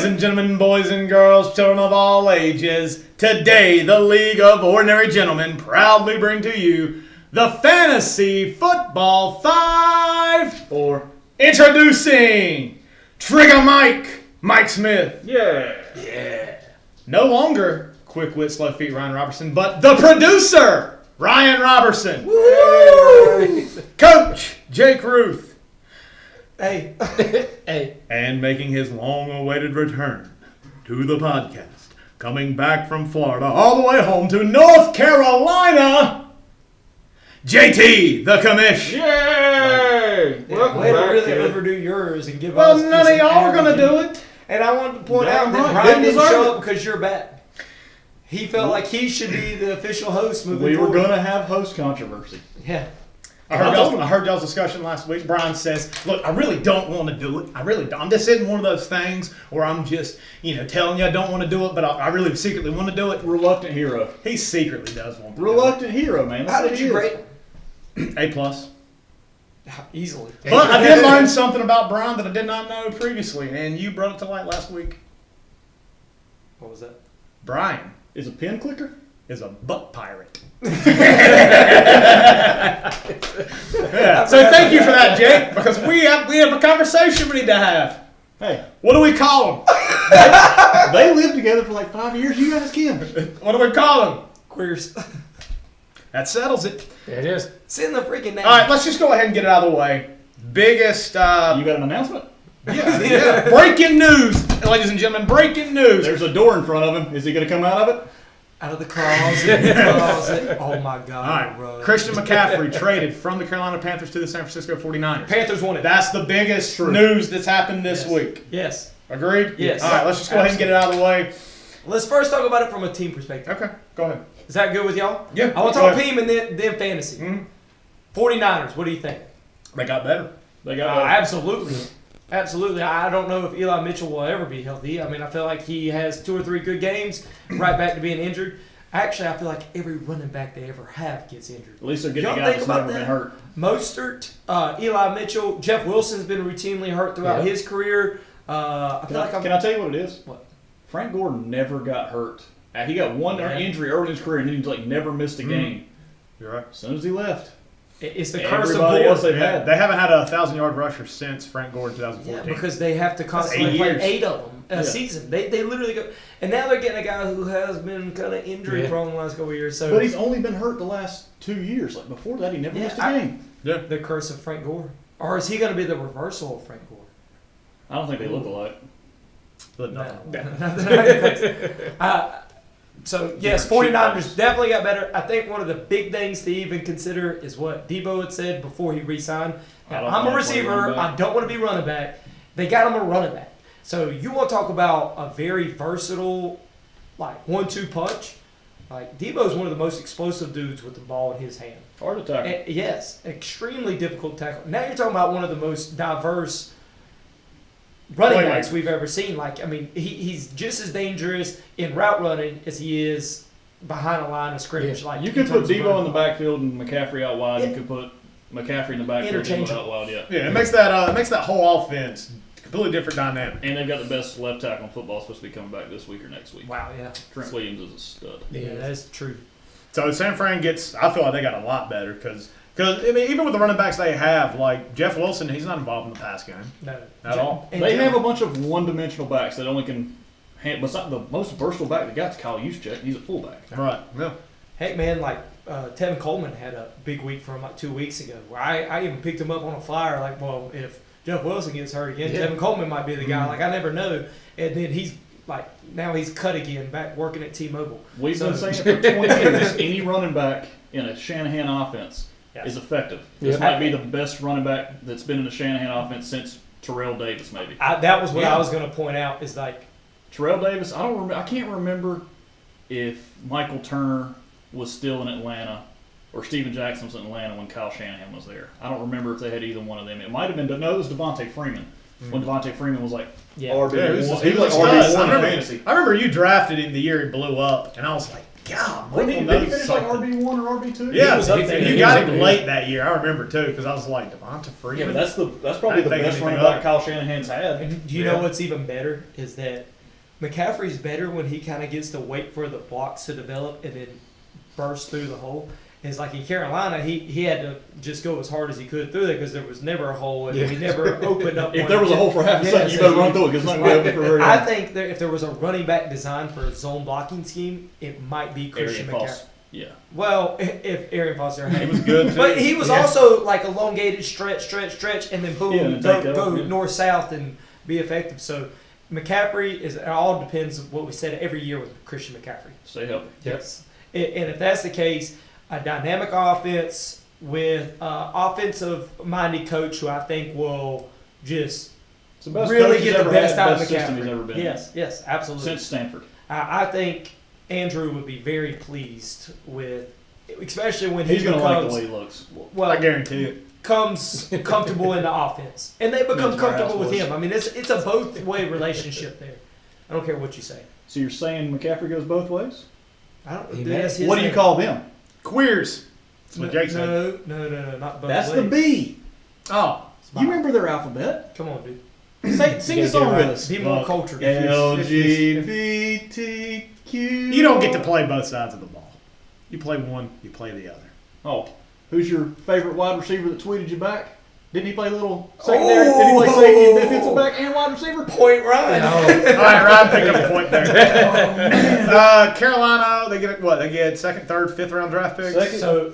Ladies and gentlemen, boys and girls, children of all ages, today the League of Ordinary Gentlemen proudly bring to you the Fantasy Football 5-4. Introducing Trigger Mike Smith. Yeah. No longer Quick Wit, Slow Feet Ryan Robertson, but the producer, Ryan Robertson. Woo! Coach, Jake Ruth. Hey. And making his long-awaited return to the podcast, coming back from Florida all the way home to North Carolina, JT, the commish. Yay! Yeah, way to really overdo yours and give Well, us. none of y'all are going to do it. And I wanted to point out that right. Bryan didn't Deserve show it. up because you're back. He felt like he should be the official host moving We were forward. going to have host controversy. Yeah. I heard y'all's discussion last week. Brian says, look, I really don't want to do it. I really don't. This isn't one of those things where I'm just, telling you I don't want to do it, but I really secretly want to do it. Reluctant hero. He secretly does want to Reluctant hero, man. That's How what did he you is. rate? A+. Easily. But I did learn something about Brian that I did not know previously, and you brought it to light last week. What was that? Brian Is a pin clicker? is a butt pirate. Yeah. So thank you for that, Jake, because we have a conversation we need to have. Hey, What do we call him? they lived together for like 5 years. You guys can. What do we call him? Queers. That settles it. It is. Send the freaking name. All right, let's just go ahead and get it out of the way. Biggest, You got an announcement? yeah, breaking news, ladies and gentlemen, breaking news. There's a door in front of him. Is he going to come out of it? Out of the closet. Oh my God. All right, bro. Christian McCaffrey traded from the Carolina Panthers to the San Francisco 49ers. Panthers won it. That's the biggest news that's happened this week. Yes. Agreed? Yes. All right, let's just go ahead and get it out of the way. Let's first talk about it from a team perspective. Okay, go ahead. Is that good with y'all? Yeah, I want to go talk ahead. team and then fantasy. Mhm. 49ers, what do you think? They got better. They got Absolutely. Absolutely. I don't know if Eli Mitchell will ever be healthy. I mean, I feel like he has 2 or 3 good games, right back to being injured. Actually, I feel like every running back they ever have gets injured. At least they're getting Y'all a guy think that's about never been that? hurt. Mostert, Eli Mitchell, Jeff Wilson's been routinely hurt throughout his career. I feel like Can I tell you what it is? What? Frank Gore never got hurt. He got one injury early in his career, and then he never missed a game. You're right. As soon as he left, It's the curse of everybody else Gore. they've had. They haven't had a 1,000-yard rusher since Frank Gore in Yeah, 2014. because they have to constantly 8 play years. 8 of them a Yeah. season. They literally go, and now they're getting a guy who has been kind of injury prone the last couple of years. So But he's only been hurt the last 2 years. Like before that, he never missed a game. the curse of Frank Gore, or is he going to be the reversal of Frank Gore? I don't think they look alike. But no. So yes, 49ers definitely got better. I think one of the big things to even consider is what Debo had said before he re-signed. Now, I'm a wanna play receiver. running back. I don't want to be running back. They got him a running back. So you want to talk about a very versatile, like 1-2 punch. Like Debo's one of the most explosive dudes with the ball in his hand. Hard to tackle. Yes, extremely difficult to tackle. Now you're talking about one of the most diverse running backs we've ever seen. Like, I mean, he's just as dangerous in route running as he is behind a line of scrimmage. Like You could put terms of Debo running. in the backfield and McCaffrey out wide. Yeah. You could put McCaffrey in the backfield and Debo Interchangeable. out wide. Yeah. Yeah, it makes that whole offense completely different dynamic. And they've got the best left tackle in football supposed to be coming back this week or next week. Wow, yeah. Trent Williams is a stud. Yeah, that's true. So San Fran I feel like they got a lot better because I mean, even with the running backs they have, like Jeff Wilson, he's not involved in the pass game No. at all. And They have a bunch of one-dimensional backs that only can. Besides the most versatile back they got is Kyle Juszczyk. He's a fullback. Right. Yeah. Heck, man, like Tevin Coleman had a big week from like 2 weeks ago where I even picked him up on a flyer. Like, well, if Jeff Wilson gets hurt again, Tevin Coleman might be the guy. Like, I never know. And then he's like, now he's cut again, back working at T-Mobile. We've been saying it for 20 years. Any running back in a Shanahan offense is effective. This might be the best running back that's been in the Shanahan offense since Terrell Davis, maybe. That was what I was going to point out is like, Terrell Davis, I can't remember if Michael Turner was still in Atlanta or Steven Jackson was in Atlanta when Kyle Shanahan was there. I don't remember if they had either one of them. It might have been, no, it was Devontae Freeman. When Devontae Freeman was like RB1. Yeah, he was like nice. RB1 in fantasy. I remember you drafted him the year he blew up, and I was like, God, Did he Michael knows finish like something. RB1 or RB2? Yeah, He was up there. you He got was him up late that year. I remember too, because I was like, Devonta Freeman. Yeah, but that's probably I didn't the think best anything running of back it. Kyle Shanahan's had. and do you know what's even better is that McCaffrey's better when he kind of gets to wait for the blocks to develop and then burst through the hole. It's like in Carolina, he had to just go as hard as he could through there because there was never a hole and he never opened up. If there was a hole for half a second, you better run through it because it's not going to open for very long. I think that if there was a running back designed for a zone blocking scheme, it might be Christian McCaffrey. Yeah. Well, if Arian Foster had, he was good too. but he was also like elongated, stretch, and then boom, go north south and be effective. So McCaffrey it all depends on what we said every year with Christian McCaffrey. Stay healthy. Yes, and if that's the case, a dynamic offense with offensive-minded coach who I think will just really get the best out of system he's McCaffrey. ever been Yes, absolutely. Since Stanford. I think Andrew would be very pleased with, especially when he's going to like the becomes, way he looks. well, I guarantee it. comes comfortable in the offense, and they become comfortable with him. I mean, it's a both-way relationship there. I don't care what you say. So you're saying McCaffrey goes both ways? I don't. He That's his What do you name. call them? Queers. That's what Jake said. No, not both That's ways. the B. Oh. You remember their alphabet? Come on, dude. Sing a song with us. Be more cultured. LGBTQ. You don't get to play both sides of the ball. You play one, you play the other. Oh, who's your favorite wide receiver that tweeted you back? Didn't he play little secondary? Did he play safety and defensive back and wide receiver? Point Ryan. All right, Ryan picked up a point there. Carolina, they get what? They get second, third, fifth round draft picks.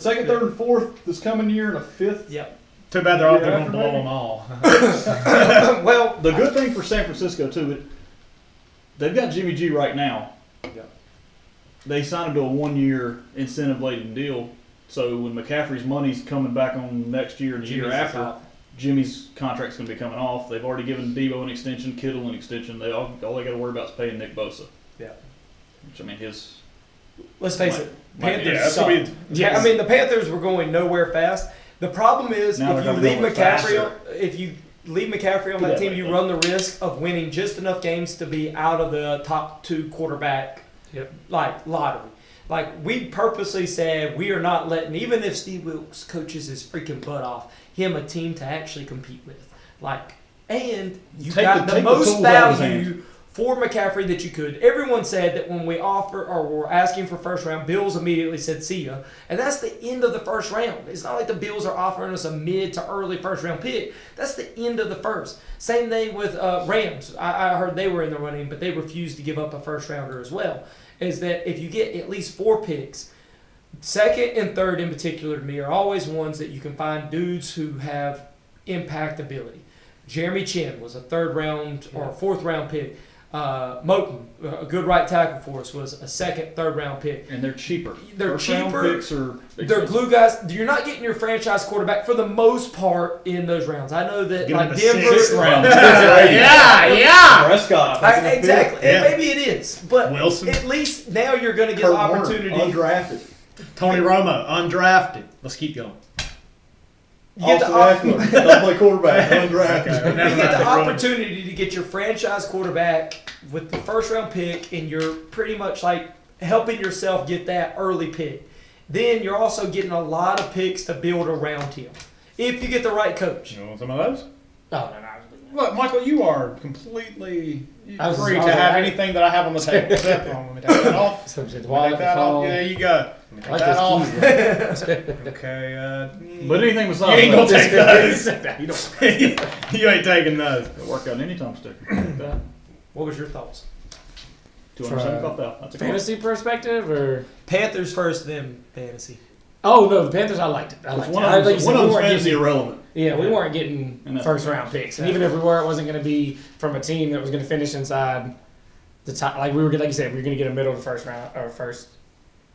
Second, third, and fourth this coming year, and a fifth. Yep. Too bad they're all Yeah, going to after blow maybe. them all. Well, The good thing for San Francisco too, they've got Jimmy G right now. Yep. They signed him to a 1-year incentive-laden deal. So when McCaffrey's money's coming back on next year and the year after, Jimmy's contract's going to be coming off. They've already given Debo an extension, Kittle an extension. All they got to worry about is paying Nick Bosa. Yeah. Which I mean, let's face it, Panthers that's gonna suck. be- I mean the Panthers were going nowhere fast. The problem is Now if they're you gonna leave go McCaffrey, on that team, you though. run the risk of winning just enough games to be out of the top 2 quarterback lottery. Like we purposely said, we are not letting, even if Steve Wilkes coaches his freaking butt off, him a team to actually compete with. And you got the most value for McCaffrey that you could. Everyone said that when we offer or were asking for first round, Bills immediately said see ya. And that's the end of the first round. It's not like the Bills are offering us a mid to early first round pick. That's the end of the first. Same thing with Rams. I heard they were in the running, but they refused to give up a first rounder as well. Is that if you get at least 4 picks, second and third in particular to me are always ones that you can find dudes who have impact ability. Jeremy Chin was a 3rd round or 4th round pick. Moten, a good right tackle for us, was a 2nd, 3rd round pick. And they're cheaper. They're First round cheaper. picks are They're expensive. glue guys. You're not getting your franchise quarterback for the most part in those rounds. I know that Give like him the Denver. 6th round. Yeah. Prescott. Exactly. Yeah. And maybe it is, but Wilson. at least now you're going to get Kurt the Warner, opportunity. undrafted. Tony Romo, undrafted. Let's keep going. You get the Austin Eckler, don't play quarterback, undrafted. Okay. You get the opportunity to get your franchise quarterback with the first round pick, and you're pretty much like helping yourself get that early pick. Then you're also getting a lot of picks to build around him if you get the right coach. You want some of those? Oh, no. Look, Michael, you are completely I was- free I to was have like- anything that I have on the table. Let me take that off. So it's Let me wallet, take that off. phone. There you go. Let me I take like that off. those keys, man. Okay. But anything You besides ain't gonna that, take those. You ain't taking those. it'll work out any time sticker. Like that. What was your thoughts? 275,000. That's a Fantasy perspective or? Panthers first, then fantasy. Oh no, the Panthers. I liked it. I liked One it. of Like you them's said, we weren't fantasy getting, irrelevant. yeah, we weren't getting And that's- first round picks, and even if we were, it wasn't going to be from a team that was going to finish inside the top. Like we were, like you said, we were going to get a middle of the first round or first.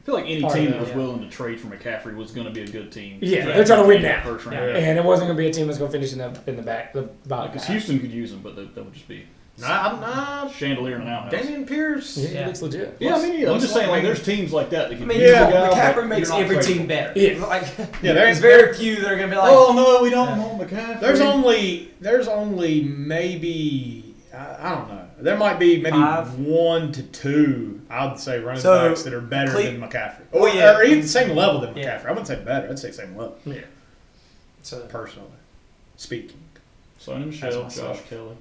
I feel like any Part team of that it, was yeah. willing to trade for McCaffrey was going to be a good team. Yeah, they're trying to win now. First round. Yeah. And it wasn't going to be a team that's going to finish in the back, the bottom. Because half. Houston could use them, but that would just be Nah. chandelier and an outhouse. Damian Pierce. Yeah, Yeah. it looks legit. Yeah, I mean, I'm Looks just saying, like- like, there's teams like that that I can mean, use Yeah. a guy, but McCaffrey you're makes not every trading team for. better. Yeah. Like, Yeah, there's very few that are going to be like, Oh no, we don't want McCaffrey. There's only maybe I don't know. There might be maybe 5. 1 to 2. I'd say running So, backs that are better than McCaffrey, Oh, yeah. or even the same level than Yeah. McCaffrey. I wouldn't say better. I'd say same level. Yeah. so Personally speaking. Sonny Michel, That's Josh myself. Kelly.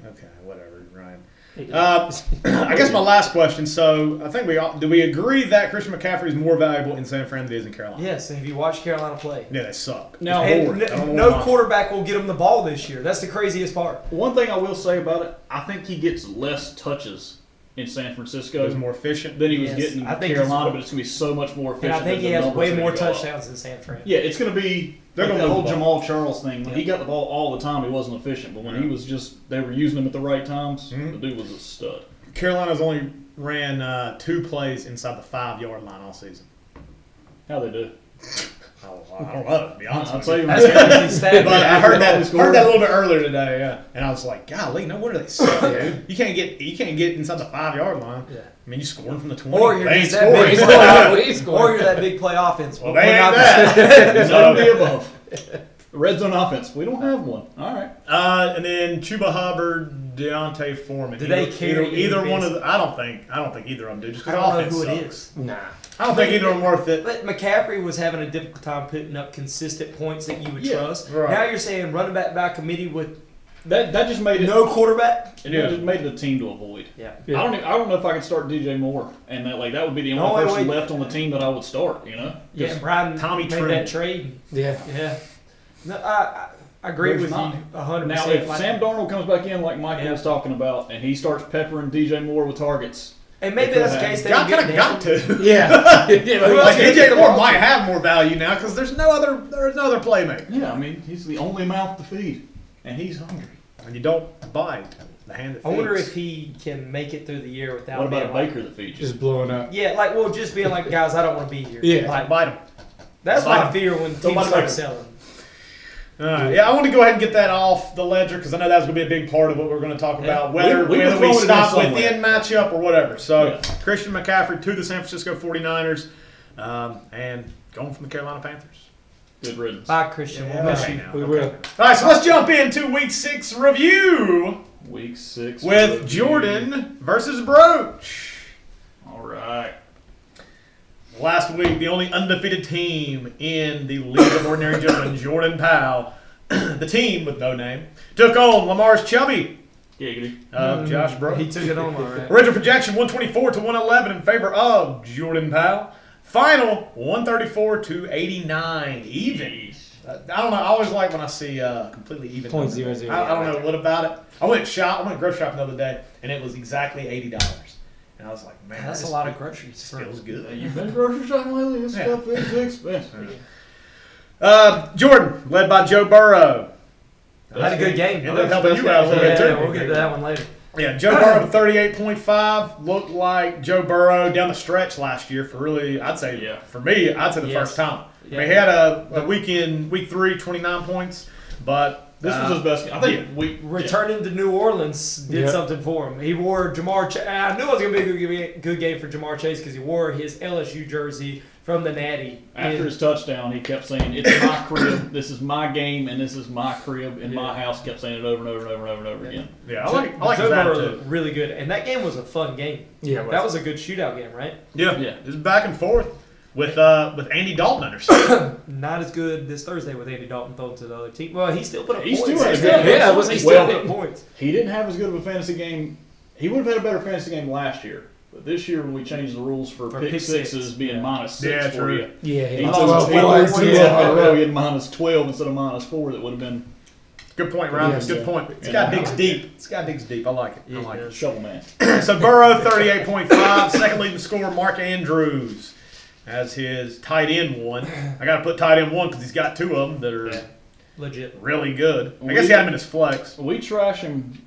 Okay, whatever, Ryan. I guess my last question. So I think do we agree that Christian McCaffrey is more valuable in San Fran than he is in Carolina? Yes, and if you watch Carolina play. Yeah, they suck. Now, And no quarterback will get him the ball this year. That's the craziest part. one thing I will say about it, I think he gets less touches in San Francisco. He's more efficient. than he was Yes, getting in I think Carolina, but it's going to be so much more efficient. And I think than he the has numbers way are more gonna go up. touchdowns than San Fran. Yeah, it's going to be They're like gonna the whole move the ball. Jamal Charles thing. When he got the ball all the time, he wasn't efficient. But when he was they were using him at the right times, the dude was a stud. Carolina's only ran 2 plays inside the 5-yard line all season. How they do? I don't know, to be honest I'll with tell you. you. That's crazy stat. But I heard that Scored. a little bit earlier today, yeah. And I was like, golly, no wonder they suck, dude. You can't get inside the 5-yard line. Yeah. I mean, you scoring from the 20. Or you're They ain't just that big. scoring. Or you're that big play offense. Well, they ain't that. None of the above. Red zone offense. We don't have one. All right. And then Chuba Hubbard, Deontay Foreman. Do they carry either one of defense? the? I don't think either of them do. Just I because don't know offense who it sucks. is. Nah. I don't think either of them worth it. But McCaffrey was having a difficult time putting up consistent points that you would Yeah, trust. right. Now you're saying running back by committee with That just made it. no quarterback? It just made it a team to avoid. Yeah. Yeah. I don't know if I could start DJ Moore, and that would be the No, only wait, person wait. left on the team that I would start. You know. Yeah, Just- and Bryan Tommy made Trent. that trade. Yeah. Yeah. No, I agree There's with not. you 100%. Now, if Like- Sam Darnold comes back in like Michael Yeah. was talking about, and he starts peppering DJ Moore with targets, and maybe that's the case. They Y'all don't kind get of got him. to. Yeah. Yeah. Who else Like gonna DJ get the Moore ball might to? have more value now because there's no other playmaker, yeah, I mean he's the only mouth to feed, and he's hungry. and you don't bite the hand that I wonder feeds. if he can make it through the year without What about a being like- baker that feeds you? Just blowing up. Yeah, like, well, just being like, guys, I don't want to be here. Yeah. Like, bite him. that's Bite my him. fear when teams Somebody start bite him. selling. Yeah, I want to go ahead and get that off the ledger because I know that's going to be a big part of what we're going to talk about, whether We we were throwing it in stop somewhere. within matchup or whatever. So Yeah. Christian McCaffrey to the San Francisco 49ers and going from the Carolina Panthers. Good riddance. Bye, Christian. Yeah, We'll miss okay you. now. We Okay. will. All right, so let's jump into Week 6 review Week 6 with review. Jordan versus Broach. All right. Last week, the only undefeated team in the League of Ordinary Gentlemen, Jordan Powell, the team with no name, took on Lamar's Chubby Giggity. of Josh Broach. He took it on all right. Original projection 124 to 111 in favor of Jordan Powell. Final 134 to 89, even. I don't know. I always like when I see completely even. Point numbers. 0-0, I don't yeah. know what about it. I went grocery shopping the other day, and it was exactly $80. And I was like, man, That's a this lot of groceries. feels good. You've been grocery shopping lately? This Yeah. stuff is expensive. Jordan, led by Joe Burrow. Had a good game. Ended up helping you out a little bit, too. Yeah, we'll get to that one later. Yeah, Joe Burrow with 38.5 looked like Joe Burrow down the stretch last year for really, I'd say, Yeah. for me, I'd say the Yes. first time. I mean, Yeah. he had a week 3, 29 points, but This was his best game. I think Returning to New Orleans did Yeah. something for him. He wore Jamar Chase. I knew it was going to be a good game for Jamar Chase because he wore his LSU jersey from the Natty. After his touchdown, he kept saying, "It's my crib. This is my game, and this is my crib in my house." Kept saying it over and over and over and over and over again. yeah, I like Joe his Burrow attitude. looked really good. And that game was a fun game. Yeah, it That was a good shootout game, right? Yeah, Yeah. it was back and forth with Andy Dalton under center. Not as good this Thursday with Andy Dalton thrown to the other team. Well, he still put up He points. still had a He good still- game. Yeah, it was- he he still still put points. He didn't have as good of a fantasy game. He would have had a better fantasy game last year. But this year, when we changed the rules for pick pick sixes six. being -6 Yeah, for true. you, Yeah. he Yeah. took Oh, he well, threw two yeah. up in a row. He had -12 instead of -4. That would have been Good point, Ryan. Yes. Good point. This Yeah. guy digs deep. This guy digs deep. I like it. I Yeah, like he it. does. shovel man. So Burrow 38.5, second leading scorer Mark Andrews as his tight end one. I got to put tight end one because he's got 2 of them that are Legit. really good. I guess he had him in his flex. We trash him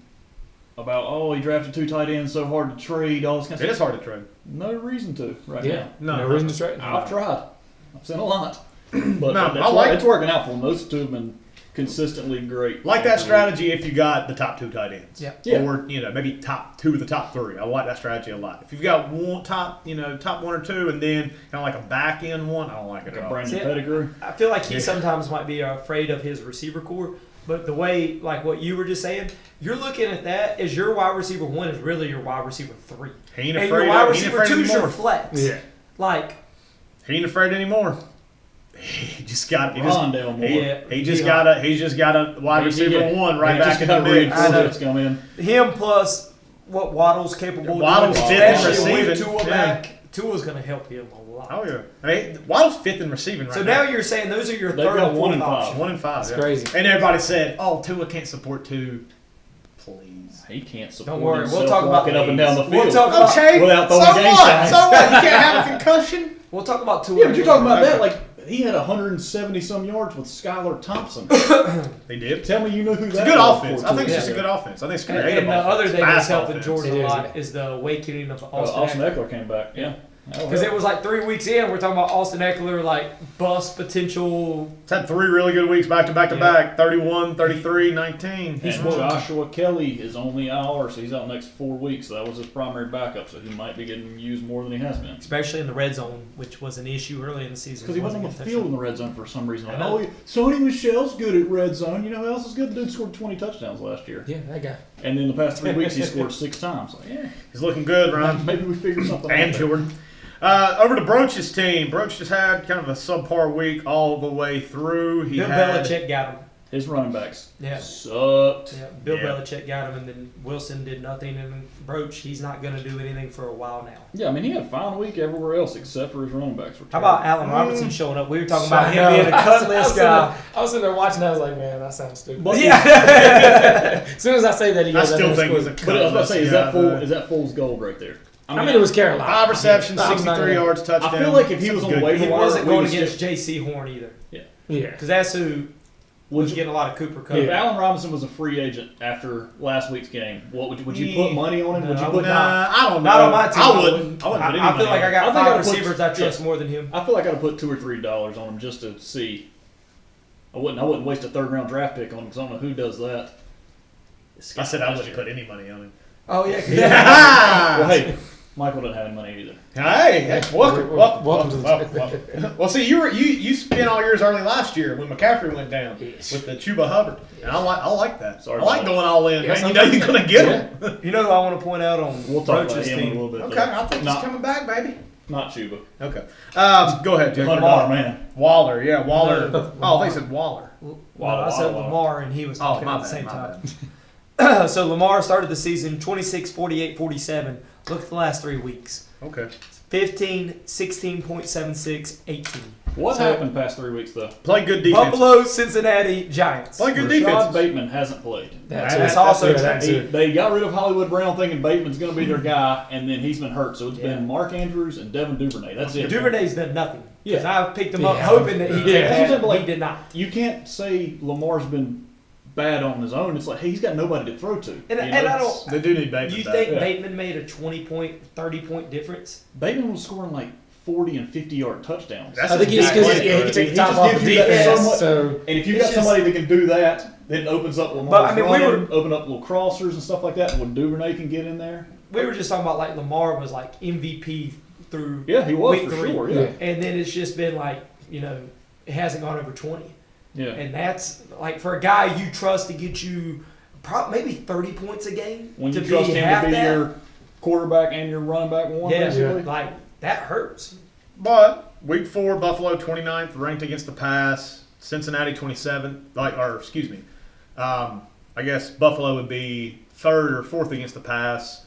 about he drafted 2 tight ends, so hard to trade. All this kind of It is stuff. hard to trade. No reason to right Yeah. now. No. No reason to trade. I've tried. I've seen a lot, but No, that's I like- it's working out for them. Those 2 have been consistently great. Like that strategy if you got the top 2 tight ends. Yeah. Yeah. Or, maybe top 2 of the top 3. I like that strategy a lot. If you've got one top 1 or 2 and then kind of like a back end one, I don't like it Like at a all. Brandon See, Pettigrew. I feel like he sometimes might be afraid of his receiver core, but the way, like what you were just saying, you're looking at that as your wide receiver 1 is really your wide receiver 3. He ain't And afraid your wide of, he ain't receiver afraid 2 is your anymore. flex. Yeah. Like, He ain't afraid anymore. He just got Rondale Moore. he just got a wide receiver 1 right He back just in got the mix. I know. reinforcements come in. him plus what Waddle's capable Waddle's of doing, fifth in especially with receiving. Tua Yeah. back. Tua's going to help him a lot. Oh yeah. I mean, Waddle's 5th in receiving right So now. now you're saying those are your They've third got and 1 fourth and 5. option. 1 and 5. That's yeah. crazy. And everybody said, "Oh, Tua can't support 2." Please. He can't support Don't worry, himself we'll talk about walking up and down the We'll field. talk about Okay. Without so throwing game what? signs. So what? You can't have a concussion. We'll talk about Tua. Yeah, but you're talking about Okay. that like he had 170 some yards with Skylar Thompson. They did. Tell me you know who It's that a good was offense. before I think it's Tua. just a good offense. I think it's And, creative. and the other offense. thing that's Fast helping offense. Jordan It a is. lot is the awakening of Austin Austin Eckler. Eckler came back. Yeah. Because it was like 3 weeks in, we're talking about Austin Eckler, like bust potential. It's had 3 really good weeks back to back to Yeah. back. 31, 33, 19. And Joshua Kelly is only IR, so he's out the next 4 weeks. So that was his primary backup, so he might be getting used more than he has been. Especially in the red zone, which was an issue early in the season. Because he wasn't on the getting field in the red zone for some reason. I Like, know. oh, Sony Michel's good at red zone. You know who else is good? The dude scored 20 touchdowns last year. Yeah, that guy. And in the past 3 weeks, he scored 6 times. Like, yeah, He's looking good, Ryan. maybe we figured something out. And there. Jordan. Over to Broach's team. Broach just had kind of a subpar week all the way through. He Bill had Belichick got him. His running backs Yeah. sucked. Yeah, Bill Yeah. Belichick got him, and then Wilson did nothing. And Broach, he's not going to do anything for a while now. Yeah, I mean, he had a fine week everywhere else except for his running backs. Were How terrible. about Allen Robinson showing up? We were talking I about him know. being a cut list guy. I was sitting there watching. I was like, man, that sounds stupid. But- As soon as I say that, he I goes. still think it was a But I was about to say, is that full? is that Foles' gold right there? I mean, it was Carolina. 5 receptions, I'm not 63 gonna- yards, touchdown. I feel like if he was on the Good. waiver He wire, wasn't we going would against still- J.C. Horn either, Yeah. because that's who was Would getting a lot of Cooper Cup. If Allen Robinson was a free agent after last week's game, what would you put money on him? No, Would you I put? would not. I don't know. Not on my team. I wouldn't. I wouldn't put any I feel money like on I it. got I think 5 I'd put- receivers I trust more than him. I feel like I'd have put $2 or $3 on him just to see. I wouldn't waste a 3rd round draft pick on him because I don't know who does that. I said I wouldn't put any money on him. Oh yeah, Well, hey, Michael doesn't have any money either. Hey, welcome. Welcome to the- Welcome. Well, see, you spent all yours early last year when McCaffrey went down Yes. with the Chuba Hubbard, and I like that. Sorry I like about going all in, Yes, man. You know you're gonna get him. You know who I want to point out on We'll talk about Broach's him in a team? little bit. Okay, though. I think he's coming back, baby. Not Chuba. Okay. Go ahead, Jake. Lamar, man. Waller, yeah, Waller. No. Oh, they said Waller. Well, I said Wow. Lamar, and he was Oh, talking my at the bad, same my time. bad. So Lamar started the season 26, 48, 47. Look at the last 3 weeks. Okay. 15, 16.76, 18. What So- happened past 3 weeks though? Play good defense. Buffalo, Cincinnati, Giants. Play good Rashad defense. Bateman hasn't played. That's also that too. They got rid of Hollywood Brown thinking Bateman's going to be their guy, and then he's been hurt. So it's been Mark Andrews and Devin Duvernay. That's it. Duvernay's done nothing. Because Yeah. I picked him up Yeah. hoping that he Yeah. did That's what I'm that, saying, like- he did not. You can't say Lamar's been bad on his own. It's like, hey, he's got nobody to throw to. And, You and know? I don't. They do need Bateman You back. think Yeah. Bateman made a 20-point, 30-point difference? Bateman was scoring like 40 and 50-yard touchdowns. That's I think he just Exactly. because he could take He the top just off gives the you that defense. so much- So And if you It's got just- somebody that can do that, then it opens up Lamar's But, I mean, we running, open up little crossers and stuff like that. And when Duvernay can get in there, We were just talking about like Lamar was like MVP through yeah, he was week for 3. sure. Yeah. Yeah, And then it's just been like, it hasn't gone over 20. yeah. And that's like for a guy you trust to get you maybe 30 points a game. When to you trust be him half to be that, your quarterback and your running back one, yeah, basically. like that hurts. But week 4, Buffalo 29th, ranked against the pass. Cincinnati 27th. I guess Buffalo would be 3rd or 4th against the pass.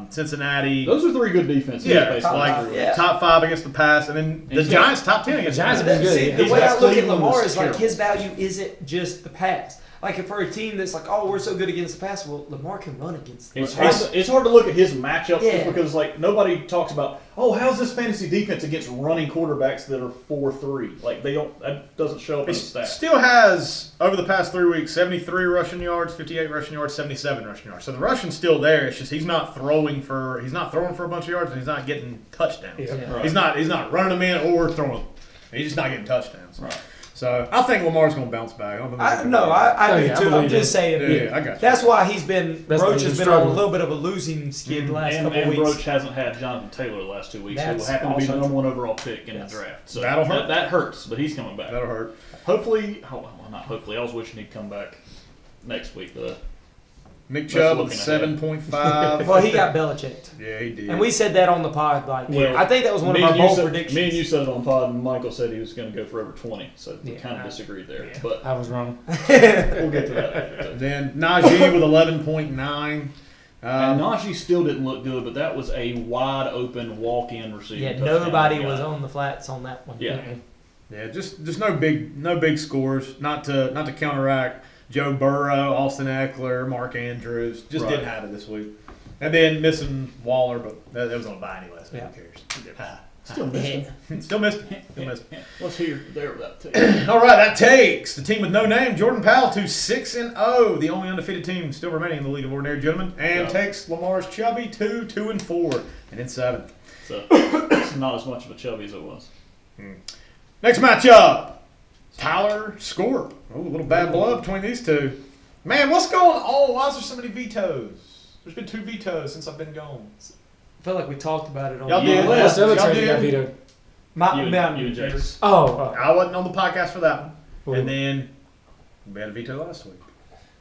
Cincinnati, Those are 3 good defenses. yeah, basically. Yeah. top 5 against the pass, and then And the he's got- Giants top 10 against the Giants pass. have been good. See, yeah. the He's way got I look at Cleveland Lamar was is like terrible. his value isn't just the pass. Like for a team that's like, oh, we're so good against the pass, well, Lamar can run against the It's pass. hard to look at his matchups just Yeah. because like nobody talks about, oh, how's this fantasy defense against running quarterbacks that are 4-3? Like that doesn't show up in It the stats. still has, over the past 3 weeks, 73 rushing yards, 58 rushing yards, 77 rushing yards. So the rushing's still there. It's just he's not throwing for a bunch of yards, and he's not getting touchdowns. Yeah. Right. He's not running them in or throwing them. He's just not getting touchdowns. Right. So I think Lamar's going to bounce back. I I do do I too. I'm believe just it. saying. Yeah, I got you. That's why he's been. That's Broach why he's has been struggling. on a little bit of a losing skid the last And couple weeks. Broach hasn't had Jonathan Taylor the last 2 weeks, who That's happened to be the also number 1 overall pick in Yes. the draft. So That'll hurt. That hurts, but he's coming back. That'll hurt. Hopefully, well, not hopefully. I was wishing he'd come back next week. Nick That's Chubb with looking ahead. 7.5. Well, he got Belichicked. Yeah, he did. And we said that on the pod. Like, Well, I think that was one of me our and you bold said- predictions. Me and you said it on pod, and Michael said he was going to go for over 20. So we Yeah. kind of disagreed there. Yeah. But I was wrong. we'll get to that later. Then Najee with 11.9. And Najee still didn't look good, but that was a wide open walk-in receiver. Yeah, touchdown nobody he was got. on the flats on that one. Yeah. Yeah, just no big scores. Not to counteract Joe Burrow, Austin Eckler, Mark Andrews. Just didn't have it this week. And then missing Waller, but that was on a bye anyway, so Yeah. who cares? Still missed him. Still missed it. Still missed it. Let's hear there about too. All right, that takes the team with no name, Jordan Powell, to 6-0, the only undefeated team still remaining in the League of Ordinary Gentlemen, and takes Lamar's Chubby to 2-4 and in 7th. So it's not as much of a chubby as it was. Next matchup, Tyler Scorp. Oh, a little bad blood between these two. Man, what's going on? Why is there so many vetoes? There's been 2 vetoes since I've been gone. I felt like we talked about it on Y'all the did. What's the other Y'all trade that got did. vetoed? You and Jace. Oh. I wasn't on the podcast for that one. Cool. And then we had a veto last week.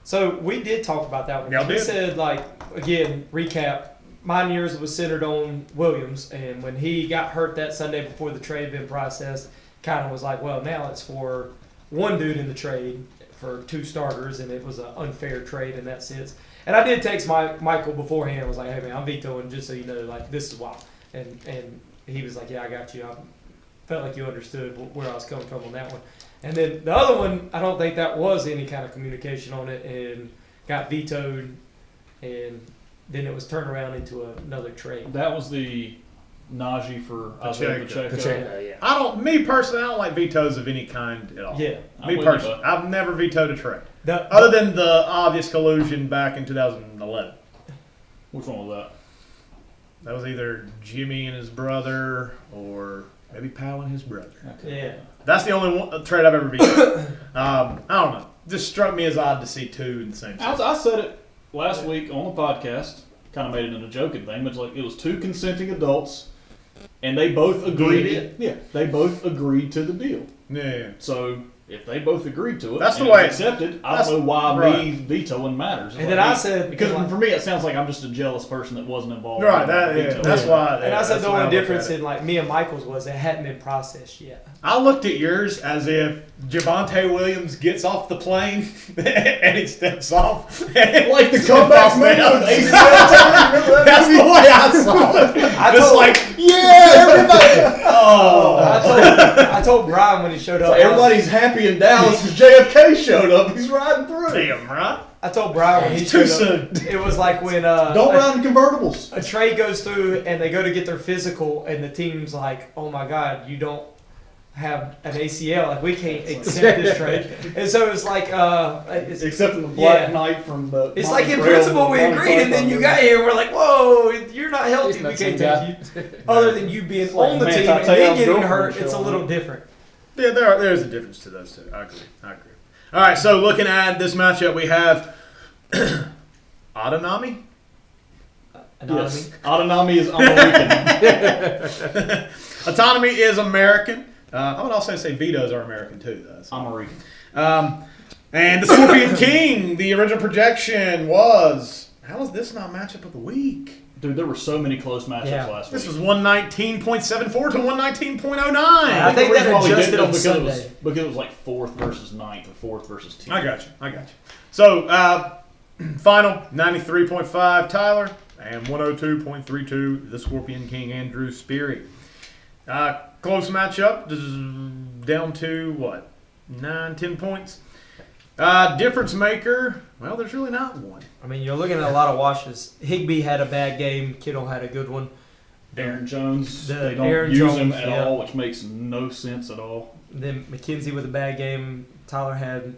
So we did talk about that one. Y'all We did. said, like, again, recap. Mine years was centered on Williams, and when he got hurt that Sunday before the trade had been processed, kind of was like, well, now it's for one dude in the trade for 2 starters, and it was an unfair trade in that sense. And I did text Michael beforehand. Was like, hey man, I'm vetoing, just so you know, like, this is why. And he was like, yeah, I got you. I felt like you understood where I was coming from on that one. And then the other one, I don't think that was any kind of communication on it, and got vetoed, and then it was turned around into another trade. That was the Najee for Isaiah Pacheco. Pacheco, yeah. Me personally, I don't like vetoes of any kind at all. Yeah. I'm Me with you, personally, bud. I've never vetoed a trade. The, Other than the obvious collusion back in 2011. Which one was that? That was either Jimmy and his brother or maybe Powell and his brother. yeah. That's the only trade I've ever vetoed. I don't know. Just struck me as odd to see 2 in the same season. I said it last week on the podcast. Kind of made it into a joking thing, but it's like it was 2 consenting adults, and they both agreed. Yeah, they both agreed to the deal. Yeah. So if they both agreed to it, That's the and way- it's accepted. I that's- don't know why right. me vetoing matters. It's And like, then I said, because like- for me it sounds like I'm just a jealous person that wasn't involved. Right, in that, the yeah, veto. that's why. And I said that's the why only look at difference it. in like me and Michael's was it hadn't been processed yet. I looked at yours as if Javonte Williams gets off the plane and he steps off. Like the comeback man with ACL. Remember that That's movie? the way I saw it. I Just told- like, yeah, everybody. Oh. I told Bryan when he showed up. Everybody's happy in Dallas because JFK showed up. He's riding through. Damn, right? I told Bryan when he It's too showed up. soon. It was like when Don't ride in convertibles. a trade goes through and they go to get their physical, and the team's like, "Oh my God, you don't have an ACL. Like we can't accept this trade." And so it's like, it's, Except in the Black Yeah. Knight from the. it's like in principle we agreed, and then you got here and we're like, "Whoa, you're not healthy. He's We not can't some take you." Other than you being like on the Manti team and Te'o's then getting girlfriend hurt, it's a showing little up. different. Yeah, there's a difference to those two. I agree. All right, so looking at this matchup, we have Autonomy. Anatomy. Yes. Autonomy is American. Autonomy is American. I would also say vetoes are American too, though. So. American. And the Scorpion King, the original projection was, how is this not matchup of the week? Dude, there were so many close matchups Yeah. last This week. was 119.74 to 119.09. I think the reason that why we adjusted did on it was Sunday. because it was like 4th versus 9th or 4th versus 10th. I got you. So, final 93.5 Tyler and 102.32 the Scorpion King Andrew Speary. Close matchup. This is down to what? 9-10 points. Difference maker. Well, there's really not one. I mean, you're looking at a lot of washes. Higbee had a bad game. Kittle had a good one. Aaron Jones, The they don't Aaron use him Jones, at yeah. all, which makes no sense at all. Then McKenzie with a bad game. Tyler had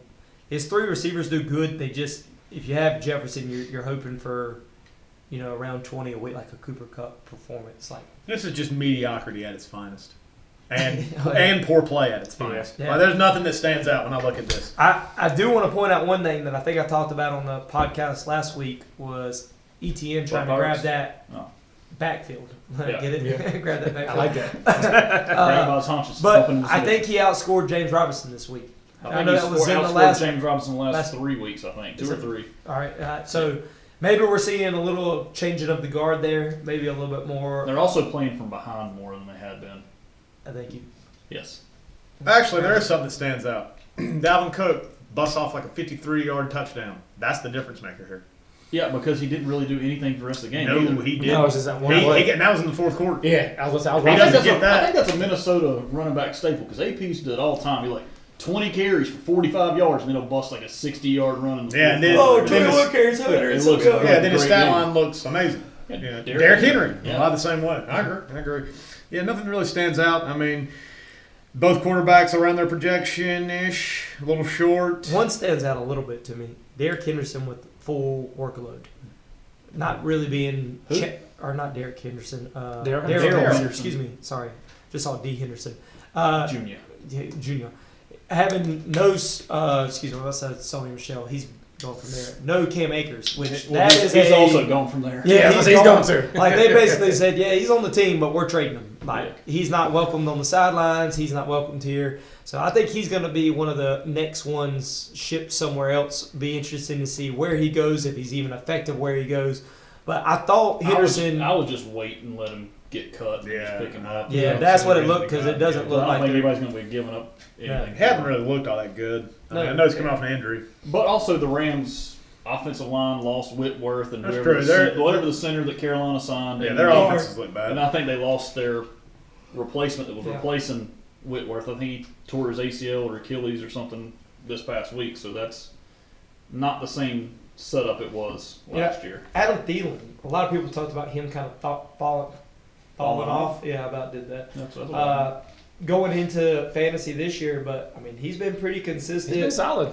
his 3 receivers do good. They just, if you have Jefferson, you're hoping for, around 20 a week, like a Cooper Cup performance. Like This is just mediocrity at its finest. And Oh, yeah. and poor play at its finest. Yeah. Like, there's nothing that stands out when I look at this. I do want to point out one thing that I think I talked about on the podcast last week was ETN trying to grab that Oh. backfield. Yeah. Get it? Yeah. Grab that backfield. I like that. Grab by his haunches, But humping his I head. think he outscored James Robinson this week. I know think that he was in the outscored last. James Robinson the last last- 3 weeks, I think. 2 Is or it- 3. All right. So maybe we're seeing a little changing of the guard there. Maybe a little bit more. They're also playing from behind more than they had been. I think you. Yes. Actually, there is something that stands out. Dalvin Cook busts off like a 53-yard touchdown. That's the difference maker here. Yeah, because he didn't really do anything for the rest of the game. No, either. he didn't. No, it's just that one He, play. that was in the fourth quarter. Yeah, I was He watching. doesn't I get that. think that's a Minnesota running back staple because AP used to do it all the time. He like 20 carries for 45 yards, and then he'll bust like a 60-yard run. In the Yeah, and then- Oh, then 21 carries, it looks so good. Yeah, then his Great stat game. line looks amazing. Yeah, Yeah, Derrick Derrick Henry, Yeah. a lot the same way. I agree. Yeah, nothing really stands out. I mean, both quarterbacks around their projection-ish, a little short. One stands out a little bit to me. Derrick Henderson with full workload. Not really being Who? not Derrick Henderson. Darryl Henderson. Excuse me. Sorry. Just saw D Henderson. Junior. Yeah, Junior. Having no, excuse me, I said Sony Michelle. He's going from there. No Cam Akers, which Well, he's also gone from there. Yeah, he's going to. Like they basically said, yeah, he's on the team, but we're trading him. Like he's not welcomed on the sidelines. He's not welcomed here. So I think he's going to be one of the next ones shipped somewhere else. Be interesting to see where he goes, if he's even effective where he goes. But I thought Henderson. I would just wait and let him get cut and Yeah. just pick him up. Yeah, Yeah, that's so what it he looked really because got it doesn't it. I look don't like think they're- anybody's going to be giving up anything. He hasn't really looked all that good. I mean, No. I know he's coming off an injury. But also the Rams' offensive line lost Whitworth and That's whoever true. whatever the center that Carolina signed. Yeah, and their they- offenses look bad. And I think they lost their replacement that was Yeah. replacing Whitworth. I think he tore his ACL or Achilles or something this past week. So that's not the same setup it was last year. Adam Thielen. A lot of people talked about him kind of falling off. Yeah, I about did that. That's what Going into fantasy this year, but I mean he's been pretty He's been consistent. solid.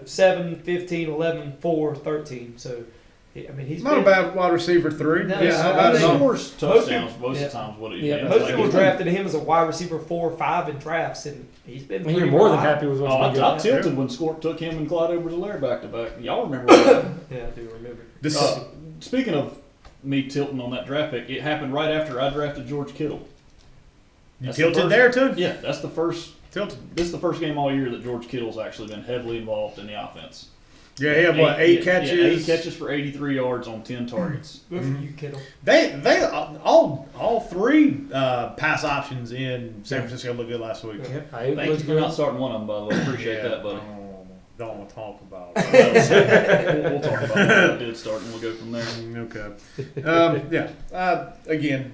7, 15, 11, 4, 13. So I mean he's Not been, a bad wide receiver 3. No, Yeah, it's not not bad bad. at all. scores touchdowns most of the times. What he Yeah, yeah, most like people he's- drafted him as a wide receiver 4 or 5 in drafts, and he's been. I mean, you're pretty more than reliable. happy with what Oh, you've been I getting. tilted when Scorp took him and Clyde Edwards-Helaire back to back. Y'all remember that? Yeah, I do remember. This, Speaking of me tilting on that draft pick, it happened right after I drafted George Kittle. you That's the tilted first- there too? Yeah, that's the first. Tilted. This is the first game all year that George Kittle's actually been heavily involved in the offense. Yeah, he had what, 8 catches? Yeah, 8 catches for 83 yards on 10 targets. Good for you, Kittle. They all 3 pass options in San Francisco looked good last week. Yep, I Thank you for not starting one of them, by the way. Appreciate that, buddy. Don't want to talk about it. We'll talk about that. I did start, and we'll go from there. Okay. Again,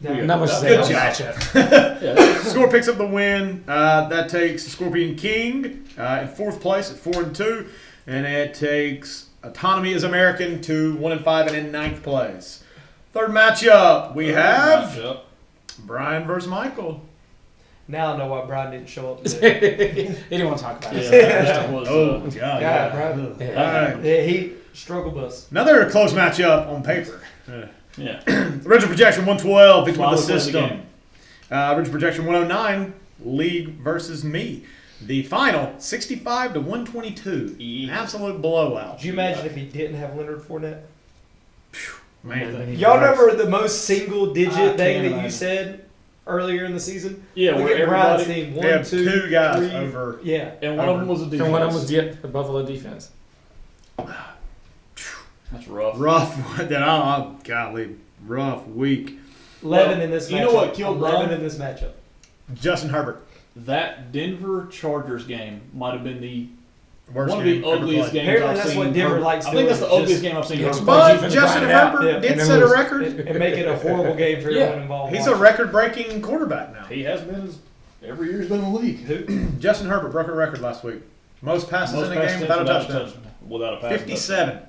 Not much to say Good about the job. matchup. Yeah, Score picks up the win. That takes the Scorpion King in 4th place at 4-2, and it takes Autonomy as American to 1-5 and in 9th place. Third matchup, we have matchup. Bryan versus Mikkel. Now I know why Bryan didn't show up today. He didn't want to talk about Yeah, it. that was. God, Yeah, Bryan. Yeah. All right. Yeah, he struggle bus. Another close matchup on paper. Yeah. Original projection 112, victim of the Smiley wins the system. game. Original projection 109, league versus me. The final 65 to 122. Yeah. Absolute blowout. Could you imagine if he didn't have Leonard Fournette? Man, Y'all remember the most single I digit can't thing that you imagine. said earlier in the season? Yeah, Look where at Bryan's everybody. team. They 1, have 2, 2 guys 3. over. Yeah. And one of them was a defense. And one of them was the Buffalo defense. That's rough. Rough. Golly, rough week. 11 in this matchup. You know what killed 11 Bryan? in this matchup. Justin Herbert. That Denver Chargers game might have been the Worst one of game the ever ugliest played. games Apparently I've that's seen. what Denver Herbert. likes I think that's the doing, ugliest just- game I've seen. Yeah, Herbert play But defense Justin grind it out. Herbert Yeah. did And then set a lose. record. And make it a horrible game for everyone involved. He's a record-breaking quarterback now. He has been every year he's been in the league. Justin Herbert broke a record last week. Most passes Most in a game passes without a without touchdown. Without a pass. 57.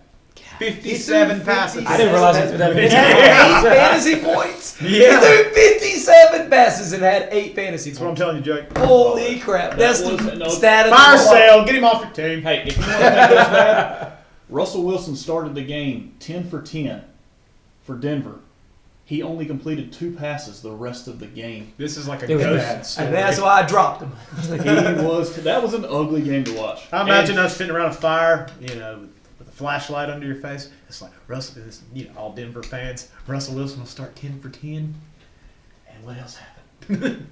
57 passes. I didn't realize it was that many. 8 fantasy points. Yeah. He threw 57 passes and had 8 fantasy That's what I'm points. telling you, Jake. Holy crap. That That's was- the no, stat of Fire the month. sale. Get him off your team. Hey, if you want to think that's bad, Russell Wilson started the game 10 for 10 for Denver. He only completed 2 passes the rest of the game. This is like a It was ghost bad. story. And that's why I dropped him. That was an ugly game to watch. I imagine And us sitting around a fire, with a flashlight under your face. It's like Russell, all Denver fans. Russell Wilson will start 10 for 10. And what else happened?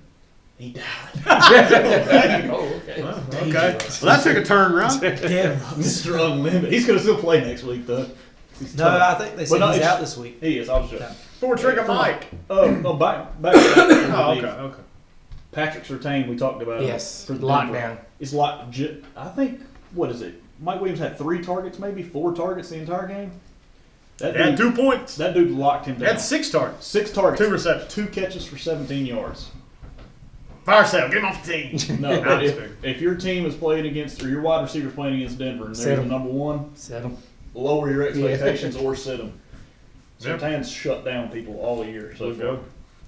He died. Oh, okay. Well, okay. Well, that took a turn, right? Damn. Strong limit. He's going to still play next week, though. He's No, tough. I think they But said no, he's it's- out this week. He is. I was joking. Four trigger Mike. No, back. Oh, okay. Patrick Surtain, we talked about. Yes, for Denver. lockdown. It's like, I think, what is it? Mike Williams had 3 targets, maybe 4 targets the entire game. That They had dude, 2 points. that dude locked him They down. had 6 targets. 6 targets, 2 receptions. 2 catches for 17 yards. Fire sale. Get him off the team. No, I'm but just kidding. if your team is playing against, or your wide receiver is playing against Denver, and Sit they're the 'em. number 1, Set 'em. lower your expectations or sit them. Yep. Sertan's shut down people all year so far.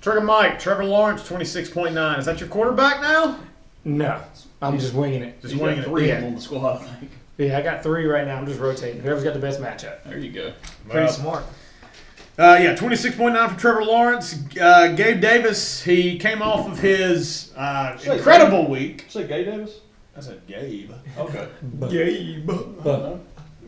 Trigger Mike, Trevor Lawrence, 26.9. Is that your quarterback now? No, I'm just winging it. Just He's winging got it. 3 Yeah. of them on the squad, I think. Yeah, I got 3 right now. I'm just rotating. Whoever's got the best matchup. There you go. Pretty smart. Yeah, 26.9 for Trevor Lawrence. Gabe Davis, he came off of his incredible week. Say Gay Davis? I said Gabe. Okay. Gabe.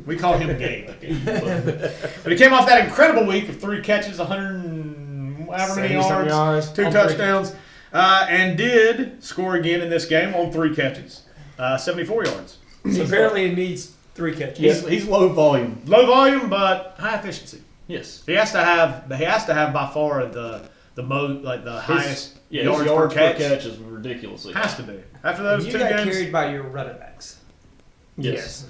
We call him Gabe. But he came off that incredible week of 3 catches, 100 and however many 70-something yards, yards. 2 touchdowns, and did score again in this game on 3 catches, 74 yards. So apparently it needs 3 catches. He's low volume. Low volume, but high efficiency. Yes. He has to have by far the highest Yeah, yards, his yards per catch. is ridiculously Has to be. After those You 2 got games, carried by your running backs. Yes.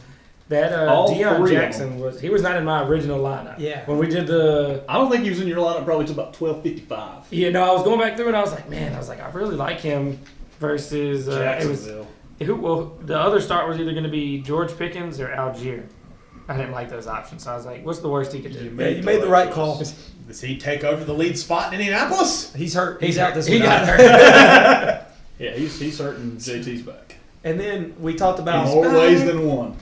That All Deion 3 of Jackson he was not in my original lineup. Yeah. When we did the I don't think he was in your lineup probably until about 12:55. I was going back through and I was like, I really like him versus Jacksonville. the other start was either going to be George Pickens or Algier. I didn't like those options, so I was like, what's the worst he could do? Yeah, you made the right call. does he take over the lead spot in Indianapolis? He's hurt. He's out this He week. got hurt. Yeah, he's hurting. JT's back. And then we talked In about more ways than one.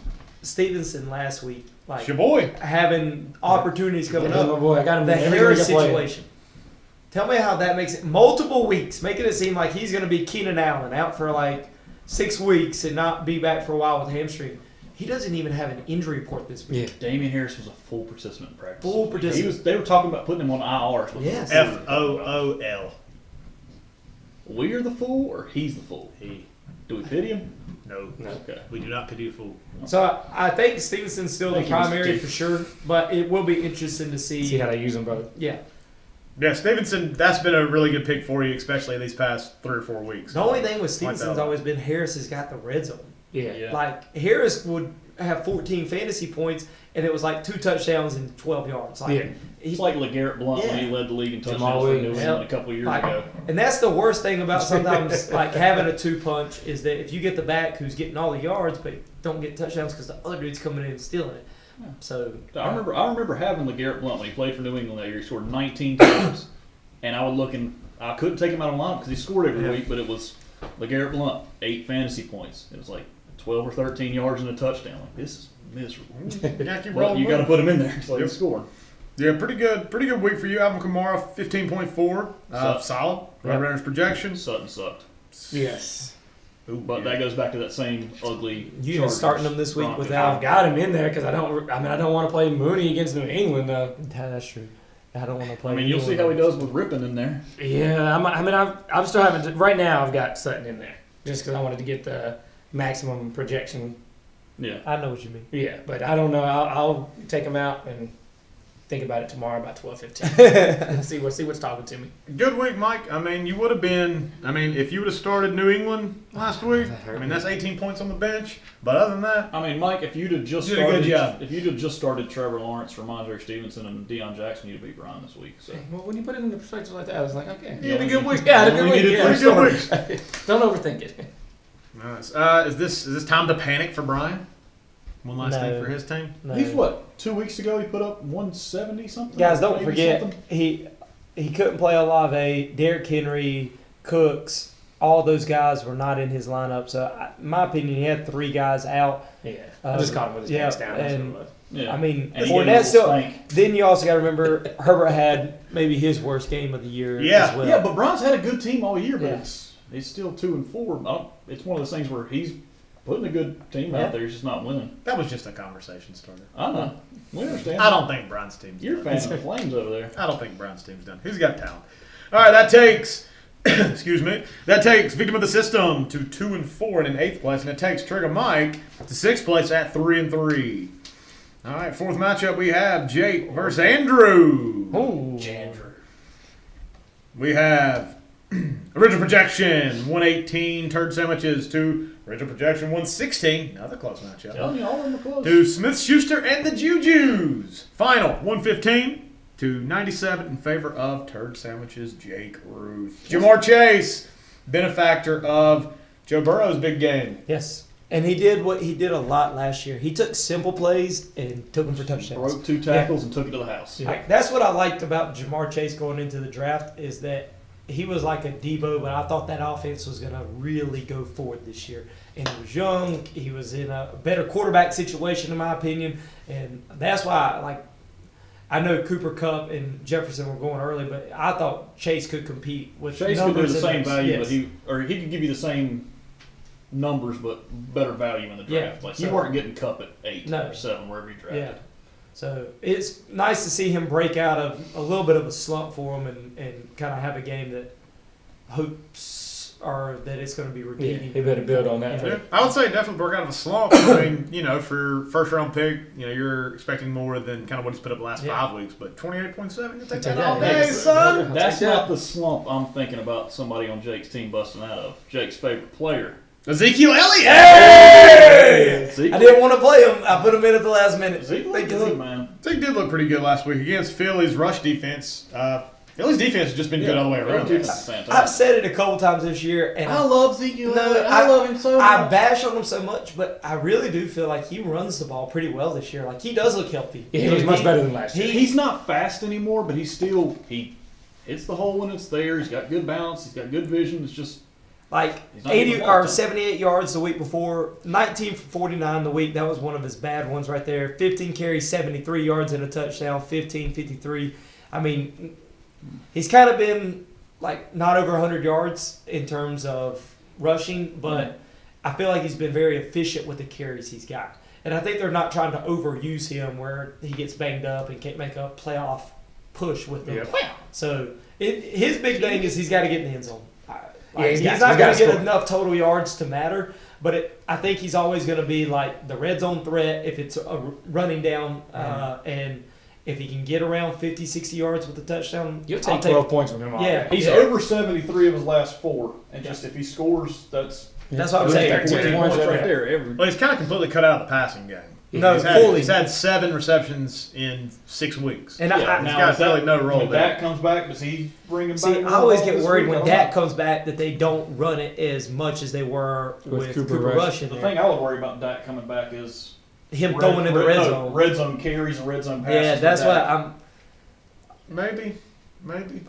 Stevenson last week, like It's your boy. having opportunities coming Oh up. boy, I got him. The in every Harris league I play. situation. Tell me how that makes it multiple weeks, making it seem like he's going to be Keenan Allen out for like 6 weeks and not be back for a while with hamstring. He doesn't even have an injury report this week. Yeah. Damian Harris was a full participant in practice. Full participant. They were talking about putting him on IR. Yes. FOOL. We're the fool or he's the fool? He. Do we pity him? No. Okay. We do not pity a fool. So I think Stevenson's still the Thank you, Mr. primary Chief. for sure, but it will be interesting to See how they use them both. Yeah. Yeah, Stevenson, that's been a really good pick for you, especially these past 3 or 4 weeks. The only thing with Like Stevenson's that. always been Harris has got the red zone. Yeah. Like Harris would have 14 fantasy points, and it was like 2 touchdowns and 12 yards. Like, Yeah. He's like LeGarrette Blount when he Yeah. led the league in Jamal touchdowns for New Williams. England a couple years Like, ago. and that's the worst thing about sometimes like having a 2-punch is that if you get the back who's getting all the yards but don't get touchdowns because the other dude's coming in and stealing it. So I remember having LeGarrette Blount when he played for New England that year. He scored 19 times, and I couldn't take him out of line because he scored every week, but it was LeGarrette Blount 8 fantasy points. It was like 12 or 13 yards and a touchdown. Like, this is miserable. Yeah, keep Well, rolling. you got to put him in there so he's Yep. scoring. Yeah, pretty good week for you. Alvin Kamara, 15.4. Solid. Right around his projection. Sutton sucked. Yes. But that goes back to that same ugly. you even Chargers starting them this week Broncos. without. I've got him in there because I don't want to play Mooney against New England though. That's true. I don't want to play. I mean, you'll see how he does with Rippon in there. Yeah, I'm still having right now. I've got Sutton in there just because I wanted to get the maximum projection. Yeah. I know what you mean. Yeah, but I don't know. I'll take him out and think about it tomorrow about 12:15. see what's talking to me. Good week, Mike. I mean, you would have been. I mean, if you would have started New England last week, That hurt I mean, me. that's 18 points on the bench. But other than that, I mean, Mike, if you'd have just You did a good started, job. if you'd have just started Trevor Lawrence, Ramondre Stevenson, and Deion Jackson, you'd beat Bryan this week. So Well, when you put it into perspective like that, I was like, okay. you had a good week. Yeah, I had a Only good week. needed Yeah, three Pretty good starters. week. don't overthink it. Nice. Is this time to panic for Bryan? One last thing No. for his team. No. He's what? 2 weeks ago, he put up 170 something. Guys, don't 80 forget something? he couldn't play Olave, Derrick Henry, Cooks. All those guys were not in his lineup. So, in my opinion, he had 3 guys out. Yeah, I just caught him with his yeah, pants down. That's and- what it was. Yeah. I mean, And he gave him a Fournette still. little spank. Then you also got to remember Herbert had maybe his worst game of the year Yeah. as well. Yeah, but Bryan's had a good team all year, but Yeah. it's still 2-4. It's one of those things where he's putting a good team Yeah. out there. He's just not winning. That was just a conversation starter. I know. We understand. I don't think Bryan's team's You're done. fans of the Flames over there. I don't think Bryan's team's done. He's got talent. All right, that takes, excuse me, that takes Victim of the System to 2-4 and in 8th place, and it takes Trigger Mike to 6th place at 3-3. All right, 4th matchup we have Jake versus Andrew. Ooh. We have Original projection 118 turd sandwiches to original projection 116. Another close matchup. Telling you, all of them are close. To Smith Schuster and the Jujus. Final 115 to 97 in favor of turd sandwiches. Jake Ruth. Jamar Chase, benefactor of Joe Burrow's big game. Yes. And he did what he did a lot last year. He took simple plays and took them for touchdowns. Broke 2 tackles and took it to the house. That's what I liked about Jamar Chase going into the draft is that he was like a Debo, but I thought that offense was going to really go forward this year. And he was young. He was in a better quarterback situation, in my opinion. And that's why, I know Cooper Kupp and Jefferson were going early, but I thought Chase could compete with Chase could do numbers the same and- value, yes. but he could give you the same numbers, but better value in the draft. Yeah, You so- weren't getting Kupp at 8 No. or 7, wherever you drafted. Yeah. So it's nice to see him break out of a little bit of a slump for him and kind of have a game that hopes are that it's going to be Yeah, repeating. he better build on that. Yeah, I would say definitely broke out of a slump. I mean, for first round pick, you're expecting more than kind of what he's put up the last 5 weeks. But 28.7, you take that all day, Yes. son. That's not the slump I'm thinking about somebody on Jake's team busting out of. Jake's favorite player. Ezekiel Elliott. Hey! Zeke, I didn't want to play him. I put him in at the last minute. Zeke looked good, man. Zeke did look pretty good last week against Philly's rush defense. Philly's defense has just been good all the way around. Philly's defense is fantastic. I've said it a couple times this year, and I love Ezekiel. No, I love him so much. I bash on him so much, but I really do feel like he runs the ball pretty well this year. Like he does look healthy. Yeah, he looks much better than last year. He's not fast anymore, but he hits the hole when it's there. He's got good balance. He's got good vision. It's just Like He's not 80 getting the or ball. 78 yards the week before, 19 for 49 the week. That was one of his bad ones right there. 15 carries, 73 yards and a touchdown, 53. I mean, he's kind of been like not over 100 yards in terms of rushing, but I feel like he's been very efficient with the carries he's got. And I think they're not trying to overuse him where he gets banged up and can't make a playoff push with them. Yep. So his big thing is he's got to get in the end zone. Yeah, He's not gotta going to get score. enough total yards to matter, but I think he's always going to be like the red zone threat if it's a running down, and if he can get around 50, 60 yards with a touchdown, You'll I'll take 12 points from him. Yeah. he's over 73 of his last 4, and just if he scores, that's That's what I'm He's saying. 13 14 points points right right there. Every Well, he's kind of completely cut out of the passing game. No, fully. He's had 7 receptions in 6 weeks. And yeah, I He's now got is that- really no role when there. Dak comes back, does he bring him back? see, I more always off get this worried week? when I don't Dak know. comes back that they don't run it as much as they were with Cooper Rush in The there. thing I would worry about Dak coming back is Him throwing in the red zone. red zone carries and red zone passes. Yeah, that's for what Dak. I'm. Maybe.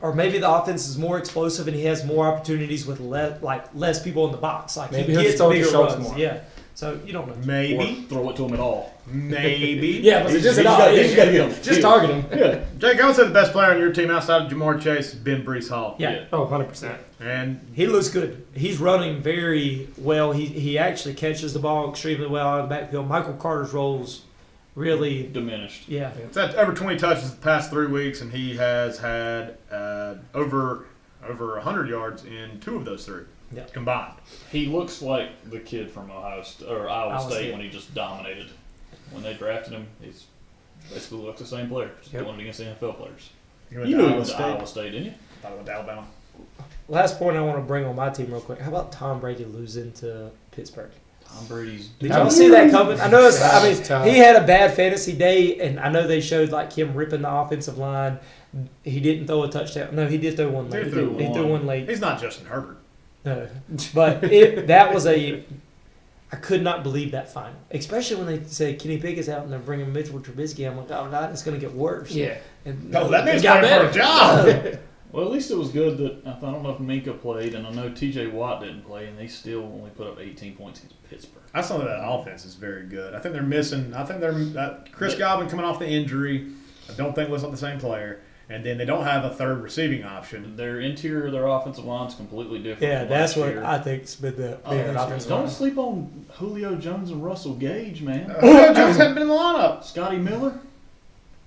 Or maybe the offense is more explosive and he has more opportunities with less people in the box. Like Maybe he he'll gets throw it to bigger Schultz runs. more. Yeah. So you don't know. Or Maybe. throw it to him at all. Maybe. Yeah, but He's just gotta get him. just target him. Yeah. Jake, I would say the best player on your team outside of Jamar Chase has been Brees Hall. Yeah. Oh, 100%. And He looks good. He's running very well. He actually catches the ball extremely well out of the backfield. Michael Carter's roles really, Diminished. yeah. he's had over 20 touches the past 3 weeks, and he has had over 100 yards in 2 of those 3 combined. He looks like the kid from Iowa Iowa State State. when he just dominated. When they drafted him, he's basically looks the same player, just doing it against NFL players. He went You to knew he Iowa was State. Iowa State, didn't you? I thought he went to Alabama. Last point I want to bring on my team real quick. How about Tom Brady losing to Pittsburgh? Tom Brady's. Did y'all see that coming? I know. Tough. He had a bad fantasy day, and I know they showed like him ripping the offensive line. He didn't throw a touchdown. No, he did throw one late. He threw He threw one late. He's not Justin Herbert. No, but that was I could not believe that final, especially when they said Kenny Pickett's out and they're bringing Mitchell Trubisky. I'm like, oh God, it's going to get worse. Yeah. And No, that man's got playing for a job. Well, at least it was good that I don't know if Minka played, and I know T.J. Watt didn't play, and they still only put up 18 points against Pittsburgh. I saw that offense is very good. I think they're missing. I think they're Chris Godwin coming off the injury. I don't think looks like the same player. And then they don't have a third receiving option. Their interior of their offensive line is completely different. yeah, from that's last what year. I think's been the bigger offensive Don't line. sleep on Julio Jones and Russell Gage, man. Julio Jones hadn't been in the lineup. Scotty Miller,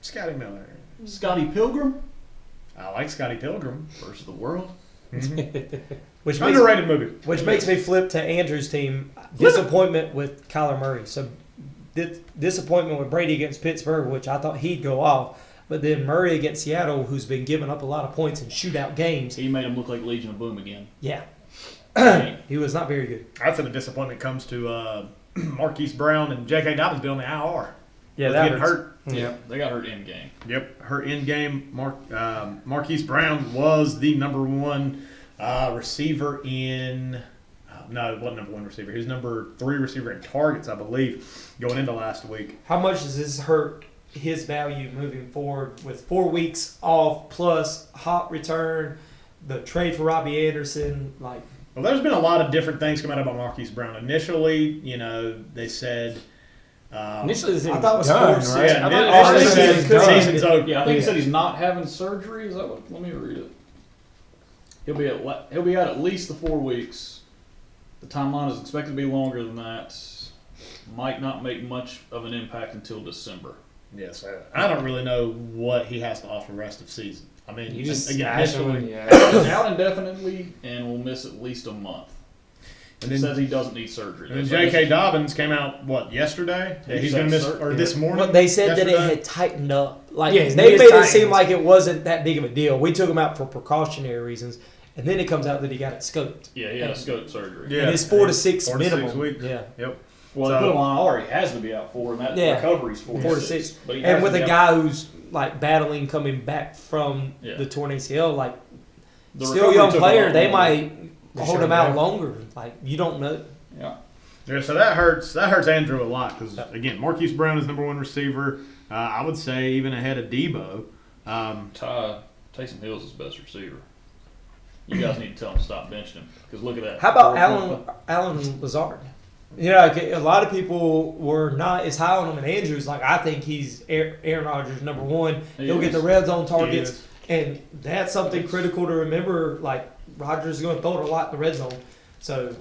Scotty Miller. Scotty Pilgrim I like Scotty Pilgrim. versus the world. Which makes, Underrated movie. which makes me flip to Andrew's team. Disappointment with Kyler Murray. So disappointment with Brady against Pittsburgh, which I thought he'd go off. But then Murray against Seattle, who's been giving up a lot of points in shootout games. He made him look like Legion of Boom again. Yeah. He was not very good. I'd say the disappointment comes to Marquise Brown and J.K. Dobbins being on the IR. Yeah, Was that getting hurts. hurt. Yeah, they got hurt in game. Yep, hurt in game. Marquise Brown was the number one receiver in. No, it wasn't number one receiver. He was number 3 receiver in targets, I believe, going into last week. How much does this hurt his value moving forward with 4 weeks off plus Hop return, the trade for Robbie Anderson? Like, Well, there's been a lot of different things coming out about Marquise Brown. Initially, they said. Initially, the I thought it was done, Scorp, right? Yeah, I thought initially it said was the done. season's over. Yeah, I think he said he's not having surgery. Is that what? Let me read it. He'll be out at least the 4 weeks. The timeline is expected to be longer than that. Might not make much of an impact until December. Yes, I don't really know what he has to offer the rest of season. I mean, You just again, stash him. initially, Yeah. Out indefinitely and will miss at least a month. and He then, says he doesn't need surgery. and then That's J.K. Dobbins came out yesterday. He He's said going to miss sur- this morning. Well, they said that it yesterday. had tightened up. Like, Yeah, his they knee made is it seem tightened. like it wasn't that big of a deal. We took him out for precautionary reasons, and then it comes out that he got it scoped. Yeah, he had a scope surgery. Yeah, and it's 4 to 6 4 to 6 minimum. weeks. Yeah. Yep. Well, So- they put him on IR. He has to be out 4, and that Yeah. recovery's 4 4 to to 6. But he And has with to a be guy out. who's like battling coming back from Yeah. the torn ACL, like The still recovery young took a player, lot they longer. might They hold sure him out do. longer. Like, you don't know. Yeah. Yeah, so that hurts. That hurts Andrew a lot because again, Marquise Brown is number 1 receiver. I would say even ahead of Debo. Taysom Hill's his best receiver. You guys need to tell him to stop benching him because look at that. How about Alan Lazard? You know, like, a lot of people were not as high on him, and Andrews. Like, I think he's Aaron Rodgers number 1. He'll get the red zone targets, and that's something critical to remember. Like, Rodgers is going to throw it a lot in the red zone, so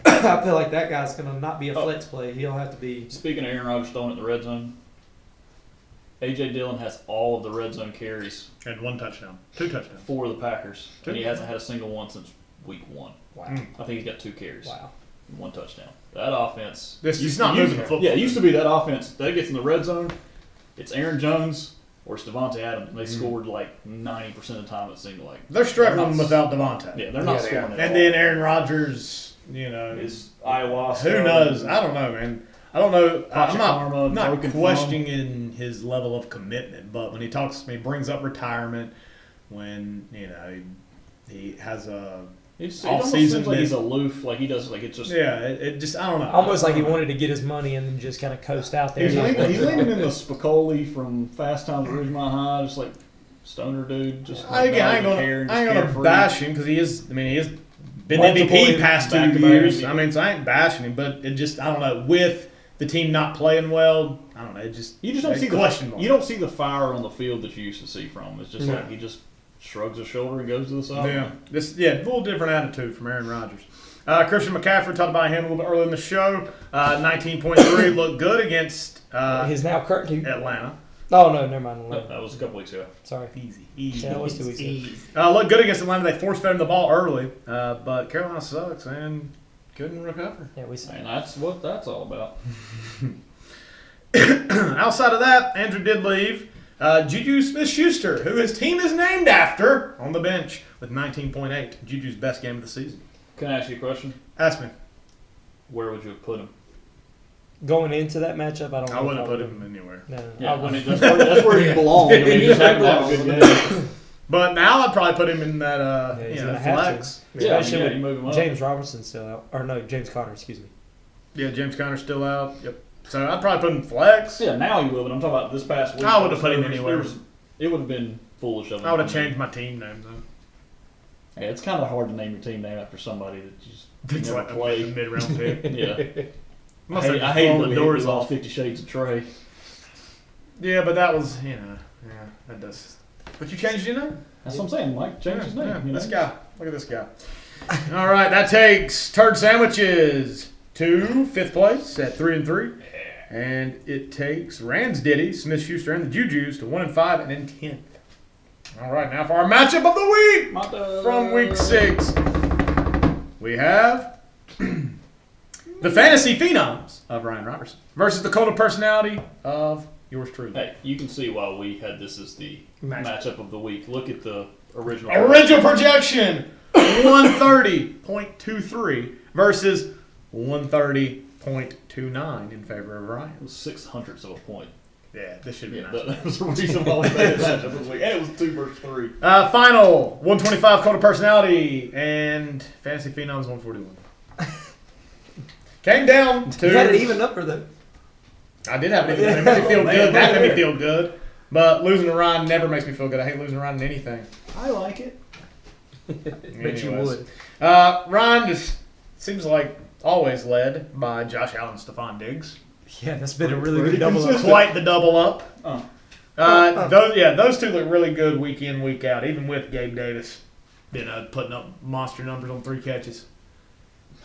I feel like that guy's going to not be a flex play. He'll have to be. Speaking of Aaron Rodgers throwing it in the red zone, A.J. Dillon has all of the red zone carries And 1 touchdown, 2 touchdowns. for the Packers, and he hasn't had a single one since week 1. Wow. I think he's got 2 carries, Wow. and 1 touchdown. That offense. He's not moving the football. Yeah, it used to be that offense that gets in the red zone. It's Aaron Jones or it's Devontae Adams. And they scored like 90% of the time. It seemed like They're struggling not- without Devontae. yeah, they're not Yeah, they scoring are. at And all. then Aaron Rodgers, Is ayahuasca. who knows? I don't know, man. I don't know. I'm Karma, not broken questioning his level of commitment, but when he talks to me, brings up retirement, when he has a It off almost season seems like that- he's aloof. Like he does. Like it's just. it just I don't know. Almost like he wanted to get his money and then just kind of coast out there. He's leaning in the Spicoli from Fast Times at Ridgemont High, just like stoner dude. Just I ain't carefree. gonna bash him because he is. I mean, he has been Multiple MVP past 2 back-to-back years. MVP. I mean, so I ain't bashing him, but it just I don't know. With the team not playing well, I don't know. It just You just don't see question the mark. you don't see the fire on the field that you used to see from him. It's just No. like he just shrugs his shoulder and goes to the side. A little different attitude from Aaron Rodgers. Christian McCaffrey, talked about him a little bit earlier in the show. 19.3 looked good against His now current. Atlanta. Oh no, never mind. That was a couple weeks ago. Sorry. Easy. Yeah, that was 2 weeks ago. Looked good against Atlanta. They force fed him the ball early, but Carolina sucks and couldn't recover. Yeah, we saw. And that's what that's all about. Outside of that, Andrew did leave. Juju Smith-Schuster, who his team is named after, on the bench with 19.8. Juju's best game of the season. Can I ask you a question? Ask me. Where would you have put him? Going into that matchup, I don't know. I if wouldn't put would. him anywhere. No, Yeah, I wouldn't. that's where you belong. I mean, you just happen to have a good game. But now I'd probably put him in that Yeah, he's gonna have flex. to. Yeah, Especially you with move him up. James Robinson's still out. Or no, James Conner, excuse me. Yeah, James Conner's still out. Yep. So I'd probably put him flex. Yeah, now he will, but I'm talking about this past week. I would've put him There was- anywhere. It would have been foolish of him. I would have changed my team name though. Yeah, it's kind of hard to name your team name after somebody that you just It's never like a play. mid-round pick. Yeah. Must I have hate blown that the we doors lost off. 50 Shades of Trey. Yeah, but that was, that does. But you changed your name? That's what I'm saying. Mike changed his name. Yeah, you know? this guy. Look at this guy. All right, that takes Turd Sandwiches to 5th place at 3-3. And it takes Ransdiddy, Smith-Schuster, and the Jujus to 1-5 and in 10th. All right, now for our matchup of the week My dad. from week 6. We have the Fantasy Phenoms of Ryan Robertson versus the Cult of Personality of Yours truly. Hey, you can see why we had this as the matchup of the week. Look at the original. Original projection 130.23 versus 130.29 in favor of Ryan. It was 0.06 of a point. Yeah, this should be Yeah, nice. that was the reason why we made it matchup of the week. And it was 2 versus 3. Final 125 code of personality and fantasy phenoms 141. Came down to. You had an even number though. I did have an even. It made me feel good. That made me feel good. But losing to Ryan never makes me feel good. I hate losing to Ryan in anything. I like it. Bet you would. Ryan just seems like always led by Josh Allen and Stephon Diggs. Yeah, that's been a really Pretty good double up. consistent. Quite the double up. Oh. Those two look really good week in, week out, even with Gabe Davis putting up monster numbers on 3 catches.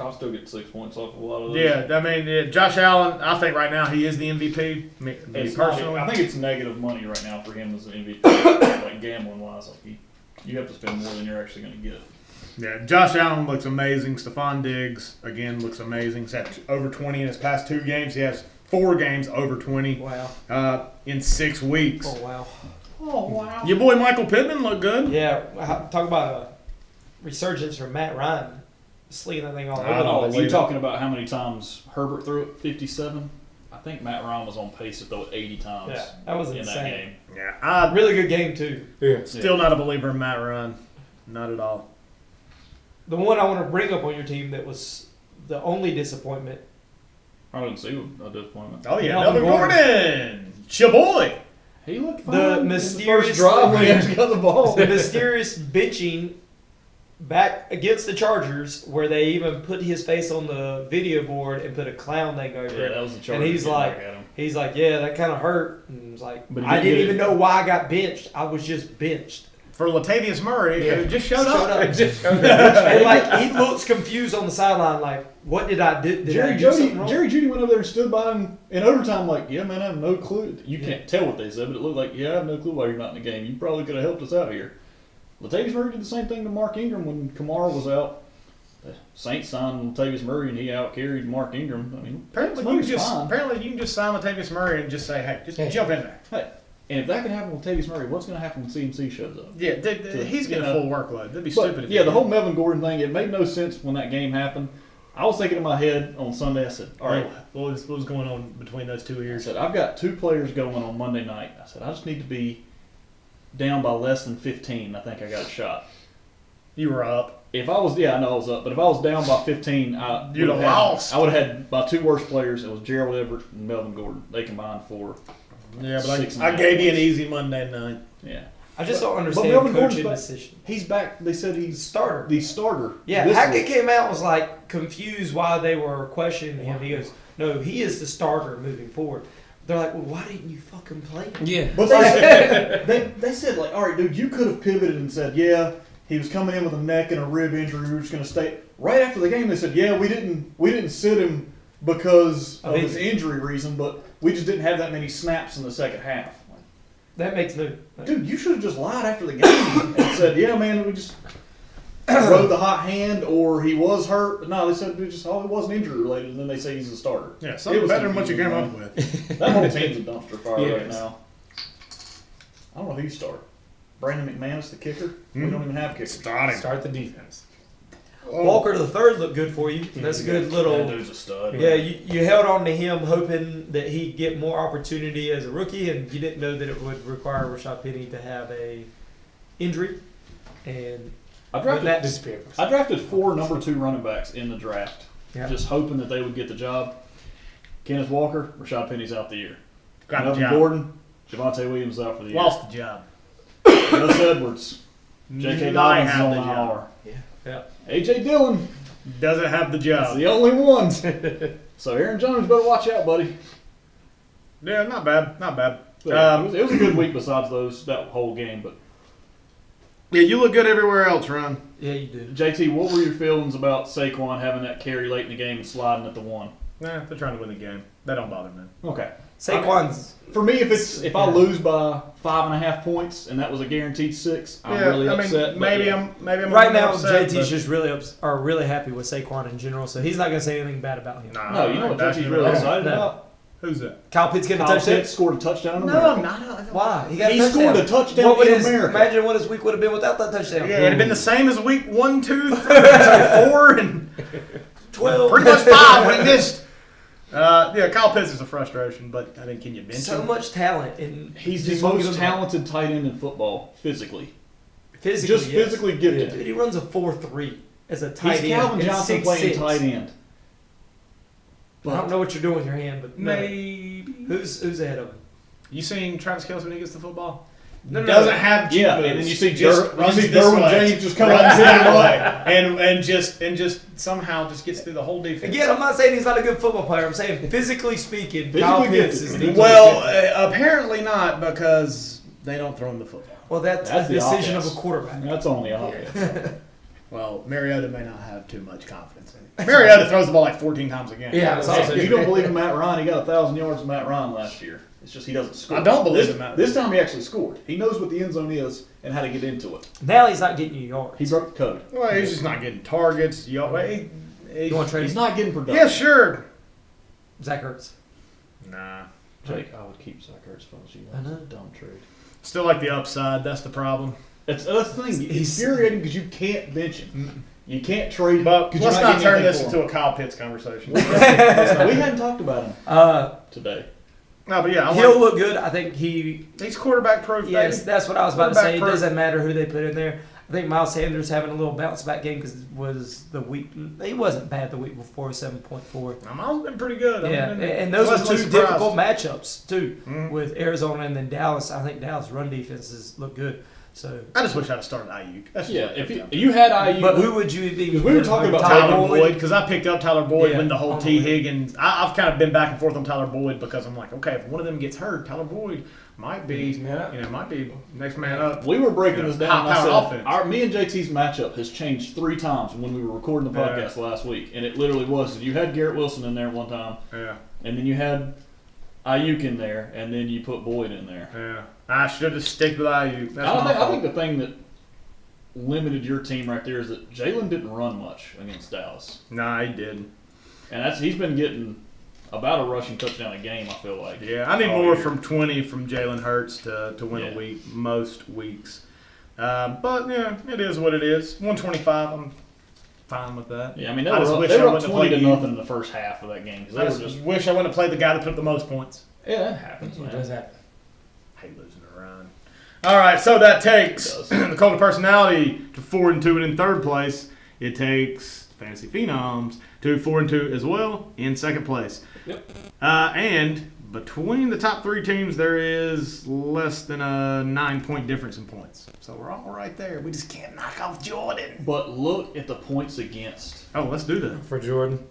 I'll still get 6 points off of a lot of those. Yeah, I mean, Josh Allen, I think right now he is the MVP. Me personally. I think it's negative money right now for him as an MVP, like gambling wise. Like you have to spend more than you're actually going to get. Yeah, Josh Allen looks amazing. Stephon Diggs, again, looks amazing. He's had over 20 in his past 2 games. He has 4 games over 20 Wow. in 6 weeks. Oh wow. Oh, wow. Your boy Michael Pittman looked good. Yeah, talk about a resurgence from Matt Ryan. Slinging that thing all over I the don't place. You talking about how many times Herbert threw it? 57? I think Matt Ryan was on pace to throw it 80 times Yeah, that was in insane. that game. Yeah, Really good game too. Yeah. still not a believer in Matt Ryan. Not at all. The one I want to bring up on your team that was the only disappointment. I didn't see a disappointment. Oh, yeah, Melvin Melvin Gordon. Chaboy. He looked fine. The in mysterious- first drive when he actually got the ball. The mysterious benching back against the Chargers, where they even put his face on the video board and put a clown thing over Yeah, it. that was the And Chargers he's getting like, back at him. yeah, that kind of hurt. And he was like, But he I did didn't get even it. know why I got benched. I was just benched. For Latavius Murray, Yeah. who just showed Showed up. up. Just showed And like he looks confused on the sideline, like, what did I do? Did I do something wrong? Jerry Jeudy went over there and stood by him in overtime like, yeah, man, I have no clue. You can't tell what they said, but it looked like, yeah, I have no clue why you're not in the game. You probably could have helped us out here. Latavius Murray did the same thing to Mark Ingram when Kamara was out. The Saints signed Latavius Murray, and he out-carried Mark Ingram. I mean, Apparently you can just sign Latavius Murray and just say, hey, just jump in there. Hey, and if that can happen with Latavius Murray, what's going to happen when CMC shows up? Yeah, he's getting a full workload. That'd be stupid. If Yeah, the whole Melvin Gordon thing, it made no sense when that game happened. I was thinking in my head on Sunday, I said, all right, what was going on between those 2 I ears? said, I've got 2 players going on Monday night. I said, I just need to be down by less than 15. I think I got a shot. You were up. If I was, I know I was up, but if I was down by 15, You'd have lost. I would have had my 2 worst players. It was Gerald Everett and Melvin Gordon. They combined for Yeah, but 6.5 I gave you an points. easy Monday night. Yeah. I just don't But understand Melvin coaching Gordon's decision. He's back. They said he's Starter. the starter. Yeah, this Hackett week. came out and was like confused why they were questioning him. He goes, no, he is the starter moving forward. They're like, well, why didn't you fucking play him? Yeah. But they said, like, all right, dude, you could have pivoted and said, yeah, he was coming in with a neck and a rib injury. We were just going to stay. Right after the game, they said, yeah, we didn't sit him because of his injury reason, but we just didn't have that many snaps in the second half. That makes no. Dude, you should have just lied after the game and said, yeah, man, we just rode the hot hand, or he was hurt. But no, they said it wasn't injury related, and then they say he's a starter. Yeah, something was better than what you came confusing, up with. That whole team's a dumpster fire Yes. right now. I don't know who you start. Brandon McManus, the kicker? We don't even have kickers. Start the defense. Walker the third looked good for you. That's a good little. That dude's a stud. Yeah, you held on to him hoping that he'd get more opportunity as a rookie, and you didn't know that it would require Rashad Penny to have a injury. And I with that, Disappeared. I drafted 4 number 2 running backs in the draft, Yeah. just hoping that they would get the job. Kenneth Walker, Rashad Penny's out the year. Got the Melvin job. Gordon, Javonte Williams out for the year. Lost the job. Gus Edwards, J.K. Not Dobbins have on the the job. hour. yeah. A.J. Dillon Doesn't have the is job. the only one. So Aaron Jones better watch out, buddy. Yeah, not bad. Not bad. But, it was a good week besides that whole game. But Yeah, you look good everywhere else, Ron. Yeah, you do. JT, what were your feelings about Saquon having that carry late in the game and sliding at the 1? Nah, they're trying to win the game. That don't bother me. Okay. Saquon's. For me, if I lose by 5.5 points and that was a guaranteed 6, I'm really upset. but Maybe yeah. I'm Right now, upset, JT's but- just really happy with Saquon in general, so he's not going to say anything bad about him. Nah, No, you know what that's JT's not really bad. excited No. about? Who's that? Kyle Pitts getting a Kyle touchdown. Pitts scored a touchdown in No, America. not. Why? He got He a touchdown. scored a touchdown What would in his, America. Imagine what his week would have been without that touchdown. Yeah, it'd have been the same as week 1, 2, 3, 4, and 12. pretty much 5 when he missed. Yeah, Kyle Pitts is a frustration, but I mean, can you bench So him? much talent. And He's the just won't most give him the ball. talented tight end in football, physically. Physically, Just yes. physically gifted. Dude, he runs a 4.3 as a tight He's end. Calvin at Johnson playing 6'6". tight end. I don't know what you're doing with your hand, but no. Maybe. Who's ahead of him? You seen Travis Kelce when he gets the football? No, Doesn't have Yeah, G-boots. and then you see Just runs this Derwin way, James just coming runs out that way, and just somehow just gets through the whole defense. Again, I'm not saying he's not a good football player. I'm saying physically speaking, Physically Kyle Pitts gifted. is the Well, apparently not because they don't throw him the football. well, that's That's a the decision offense. of a quarterback. That's on the offense. Well, Mariota may not have too much confidence in it. Mariota throws the ball like 14 times a game. Yeah, that's awesome. If you don't believe in Matt Ryan, he got 1,000 yards from Matt Ryan last year. It's just he doesn't score. I don't believe this, in Matt. This time he actually scored. He knows what the end zone is and how to get into it. Now he's not getting you yards. He broke the code. Well, he's just not getting targets. You want to trade He's him? not getting production. Yeah, sure. Zach Ertz. Nah. Jake, I would keep Zach Ertz if I was you. I know. That's a dumb trade. Still like the upside. That's the problem. That's the thing. It's He's- infuriating because you can't bench him. You can't trade him. But 'cause let's you're not getting turn anything this for into him. a Kyle Pitts conversation. We hadn't talked about him today. No, but yeah, He'll look good. I think he's quarterback proof. Yes, baby. that's what I was about to say. It Quarterback doesn't matter who they put in there. I think Miles Sanders having a little bounce back game because it was the week. He wasn't bad the week before, 7.4. Miles been pretty good. Yeah, I've been and those are pleasantly two surprised. difficult matchups too, Mhm. with Arizona and then Dallas. I think Dallas' run defenses look good. So, I just wish I'd have started Ayuk. That's just Yeah, what if it comes you had IU, but who would you be? Because we were talking about Tyler Boyd, because I picked up Tyler Boyd Yeah, when the whole on T. the way. Higgins. I've kind of been back and forth on Tyler Boyd because I'm like, okay, if one of them gets hurt, Tyler Boyd might be, Next man up. might be next man up. we were breaking Yeah, this down. And I high-powered said, offense. me and JT's matchup has changed 3 times when we were recording the Yeah. podcast last week, and it literally was that you had Garrett Wilson in there one time, Yeah, and then you had Ayuk in there, and then you put Boyd in there. yeah. I should have stick with Ayuk. That's my I fault. think the thing that limited your team right there is that Jalen didn't run much against Dallas, Nah, he did. and he's been getting about a rushing touchdown a game. I feel like. Yeah, I need all more year. from 20 from Jalen Hurts to win Yeah. a week most weeks. But yeah, it is what it is. 125. I'm fine with that. Yeah, I mean they I just were wish up I wouldn't have 20 to played you. nothing in the first half of that game because I they just were just wish I wouldn't have played the guy that put up the most points. yeah, that happens. It Man. does happen. I hate losing to Ryan. All right, so that takes It does. the cult of personality to 4-2 and in third place. It takes Fantasy Phenoms to 4-2 as well in second place. Yep. And between the top 3 teams, there is less than a 9-point difference in points. So we're all right there. We just can't knock off Jordon. But look at the points against. Oh, let's do that. For Jordan.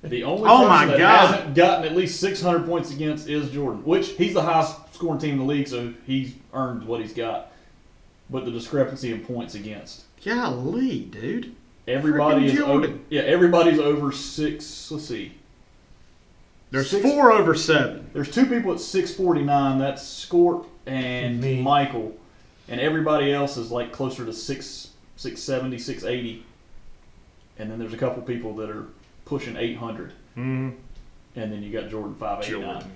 The only Oh person my that God. hasn't gotten at least 600 points against is Jordon, which he's the highest scoring team in the league, so he's earned what he's got. But the discrepancy in points against. Golly, dude. Everybody Freaking is over, Jordan. everybody's over 6. Let's see. There's 6 4 over 7. There's 2 people at 649. That's Scorp and Me. Mikkel, and everybody else is like closer to 670, 680. And then there's a couple people that are pushing 800. Mm-hmm. And then you got Jordan 589. Jordan.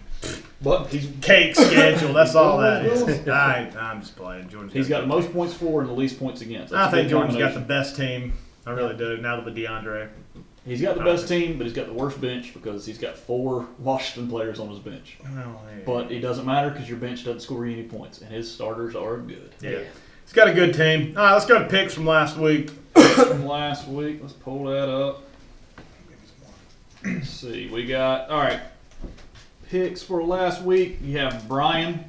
But he's Cake schedule. That's all that is. I'm just playing. Jordan's got the good most team. points for and the least points against. I That's a think good Jordan's got the combination. best team. I really do. Now that with DeAndre. He's got the best team, but he's got the worst bench because he's got 4 Washington players on his bench. But it doesn't matter because your bench doesn't score you any points, and his starters are good. Yeah. He's got a good team. All right, let's go to picks from last week. From last week, let's pull that up. Let's see, we got, all right, picks for last week. You have Bryan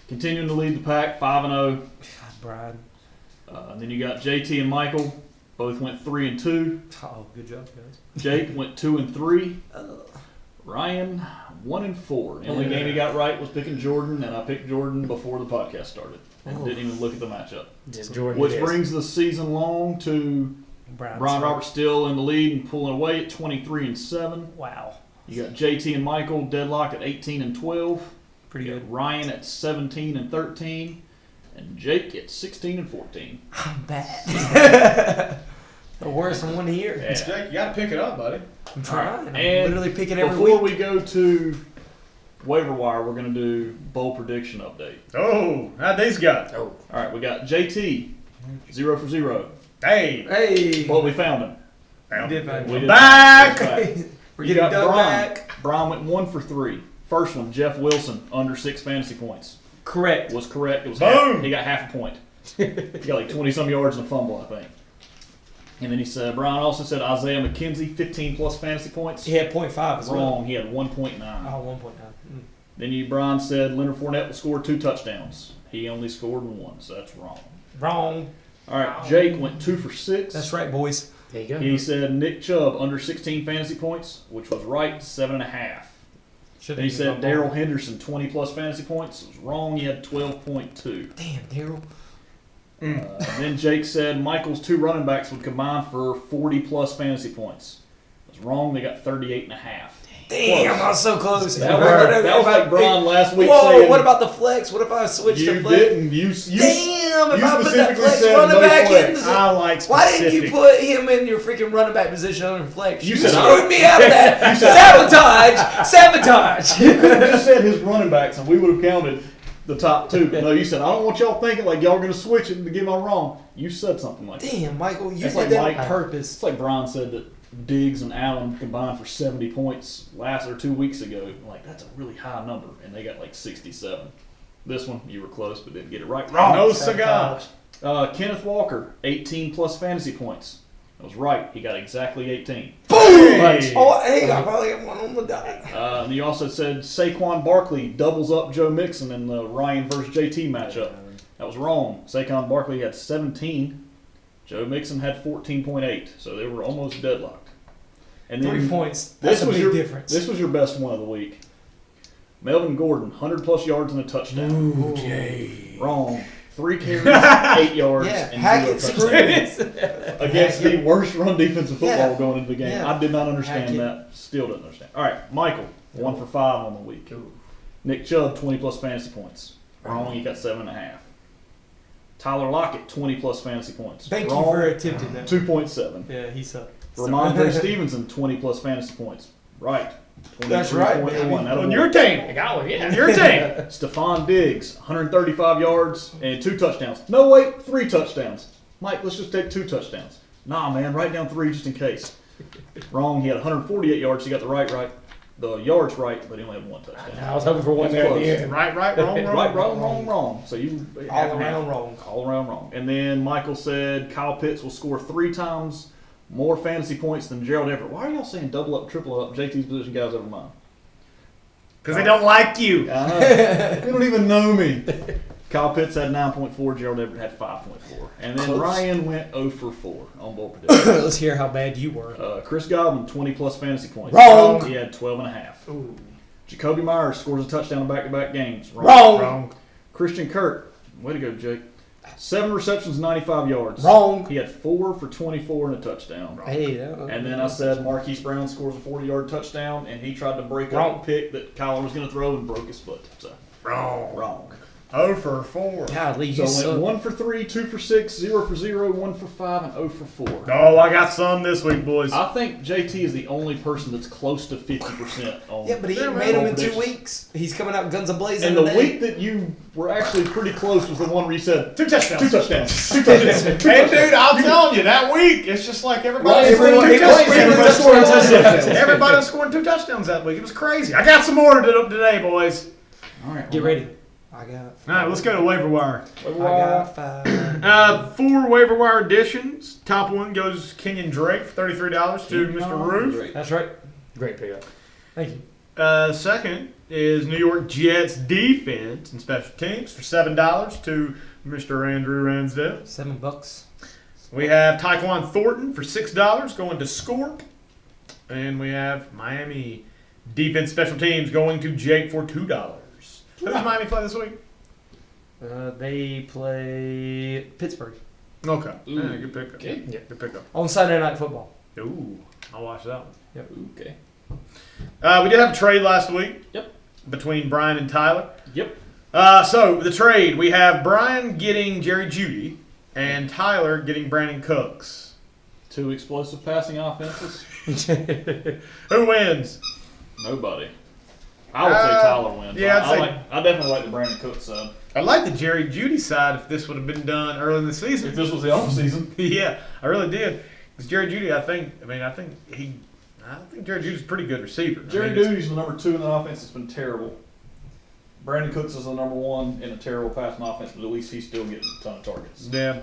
continuing to lead the pack, 5-0. God, Bryan. And then you got JT and Mikkel, both went 3-2. Oh, good job, guys. Jake went 2-3. Ryan 1-4. The only game he got right was picking Jordan, and I picked Jordan before the podcast started and didn't even look at the matchup. Just Jordan. Which it is. brings the season long to Bryan Roberts still in the lead and pulling away at 23-7. Wow. You got JT and Mikkel deadlocked at 18-12. Pretty You good. got Ryan at 17-13, and Jake at 16-14. I'm bad. The worst one here. Yeah. Jake, you got to pick it up, buddy. I'm trying. I'm And literally picking every before week. we go to waiver wire, we're going to do bowl prediction update. Oh, how'd these go? Oh, All right, we got JT, 0 for 0. Hey. Hey. Well, we found him. We did find We one. did Back! back. We're You getting got Doug Bryan. back. Bryan went 1 for 3. First one, Jeff Wilson, under 6 fantasy points. Correct. Was correct. It was Boom. he got half a point. He got like 20-some yards and a fumble, I think. And then he said, Bryan also said Isaiah McKenzie, 15-plus fantasy points. He had 0.5 as well. Wrong. He had 1.9. Oh, 1.9. Then Bryan said Leonard Fournette will score 2 touchdowns. He only scored 1, so that's wrong. Wrong. All right, Jake went 2 for 6. That's right, boys. there you go. He said Nick Chubb under 16 fantasy points, which was right, 7.5. Should've Then he been said my ball. Darrell Henderson, 20-plus fantasy points. It was wrong. He had 12.2. Damn, Darrell. Then Jake said Michael's 2 running backs would combine for 40-plus fantasy points. It was wrong. They got 38.5. Damn, I was so close. That was like Bryan last week Whoa, saying, what about the flex? What if I switched you to flex? didn't. You Damn, if you I put that specifically flex said running no back flex. in. I like specific. Why didn't you put him in your freaking running back position under flex? You You said screwed me out of that. Sabotage. You could have just said his running backs, and we would have counted the top 2. But no, you said, I don't want y'all thinking like y'all are going to switch it to get me wrong. You said something like that. Damn, Michael, you That's did like that Mike- on purpose. It's like Bryan said that Diggs and Allen combined for 70 points last or 2 weeks ago. Like, that's a really high number, and they got like 67. This one, you were close, but didn't get it right. Wrong. No cigar. Kenneth Walker, 18-plus fantasy points. That was right. He got exactly 18. Boom! Hey. Oh, hey, I probably have one on the die. And you also said Saquon Barkley doubles up Joe Mixon in the Ryan versus JT matchup. That was wrong. Saquon Barkley had 17. Joe Mixon had 14.8. So they were almost deadlocked. And then 3 points. That's a big difference. This was your best one of the week. Melvin Gordon, 100-plus yards and a touchdown. Okay. Wrong. 3 carries, 8 yards, Yeah, and Hackett 0 screwed touchdowns. it. Against the worst run defensive football Yeah. going into the game. Yeah. I did not understand Hackett. that. Still didn't understand. All right, Michael, 1 for 5 on the week. Nick Chubb, 20-plus fantasy points. Wrong, he got 7.5. Tyler Lockett, 20-plus fantasy points. Thank Wrong, you for attempting that. 2.7. Yeah, he sucked. Ramondre Stevenson, 20-plus fantasy points. Right. That's right, 23.1. baby. That'll On work. your team. I got one, yeah. On your team. Stephon Diggs, 135 yards and 2 touchdowns. No, wait, 3 touchdowns. Mike, let's just take 2 touchdowns. Nah, man, write down 3 just in case. Wrong. He had 148 yards. He got the yards right, but he only had 1 touchdown. I was hoping for one That's there at close. the end. Right, wrong. Wrong. So you All around wrong. all around wrong. And then Michael said Kyle Pitts will score 3 times more fantasy points than Gerald Everett. Why are y'all saying double up, triple up? JT's position guys over mine. Because they don't like you. I know. They don't even know me. Kyle Pitts had 9.4. Gerald Everett had 5.4. And then Close. Ryan went 0 for 4 on bowl prediction. Let's hear how bad you were. Chris Godwin, 20-plus fantasy points. Wrong. He had 12.5. Ooh. Jacoby Myers scores a touchdown in back-to-back games. Wrong. Christian Kirk, way to go, Jake. 7 receptions, 95 yards. Wrong. He had 4 for 24 and a touchdown. Hey, And then I said Marquise Brown scores a 40-yard touchdown, and he tried to break Wrong. up a pick that Kyler was going to throw and broke his foot. So wrong. 0 for 4. Golly, So you I went suck. 1 for 3, 2 for 6, 0 for 0, 1 for 5, and 0 for 4. Oh, I got some this week, boys. I think JT is the only person that's close to 50% on. Yeah, but he Yeah, made him in predictions. 2 weeks. He's coming out guns a-blazing And the today. week that you were actually pretty close was the one where you said 2 touchdowns. 2 touchdowns. 2 touchdowns. 2 Hey, touchdowns. dude, I'm telling you, that week, it's just like everybody Right, was scoring everyone- 2 everybody touchdowns. scoring touchdowns. Everybody was scoring 2 touchdowns that week. It was crazy. I got some more today, boys. All right, Get ready. I got. All right, let's go to waiver wire. I got 5. 4 waiver wire additions. Top one goes Kenyon Drake for $33 to Mr. Roof. That's right. Great pickup. Thank you. Second is New York Jets defense and special teams for $7 to Mr. Andrew Ransdale. $7. We have Tyquan Thornton for $6 going to Scorp. And we have Miami defense special teams going to Jake for $2. Who does Miami play this week? They play Pittsburgh Okay. Ooh. Yeah, good pickup. Okay. Yeah. Good pickup. on Sunday Night Football. Ooh, I'll watch that one. Okay. We did have a trade last week. Yep. Between Bryan and Tyler. Yep. So the trade, we have Bryan getting Jerry Jeudy and Tyler getting Brandon Cooks. 2 explosive passing offenses. Who wins? Nobody. I would say Tyler wins. Yeah, I'd say- I definitely like the Brandon Cook side. I like the Jerry Jeudy side if this would have been done early in the season. If this was the offseason. Yeah, I really did. Because Jerry Jeudy, I think Jerry Judy's a pretty good receiver. Jerry Jeudy's the number 2 in the offense. It's been terrible. Brandon Cooks is the number 1 in a terrible passing offense, but at least he's still getting a ton of targets. Yeah.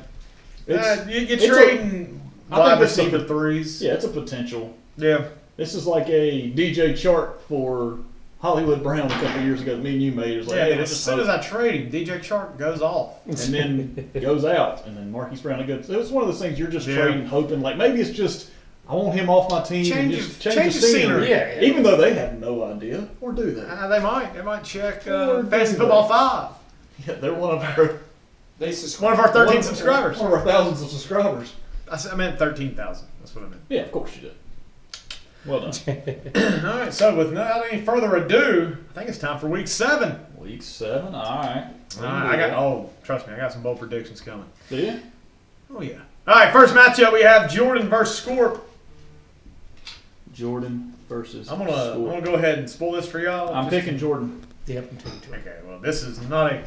It's You're trading wide receiver threes. Yeah, it's a potential. Yeah. This is like a DJ chart for Hollywood Brown a couple years ago that me and you made. It was like, Yeah, hey, and let's as just soon hope. as I trade him, DJ Chark goes off. And then goes out, and then Marquise Brown goes. It was one of those things you're just Yeah. trading, hoping like maybe it's just I want him off my team Change and of- just change change the of scenery. scenery. Yeah. Even though they have no idea, or do they? They might check Or Fantasy do Football they? 5. Yeah, they're one of our One of our 13 subscribers. One of our thousands of subscribers. I meant 13,000. That's what I meant. Yeah, of course you did. Well done. All right, so without any further ado, I think it's time for week 7. Week 7, all right. Trust me, I got some bold predictions coming. Do you? Oh, yeah. All right, first matchup, we have Jordon versus Scorp. Jordon versus. I'm gonna go ahead and spoil this for y'all. I'm picking Jordon. Yep, I'm too. Okay, well, this is not a.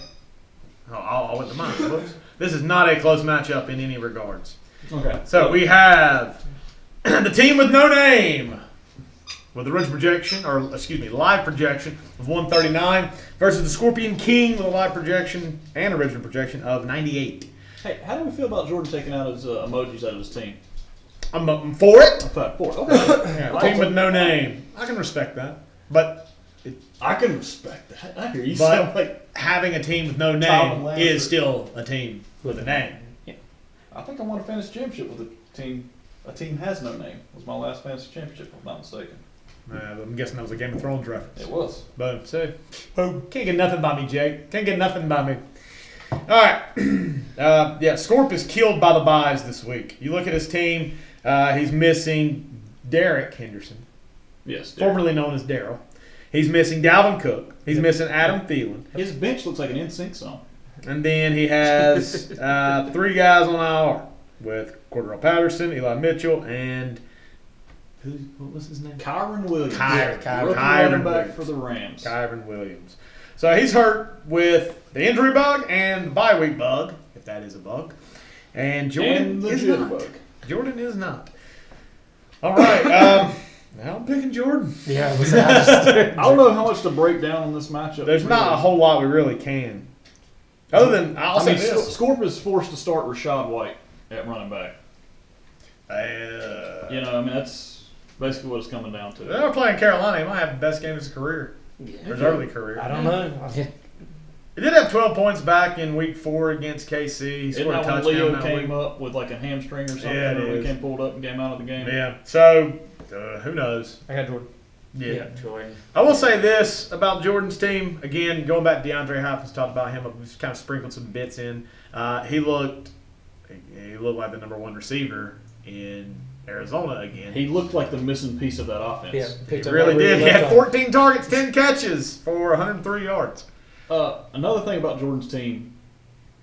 I went to mine. Whoops. This is not a close matchup in any regards. Okay. So we have the team with no name with a live projection of 139 versus the Scorpion King with a live projection and original projection of 98. Hey, how do we feel about Jordan taking out his emojis out of his team? I'm for it. I thought 4. Okay. Yeah, team with no name. I can respect that, but I can respect that. I hear you. But- Sound like having a team with no Tom name Lambert. is still a team with a name. I think I won a fantasy championship with a team. A team has no name. It was my last fantasy championship, if I'm not mistaken. I'm guessing that was a Game of Thrones reference. It was. Boom. See? Boom. Can't get nothing by me, Jake. Can't get nothing by me. All right. Scorp is killed by the buys this week. You look at his team. He's missing Derek Henderson, Yes. Derek. formerly known as Darryl. He's missing Dalvin Cook. He's missing Adam Thielen. His bench looks like an NSYNC song. And then he has 3 guys on IR with Cordell Patterson, Eli Mitchell, and what was his name? Kyron Williams. Kyron Rookie running back Williams. for the Rams. Kyron Williams. So he's hurt with the injury bug and the bye week bug, if that is a bug. And Jordan And the is not. jitterbug. Jordan is not. All right. Now I'm picking Jordan. Yeah, it was, I don't know how much to break down on this matchup. There's not a whole lot we really can. Other than, I'll say this. Scorp is forced to start Rashad White at running back. That's basically what it's coming down to. They're playing Carolina. He might have the best game of his career. Or his early career. I don't know. He did have 12 points back in week 4 against KC. He Isn't scored a that when touchdown Leo that came week. up with like a hamstring or something? Yeah, it or is. came pulled up and came out of the game? Yeah. So, who knows? I got Jordan. Yeah. Jordan. I will say this about Jordan's team. Again, going back to DeAndre Hopkins, talked about him. I've just kind of sprinkled some bits in. He looked like the number 1 receiver in Arizona again. He looked like the missing piece of that offense. Yeah, He picked up really where did. He left had off. 14 targets, 10 catches for 103 yards. Another thing about Jordan's team,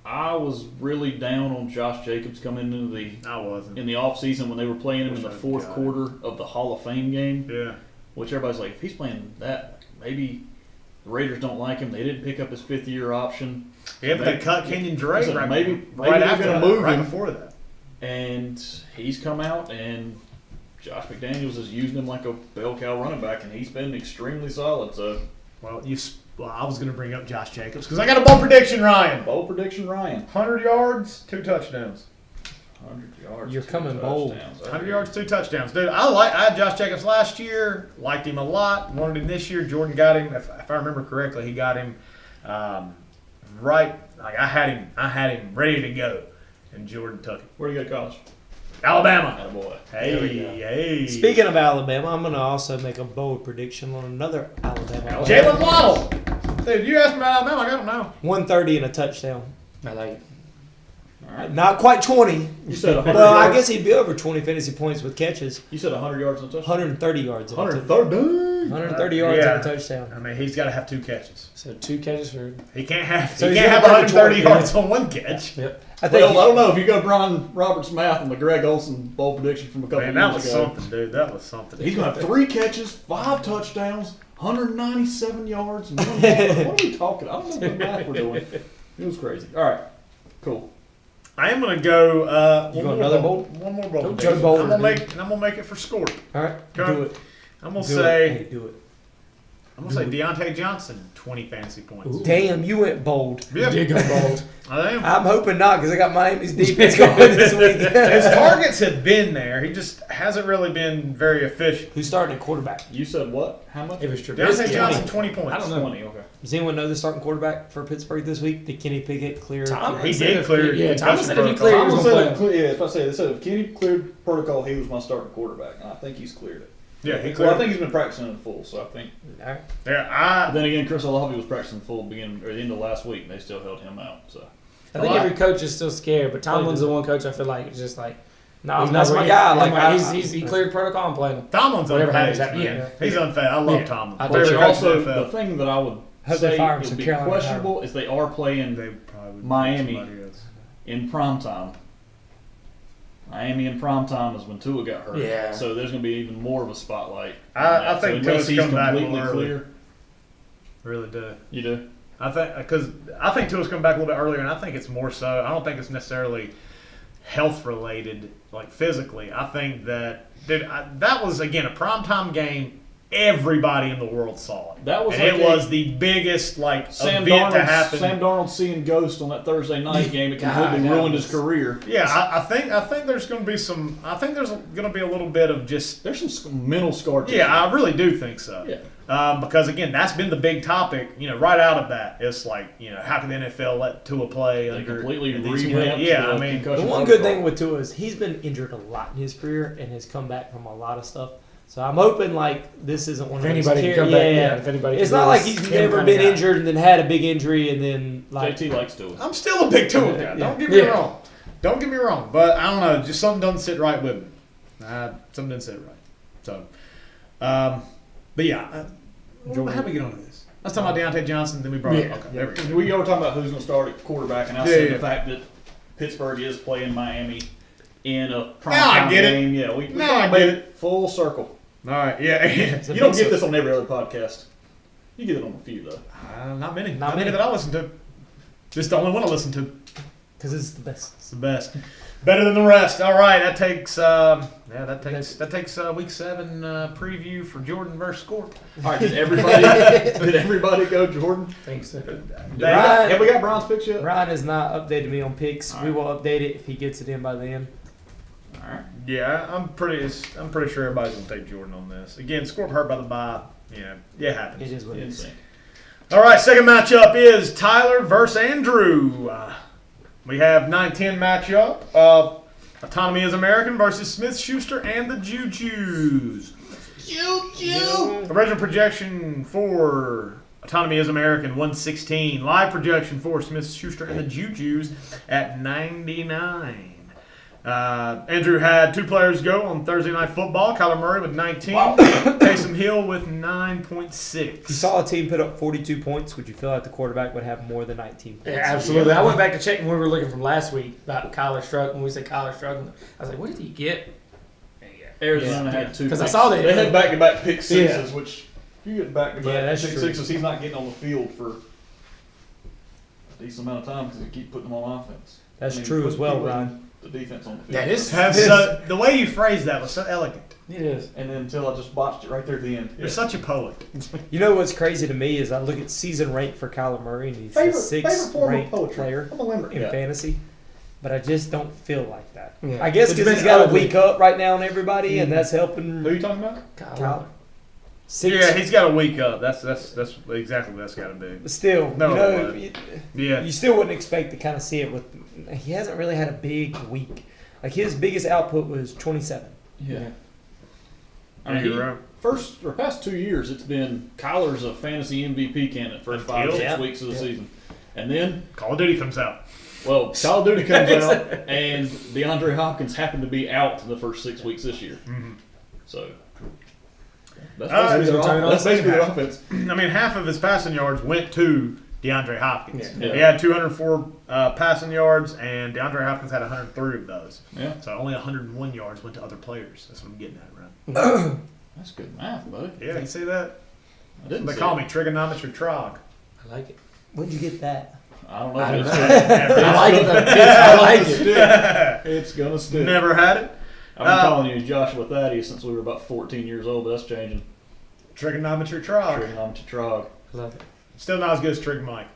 I was really down on Josh Jacobs coming into I wasn't. in the offseason when they were playing him in the Wish I fourth got quarter of the Hall of Fame game, Yeah. which everybody's like, if he's playing that, maybe the Raiders don't like him. They didn't pick up his 5th-year option. Yeah, but they cut Kenyon Drake So right, maybe right they're after gonna that, move right him. before that. And he's come out, and Josh McDaniels is using him like a bell cow running back, and he's been extremely solid. So, Well, I was going to bring up Josh Jacobs because I got a bold prediction, Ryan. bold prediction, Ryan. 100 yards, 2 touchdowns. 100 yards. You're 2 coming bold. touchdowns. 100 yards, 2 touchdowns. Dude, I had Josh Jacobs last year, liked him a lot, wanted him this year. Jordan got him, if I remember correctly, he got him right. Like I had him ready to go, and Jordan took him. Where do you go to college? Alabama. Attaboy. Hey. Speaking of Alabama, I'm going to also make a bold prediction on another Alabama. Jalen Waddle. Dude, you asked me about Alabama, I got him now. 130 and a touchdown. I like it. Not quite 20. You said 100 Well, I yards? guess he'd be over 20 fantasy points with catches. You said 100 yards on a touchdown? 130 yards. 130? 130 yards Yeah. on a touchdown. I mean, he's got to have 2 catches. So 2 catches for. He can't have. So he he's can't have gonna break 130 the 20, yards on 1 catch. Yep. I think Well, I don't know if you go Brian Roberts' math and the Greg Olson bold prediction from a couple Man, that years was ago. something, dude. That was something. He's going to have 3 catches, 5 touchdowns, 197 yards. And 1 touchdown. What are we talking? I don't know what math we're doing. It was crazy. All right, cool. I am gonna go. You one want more another bowl. bowl? One more bowl. Go Joe Bowl, I'm gonna dude. make it for Scorp. All right, Okay. do it. I'm gonna Do say. it. Hey, do it. I'm gonna say Deontay Johnson, 20 fantasy points. Ooh. Damn, you went bold. Yeah, Did go bold. I am. I'm hoping not because I got Miami's defense going this week. His targets have been there. He just hasn't really been very efficient. Who's starting at quarterback? You said what? How much? It was Deontay Trubisky. Johnson, 20 points. I don't know. 20, okay. Does anyone know the starting quarterback for Pittsburgh this week? Did Kenny Pickett clear? Tom He said did if- clear Yeah, concussion Thomas said if he protocol. cleared, he was Thomas going said, to play. yeah, that's what I say. They said if Kenny cleared protocol, he was my starting quarterback, and I think he's cleared it. Yeah, he Well, cleared. I think he's been practicing in full, so I think. All right. Yeah, But then again, Chris Olave was practicing full beginning or the end of last week, and they still held him out. So I think every coach is still scared, but Tomlin's the one coach I feel like is just like, no, That's my guy. Like, he cleared protocol. I'm playing him. Tomlin's Whatever unfazed, happens after- man. yeah. He's unfazed. I love Yeah. Tomlin. I But Favorite they're coach also in the NFL. the thing that I would Hope they say fire him would so be Carolina questionable is they are playing They probably would Miami. pick somebody else. in prime time. Miami in prime time is when Tua got hurt. Yeah. So there's going to be even more of a spotlight. on I that. think so unless Tua's he's come back a completely little early. clear. Really do. You do. I think Tua's coming back a little bit earlier, and I think it's more so. I don't think it's necessarily health related, like physically. I think that that was again a primetime game. Everybody in the world saw it. That was and like it was the biggest Sam event to happen. Darnold seeing Ghost on that Thursday night game. It God, completely that ruined was- his career. Yeah, I think there's going to be some. I think there's going to be a little bit of just. There's some mental scar tissue. Yeah, I really do think so. Yeah. Because again, that's been the big topic. Right out of that, it's like how can the NFL let Tua play They under completely these- revamped Yeah, the I mean, concussion The one protocol. good thing with Tua is he's been injured a lot in his career and has come back from a lot of stuff. So I'm hoping like this isn't one If of those anybody can come back, yeah. If anybody, It's can not do like this, he's him never kinda been guy. injured and then had a big injury and then like JT likes Tua. I'm still a big Tua guy. Don't get me Yeah. wrong. Don't get me wrong. But I don't know. Just something doesn't sit right with me. Something doesn't sit right. So, but yeah. How did we get on this? Let's talk about Deontay Johnson. Then we brought Yeah. up. Okay, there we go. We were talking about who's going to start at quarterback, and I Yeah, said yeah. the fact that Pittsburgh is playing Miami in a prime Now I time get it. game. Yeah, we Now I made get it full circle. All right. Yeah. You don't get this on every other podcast. You get it on a few though. Not many. Not Not many many. that I listen to. Just the only one I listen to. because it's the best. It's the best. Better than the rest. All right, that takes that takes week 7 preview for Jordon versus Scorp. All right, did everybody go Jordan? I think so. Ryan- Have we got Brian's picks yet? Ryan has not updated me on picks. All We right. will update it if he gets it in by then. All right. Yeah, I'm pretty sure everybody's gonna take Jordan on this. Again, Scorp hurt by the bye. It happens. It is what it is. Insane. All right, second matchup is Tyler versus Andrew. We have 9-10 matchup of Autonomy is American versus Smith Schuster and the Juju's. Original projection for Autonomy is American 116. Live projection for Smith Schuster and the Juju's at 99. Andrew had 2 players go on Thursday Night Football. Kyler Murray with 19. Taysom Hill with 9.6. If you saw a team put up 42 points, would you feel like the quarterback would have more than 19 points? Yeah, absolutely. I went back to check when we were looking from last week about Kyler struggling. When we said Kyler struggling, I was like, what did he get? Arizona had 2 'Cause I picks. saw that. They had back-to-back pick sixes, which if you get back-to-back Yeah, that's pick true. sixes, he's not getting on the field for a decent amount of time because they keep putting him on offense. That's true as well, Ryan. The defense on the field. That is- The way you phrased that was so elegant. It is. And then until I just botched it right there at the end. You're such a poet. You know what's crazy to me is I look at season rank for Kyler Murray and he's the favorite 6th form of ranked poetry. player I'm a limerick. in fantasy, but I just don't feel like that. Yeah. I guess It's because he's been got a ugly. week up right now on everybody, and that's helping Who are you talking about? Kyler. 6, Yeah, he's got a week up. That's exactly what that's got to be. but still, No, you know, but- you, Yeah. you still wouldn't expect to kind of see it with. He hasn't really had a big week. Like his biggest output was 27. Yeah. I mean, you're right. Past 2 years, it's been Kyler's a fantasy MVP candidate first 5 or 6 Until- weeks of the season. And then Call of Duty comes out. Well, Call of Duty comes out, and DeAndre Hopkins happened to be out the first 6 weeks this year. Mm-hmm. So that's basically their offense. I mean, half of his passing yards went to DeAndre Hopkins. Yeah. He had 204 passing yards, and DeAndre Hopkins had 103 of those. Yeah. So only 101 yards went to other players. That's what I'm getting at, right? That's good math, bud. Yeah, you see that? I didn't They see call it. me trigonometry trog. I like it. Where'd you get that? I don't know. I If don't it's know. I like it. I like it. It's gonna stick. Never had it. I've been calling you Joshua Thaddeus since we were about 14 years old, but that's changing. Trigonometry trog. Trigonometry trog. I love it. Still not as good as Trig Mike.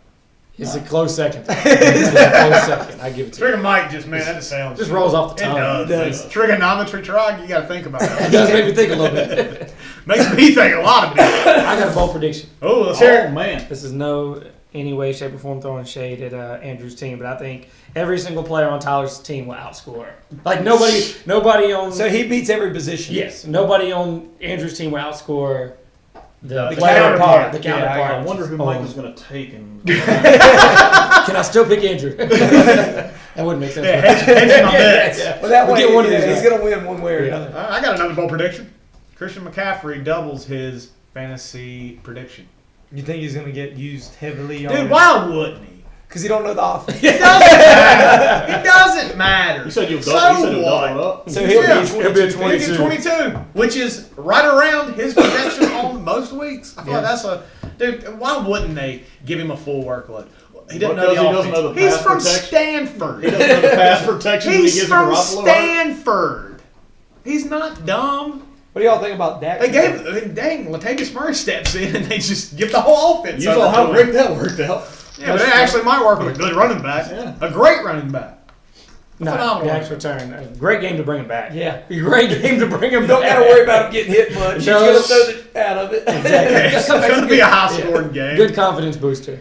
It's a close second. It's a close second. I give it to Trig you. Mike just, man, that just sounds. Just rolls off the It tongue. does. Trigonometry trog, you got to think about It that. does make me think a little bit. Makes me think a lot of it. I got a bold prediction. Oh, let's hear Oh it. man. This is no any way, shape, or form throwing shade at Andrew's team, but I think every single player on Tyler's team will outscore. Like nobody on. So he beats every position. Yes, nobody on Andrew's team will outscore the counterpart. The Yeah, counterpart. I wonder who on- Michael's gonna take and. Can I still pick Andrew? That wouldn't make sense. Yeah, hedging my bets. Well, that We way, get one of these he's guys. going to win one way or Yeah. another. I got another bold prediction. Christian McCaffrey doubles his fantasy prediction. You think he's going to get used heavily on Dude, why wouldn't he? Because he don't know the offense. It doesn't matter. It doesn't matter. You said you'll So double. You said you'll what? double it up. So he'll Yeah, be he'll be at 22. He get 22, which is right around his projection on most weeks. I feel like that's a dude. Why wouldn't they give him a full workload? He doesn't know Because the he doesn't offense. know the He's pass from protection. Stanford. He doesn't know the pass protection when he He's gives from him Garoppolo. Stanford. He's not dumb. What do y'all think about Dak? They gave, I mean, dang, Latavius Murray steps in and they just give the whole offense. You saw over how to great him. that worked out. Yeah, but it actually might work with a good running back. Yeah. A great running back. No, Phenomenal. Dak's return. A great game to bring him back. Yeah. A great game to bring him You back. don't got to worry about him getting hit much. He's No. going to throw the out of it. It's going to be a high-scoring game. Good confidence booster.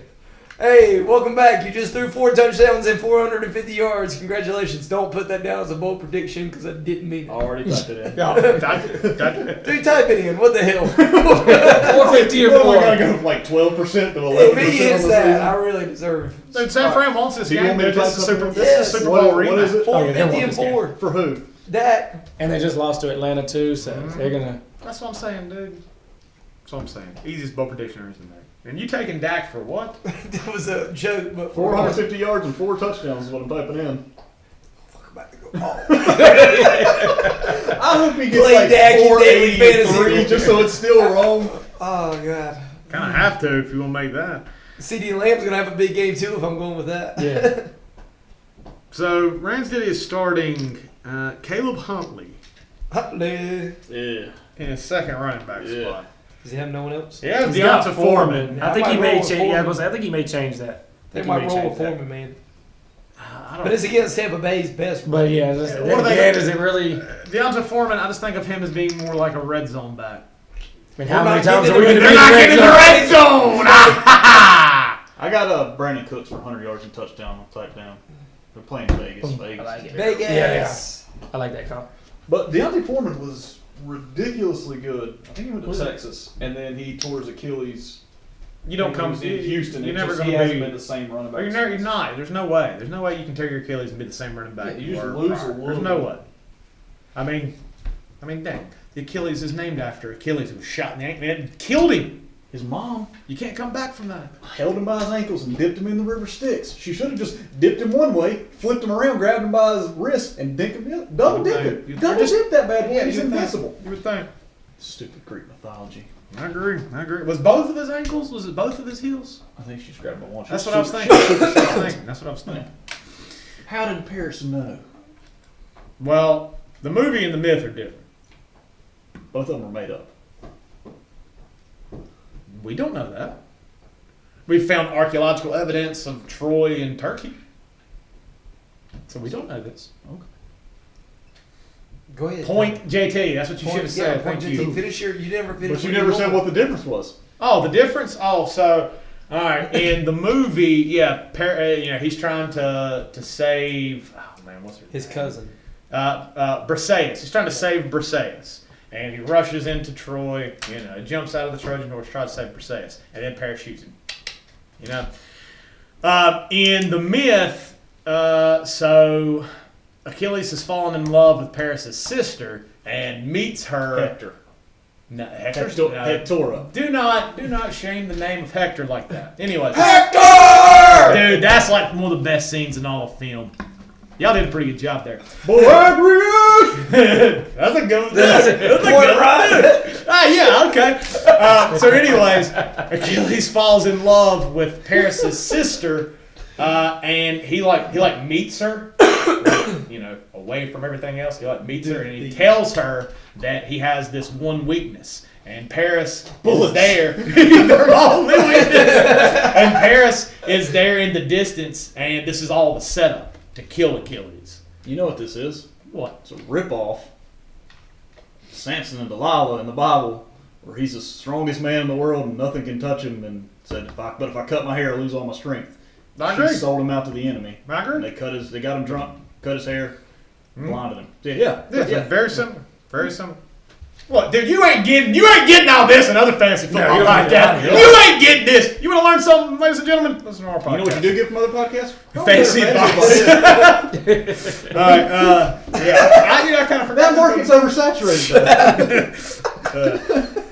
Hey, welcome back. You just threw 4 touchdowns and 450 yards. Congratulations. Don't put that down as a bold prediction because I didn't mean it. Already typed it in. Dude, type it in. What the hell? 450 or We're only 4. gonna go from like 12% to 11%. If he is on the that, I season. really deserve. Dude, San Fran wants this Do you game, want me to dude. This type is something? Super What- Bowl what is rematch. it? Oh, yeah, they 450 want and this game. 4. For who? Dak. And they just lost to Atlanta too, so they're gonna. That's what I'm saying, dude. That's what I'm saying. Easiest bowl prediction there is in there. And you taking Dak for what? That was a joke, but 450 yards and 4 touchdowns is what I'm typing in. about to go off. I hope he gets Play like Dak in daily 483 fantasy. just so it's still wrong. Oh, God. Kind of have to if you want to make that. CD Lamb's going to have a big game, too, if I'm going with that. Yeah. So, Ramsdale is starting Caleb Huntley Huntley. Yeah. in his second running back Yeah. spot. Does he have no one else? Yeah, He's got Deonta Foreman. I think I he might may roll with change. Yeah, I Foreman. was gonna say, I think he may change that. They I think might he may roll change with that. Foreman, man. I don't But it's against Tampa Bay's best. But yeah, just, Yeah, then what are they again, gonna- is it really? Deonta Foreman, I just think of him as being more like a red zone back. I mean, how We're many not times are getting we in gonna the- be They're not in getting in the red zone! I got Brandon Cooks for 100 yards and touchdown type down. They're playing Vegas. I like it. Vegas. Yeah. I like that call. But Deontay Foreman was ridiculously good. I think he went Was to it? Texas, and then he tore his Achilles. You don't come in Houston. You're It never just- going he to hasn't be. been the same running back. You're, never, you're not. There's no way. There's no way you can tear your Achilles and be the same running back. Yeah, you just were lose prior. a little There's no bit. way. I mean, dang. The Achilles is named after Achilles, who was shot in the ankle and killed him. His mom You can't come back from that. held him by his ankles and dipped him in the river Styx. She should have just dipped him one way, flipped him around, grabbed him by his wrist, and dipped him the other. Double dip him. Double dip that bad boy. He's invincible. You would think. Stupid Greek mythology. I agree. Was both of his ankles? Was it both of his heels? I think she's grabbed by one. That's what I was thinking. That's what I was thinking. How did Paris know? Well, the movie and the myth are different. Both of them were made up. We don't know that. We've found archaeological evidence of Troy and Turkey. So we don't know this. Go ahead. Point JT. That's what you should have said. Point Thank JT. you. Finish your. You never finished. But you what never were said going. what the difference was. Oh, the difference? Oh, so, all right. In the movie, yeah, he's trying to save, oh man, what's her His name? cousin. Briseis. He's trying to save Briseis. And he rushes into Troy, jumps out of the Trojan horse, tries to save Briseis, and then parachutes him. In the myth, So Achilles has fallen in love with Paris' sister and meets her. Hector. No, Hector's Hectora. Do not shame the name of Hector like that. Anyways, Hector! dude, that's like one of the best scenes in all of film. Y'all did a pretty good job there. That's a good one. That's a good one. Yeah, okay. So anyways, Achilles falls in love with Paris' sister, and he meets her, away from everything else. He meets her, and he tells her that he has this one weakness. And Paris is there. They're all weakness. And Paris is there in the distance, and this is all the setup to kill Achilles. You know what this is? What? It's a ripoff. Samson and Delilah in the Bible, where he's the strongest man in the world and nothing can touch him, and said, if I cut my hair, I lose all my strength. I agree. She sold him out to the enemy. I agree. And they got him drunk, cut his hair, blinded him. Yeah. Very simple. Very simple. What, dude? You ain't getting all this and other fantasy football podcasts. You ain't getting this. You want to learn something, ladies and gentlemen? Listen to our podcast. You know what you do get from other podcasts? Fantasy advice. All right. I kind of forgot. That market's oversaturated.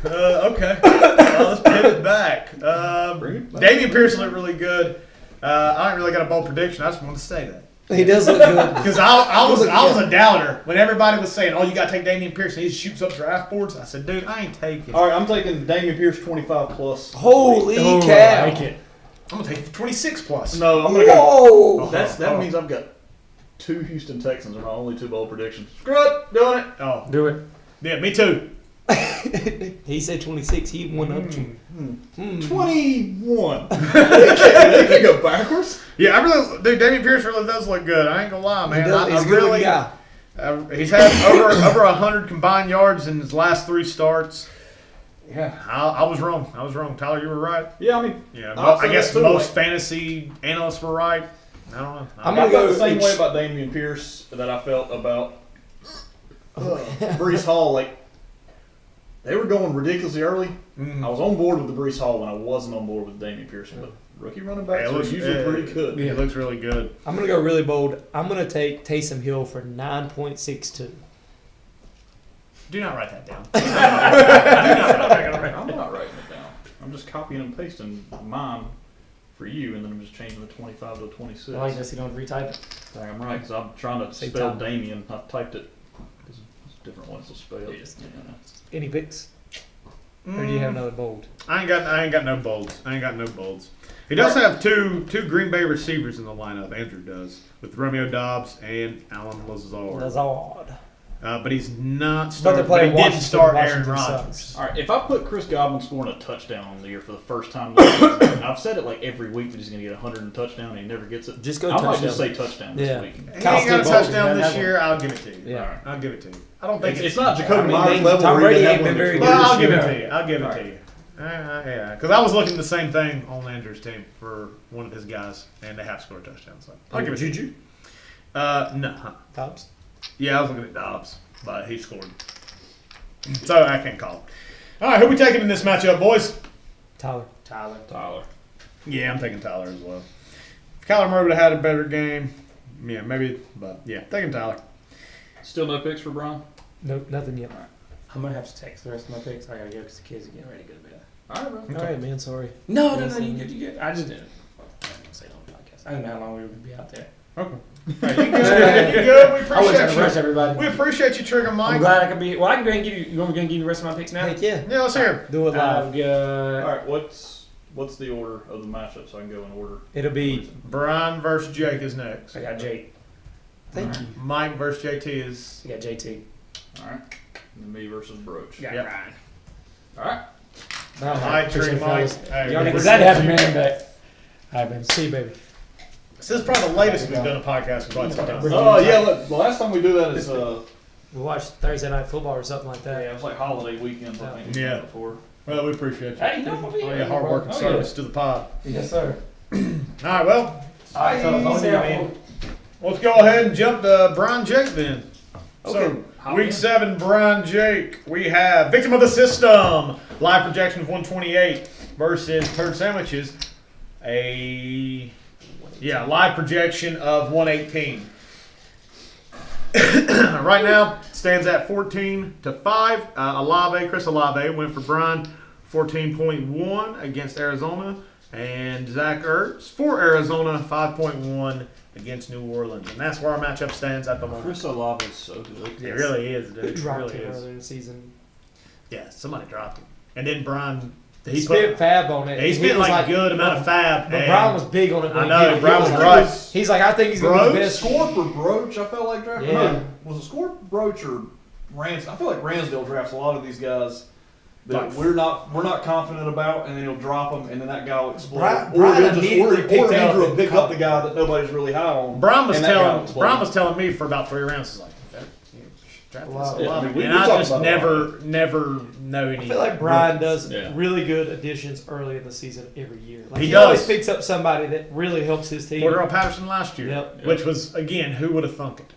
Okay. Let's pivot back. Bring it back. Damian Pierce looked really good. I ain't really got a bold prediction. I just want to say that. He does look good. Because I was a doubter when everybody was saying, "Oh, you got to take Damian Pierce and he shoots up draft boards." I said, "Dude, I ain't taking." All right, I'm taking Damian Pierce 25 plus. Holy cow! I like it. I'm gonna take it for 26 plus. No, I'm gonna Whoa! go. That means I've got 2 Houston Texans are my only 2 bold predictions. Screw it, doing it. Oh, Do it. yeah, me too. He said 26. He went up to 21. They can go backwards. Yeah, dude, Damian Pierce really does look good. I ain't gonna lie, man. He's a good guy. He's had over 100 combined yards in his last 3 starts. Yeah, I was wrong. Tyler, you were right. Yeah, I mean, Yeah, I'll I guess say that too, most fantasy analysts were right. I don't know. I'm I gonna felt go the same way about Damian Pierce that I felt about Breece Hall. Like, they were going ridiculously early. I was on board with the Breece Hall when I wasn't on board with Damian Pearson, but rookie running backs are usually pretty good. It looks really good. I'm gonna go really bold. I'm gonna take Taysom Hill for 9.62. Do not write that down. I'm not writing it down. I'm just copying and pasting mine for you, and then I'm just changing the 25 to a 26. I like this. You don't retype it. I'm right, because I'm trying to Same spell time. Damien. I typed it because it's different ones to spell. Any picks? Or do you have another bold? I ain't got no bolds. He does have two Green Bay receivers in the lineup. Andrew does, with Romeo Doubs and Alan Lazard. Lazard. But he's not But starting. they're playing he didn't Washington. start Aaron Washington Rodgers. sucks. All right, if I put Chris Godwin scoring a touchdown on the year for the first time this season, I've said it like every week that he's going to get 100 and a touchdown, and he never gets it. Just go I might touchdown. just say touchdown this Yeah. week. He ain't Kyle got a State touchdown Bowles, this man, year. I'll give it to you. Yeah. All right, I'll give it to you. I don't think It's not Jacoby I mean, Myers level. Tom where he Brady didn't ain't have been one very of good the- Well, I'll give it year. to you. I'll give it to you. Yeah, because I was looking the same thing on Andrew's team for one of his guys, and they have scored touchdowns. So I'll give it to you. Juju? No. Tops? Yeah, I was looking at Dobbs, but he scored. So I can't call it. All right, who we taking in this matchup, boys? Tyler. Tyler. Yeah, I'm taking Tyler as well. If Kyler Murray would have had a better game, yeah, maybe, but yeah, taking Tyler. Still no picks for Bryan? Nope, nothing yet. I'm gonna have to text the rest of my picks. I gotta go because the kids are getting ready to go to bed. All right, bro. All right, man. Sorry. No, you good. I just didn't. I didn't say it on the podcast. I don't know how long we were gonna be out there. Okay. Right, you good? You good? We I wasn't trying to rush appreciate you. everybody. We appreciate you, Trigger Mike. I'm glad I could be. Well, I can go ahead and give you. You want me to give you the rest of my picks now? Heck yeah. Yeah, let's hear. Do it live. I've got. All right, what's the order of the matchup so I can go in order? It'll be. Brian versus Jake is next. I got Jake. Thank you. Mike versus JT is. I got JT. All right. And then me versus Broach. I got Yep. Ryan. All right. Mike, Trigger Mike. Hey, Y'all we need to have a appreciate man you. back. All right, baby. See you, baby. This is probably the latest we've done a podcast with quite some time. Oh, yeah, look, the last time we do that is, We watched Thursday Night Football or something like yeah, that. it was like holiday weekends, I think. we Yeah. did it Before. Well, we appreciate you. Hey, no, All your hard work and service to the pod. Yes, sir. All right, well, All right, fellas. I'll see you, man. let's go ahead and jump to Brian Jake then. Okay. So, week 7, Brian Jake, we have Victim of the System, live projection of 128 versus Turd Sandwiches, a Yeah, live projection of 118. Right now, stands at 14-5. Chris Olave went for Bryan, 14.1 against Arizona. And Zach Ertz for Arizona, 5.1 against New Orleans. And that's where our matchup stands at the moment. Chris Olave is so good. It really is, dude. Who It dropped really him is. earlier in the season? Yeah, somebody dropped him. And then Bryan, He spent fab on it. he spent was like good amount of fab. But and Bryan was big on it. When I know, he did it. Bryan He was like- right. He's like, I think he's going to be the best. Scorp or Broach, I felt like drafting. Yeah. No, was it Scorp, Broach, or Rans? I feel like Ransdale drafts a lot of these guys that Like- we're not confident about, and then he'll drop them, and then that guy will explode. Bryan or immediately picked Andrew up will pick up the guy that nobody's really high on. Bryan was and that guy will telling explode. me for about 3 rounds, he's like, draft this Wow. Yeah, I mean, we and talked I just about it a never know any. I feel like Bryan does Yeah. really good additions early in the season every year. Like He he always does. picks up somebody that really helps his team. Cordero Patterson last year, Yep. which was, again, who would have thunk it?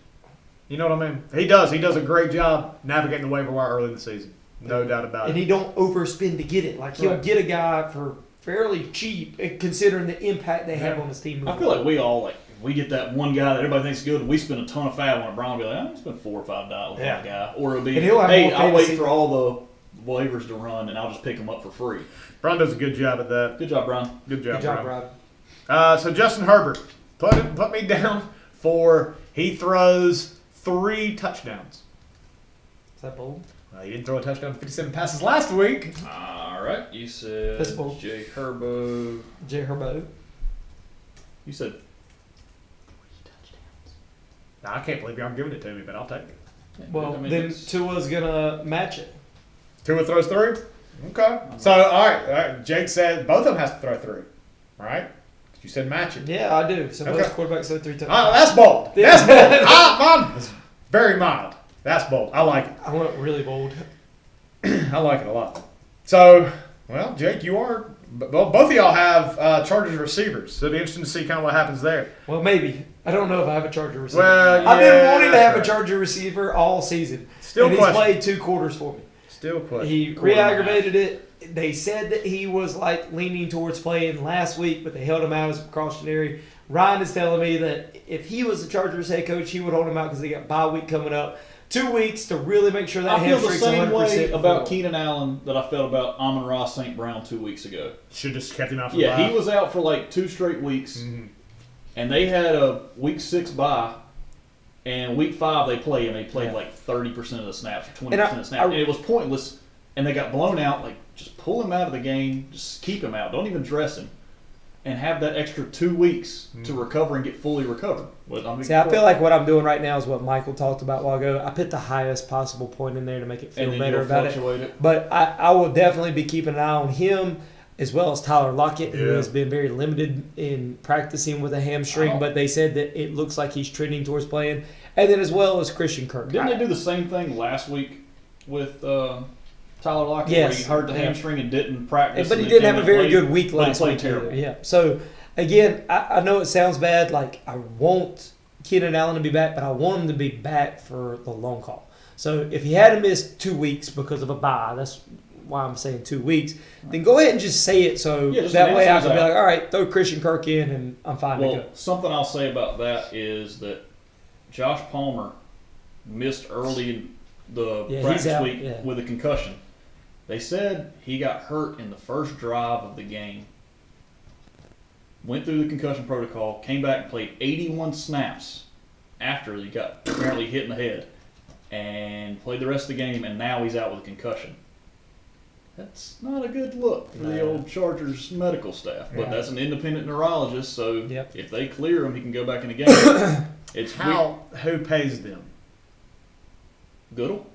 You know what I mean? He does. He does a great job navigating the waiver wire early in the season. No doubt about And it. he don't overspend to get it. Like he'll Right. get a guy for fairly cheap, considering the impact they have Yeah. on his team. I feel like we all we get that one guy that everybody thinks is good, and we spend a ton of fab on it. Brian will be like, I'm going to spend $4 or $5 Yeah. on a guy. Or it'll be, And he'll have hey, more I'll wait fantasy. for all the waivers to run, and I'll just pick them up for free. Bryan does a good job at that. Good job, Brian. Good job, Good job, Bryan. Rob. So Justin Herbert, put me down for he throws 3 touchdowns. Is that bold? He didn't throw a touchdown, 57 passes last week. All right. You said That's bold. Jay Herbo. Jay Herbo. You said Now, I can't believe you aren't giving it to me, but I'll take it. Well, I mean, then it's- Tua's gonna match it. Tua throws 3? Okay. So, all right. Jake said both of them has to throw 3, right? You said match it. Yeah, I do. So Okay. both quarterbacks throw 3 times. Oh, that's bold. Yeah. That's bold. Mine is very mild. That's bold. I like it. I went really bold. I like it a lot. So, well, Jake, you are. Well, both of y'all have Chargers receivers, so it'll be interesting to see kind of what happens there. Well, maybe. I don't know if I have a Charger receiver. Well, I've been wanting to that's have a right. Charger receiver all season. Still and he's question. played 2 quarters for me. Still question. He re-aggravated it. They said that he was like leaning towards playing last week, but they held him out as a precautionary. Ryan is telling me that if he was the Chargers head coach, he would hold him out because they got bye week coming up. 2 weeks to really make sure that I feel the hamstring's same 100% way about full. Keenan Allen that I felt about Amon-Ra St. Brown 2 weeks ago. Should just kept him out for Yeah, the he was out for like 2 straight weeks, Mhm. and they had a week 6 bye, and week 5 they played, and they played Yeah. like 30% of the snaps or 20% And of the snaps, and it was pointless, and they got blown out. Like, just pull him out of the game, just keep him out, don't even dress him, and have that extra 2 weeks to recover and get fully recovered. See, I feel like what I'm doing right now is what Michael talked about a while ago. I put the highest possible point in there to make it feel and then better you'll about it. fluctuate it. But I will definitely be keeping an eye on him as well as Tyler Lockett, who Yeah. has been very limited in practicing with a hamstring, Oh. but they said that it looks like he's trending towards playing. And then as well as Christian Kirk. Didn't they do the same thing last week with Tyler Lockett, Yes. where he hurt the Yeah. hamstring and didn't practice? But he and didn't then have a very played- good week but he last played week terrible. either. Yeah. So, again, I know it sounds bad. Like, I want Keenan Allen to be back, but I want him to be back for the long haul. So, if he had to miss 2 weeks because of a bye, that's why I'm saying 2 weeks, then go ahead and just say it so Yeah, just that way I announce can be it out. like, all right, throw Christian Kirk in and I'm fine to Well, go. something I'll say about that is that Josh Palmer missed early in the Yeah, he's practice out, week yeah. with a concussion. They said he got hurt in the first drive of the game. Went through the concussion protocol, came back and played 81 snaps after he got apparently hit in the head, and played the rest of the game, and now he's out with a concussion. That's not a good look for the No. old Chargers medical staff, but Yeah. that's an independent neurologist, so Yep. if they clear him, he can go back in the game. It's Who pays them? Goodell?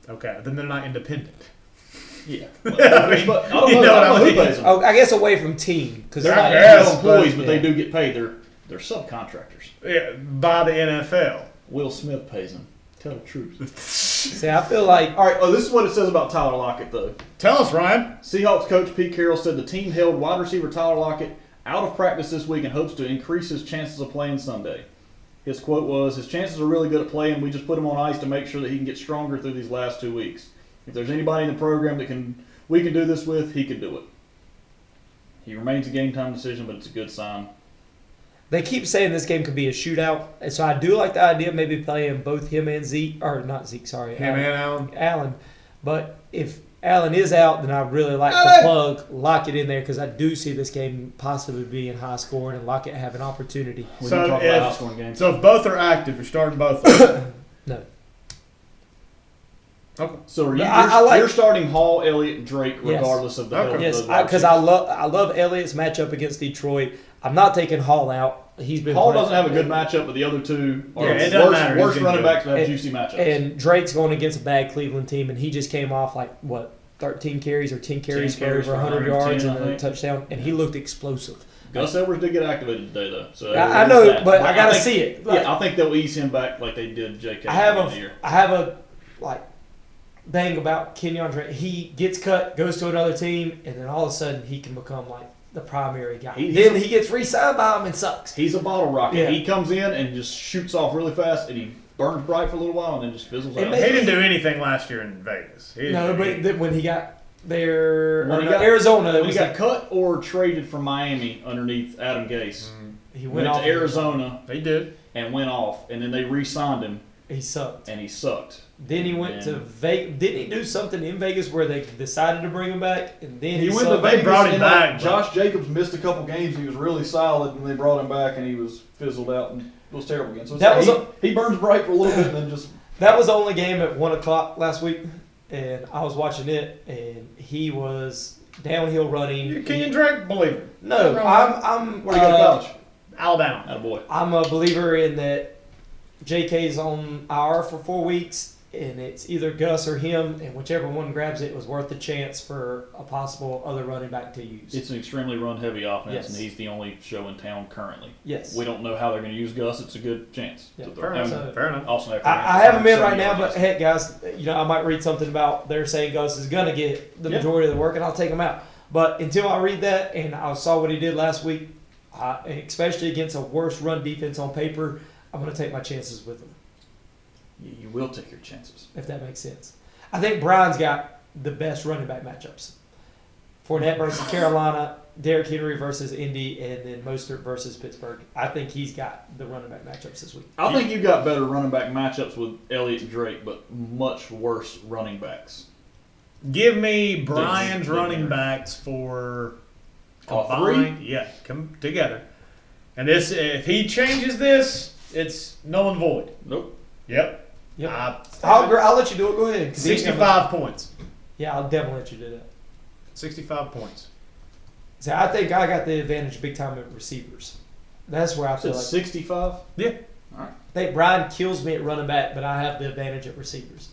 Okay, then they're not independent. Yeah. But I don't know, You know I don't what know I who mean? pays them. Oh, I guess away from team. Because They're not Yes, NFL employees, but yeah. they do get paid. They're subcontractors. Yeah, by the NFL. Will Smith pays them. Tell the truth. See, I feel like All right, this is what it says about Tyler Lockett, though. Tell us, Ryan. Seahawks coach Pete Carroll said the team held wide receiver Tyler Lockett out of practice this week in hopes to increase his chances of playing Sunday. His quote was, "His chances are really good at playing. We just put him on ice to make sure that he can get stronger through these last 2 weeks. If there's anybody in the program that we can do this with, he can do it." He remains a game time decision, but it's a good sign. They keep saying this game could be a shootout, and so I do like the idea of maybe playing both him and Zeke, or not Zeke, sorry, Him and Allen. Allen. But if Allen is out, then I really like to lock it in there because I do see this game possibly being high scoring and Lockett have an opportunity. We So can talk about if- high scoring games. So if both are active, you're starting both of them. No. Okay. So are you, I like- you're starting Hall, Elliott, and Drake Yes. regardless of the Okay. health of Yes, those wide because I love Elliott's matchup against Detroit. I'm not taking Hall out. He's been Hall playing- doesn't have a good matchup, but the other two are Yeah, it doesn't matter. worst He's running gonna backs that have And- juicy matchups. And Drake's going against a bad Cleveland team, and he just came off like what 13 carries or 10 carries for carries over for 100 yards 110, and I a think. touchdown, and he looked explosive. Gus Edwards did get activated today, though. So I know, there's that. but I gotta think- see it. Like, Yeah, I think they'll ease him back like they did JK. I have at the end of the year. like thing about Kenyon Drake. He gets cut, goes to another team, and then all of a sudden he can become like the primary guy. Then he gets re-signed by him and sucks. He's a bottle rocket. Yeah. He comes in and just shoots off really fast, and he burns bright for a little while, and then just fizzles It out. may- He didn't do anything last year in Vegas. He No, didn't do but anything. when he got there, When or he no, got- Arizona, it When he was got like, cut or traded from Miami underneath Adam Gase, he went went off to Arizona They did. and went off, and then they re-signed him, He sucked. and he sucked. Then he went to And- Vegas. Didn't he do something in Vegas where they decided to bring him back? And then He went to sucked. They Vegas brought him and back, but- Josh Jacobs missed a couple games. He was really solid, and they brought him back, and he was fizzled out and was terrible again. So it's That like was he burns bright for a little bit, and then just That was the only game at 1 o'clock last week, and I was watching it, and he was downhill running. You Kenyon Drake believer. No, I'm. Where do you go to college? Alabama. Attaboy. I'm a believer in that. JK's on IR for 4 weeks, and it's either Gus or him, and whichever one grabs it was worth the chance for a possible other running back to use. It's an extremely run-heavy offense, Yes. and he's the only show in town currently. Yes. We don't know how they're going to use Gus. It's a good chance. Yeah, to throw. Fair enough. So- Fair enough. Also, after I have him in 70 right now, yards. but heck, guys, I might read something about they're saying Gus is going to get the Yeah. majority of the work, and I'll take him out. But until I read that, and I saw what he did last week, especially against a worse run defense on paper, I'm going to take my chances with him, You will take your chances. if that makes sense. I think Bryan's got the best running back matchups. Fournette versus Carolina, Derrick Henry versus Indy, and then Mostert versus Pittsburgh. I think he's got the running back matchups this week. I think you got better running back matchups with Elliott and Drake, but much worse running backs. Give me Bryan's Big running winner. backs for All combined. Yeah, come together. And this, if he changes this, it's null and void. Nope. Yep. Yep. Uh, I'll let you do it. Go ahead. 'cause he's gonna- 65 points. Yeah, I'll definitely let you do that. 65 points. See, I think I got the advantage big time at receivers. That's where I feel Said like 65. Yeah. I think Bryan kills me at running back, but I have the advantage at receivers.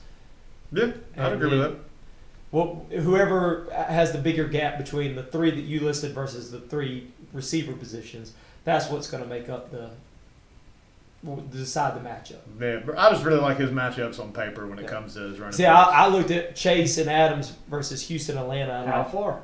Yeah, I'd agree with that. Well, whoever has the bigger gap between the three that you listed versus the three receiver positions, that's what's going to make up decide the matchup. Yeah, but I just really like his matchups on paper when it comes to his running See, backs. I looked at Chase and Adams versus Houston, Atlanta. And How far?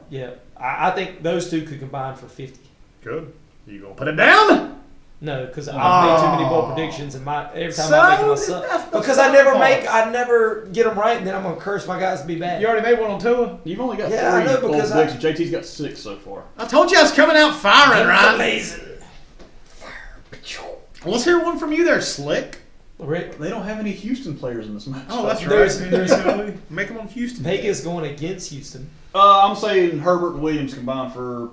I think those two could combine for 50. Good. You gonna put it down? No, because I made too many bold predictions, and every time I make them, I So, suck. that's the Because I never fault. I never get them right, and then I'm gonna curse my guys to be bad. You already made one on Tua. You've only got Yeah, I 3 know, bold because predictions. JT's got 6 so far. I told you I was coming out firing, Ryan. Amazing. Let's hear one from you there, Slick. Rick, They don't have any Houston players in this match. Oh, that's right. There's- Make them on Houston. Vegas going against Houston. I'm saying Herbert and Williams combined for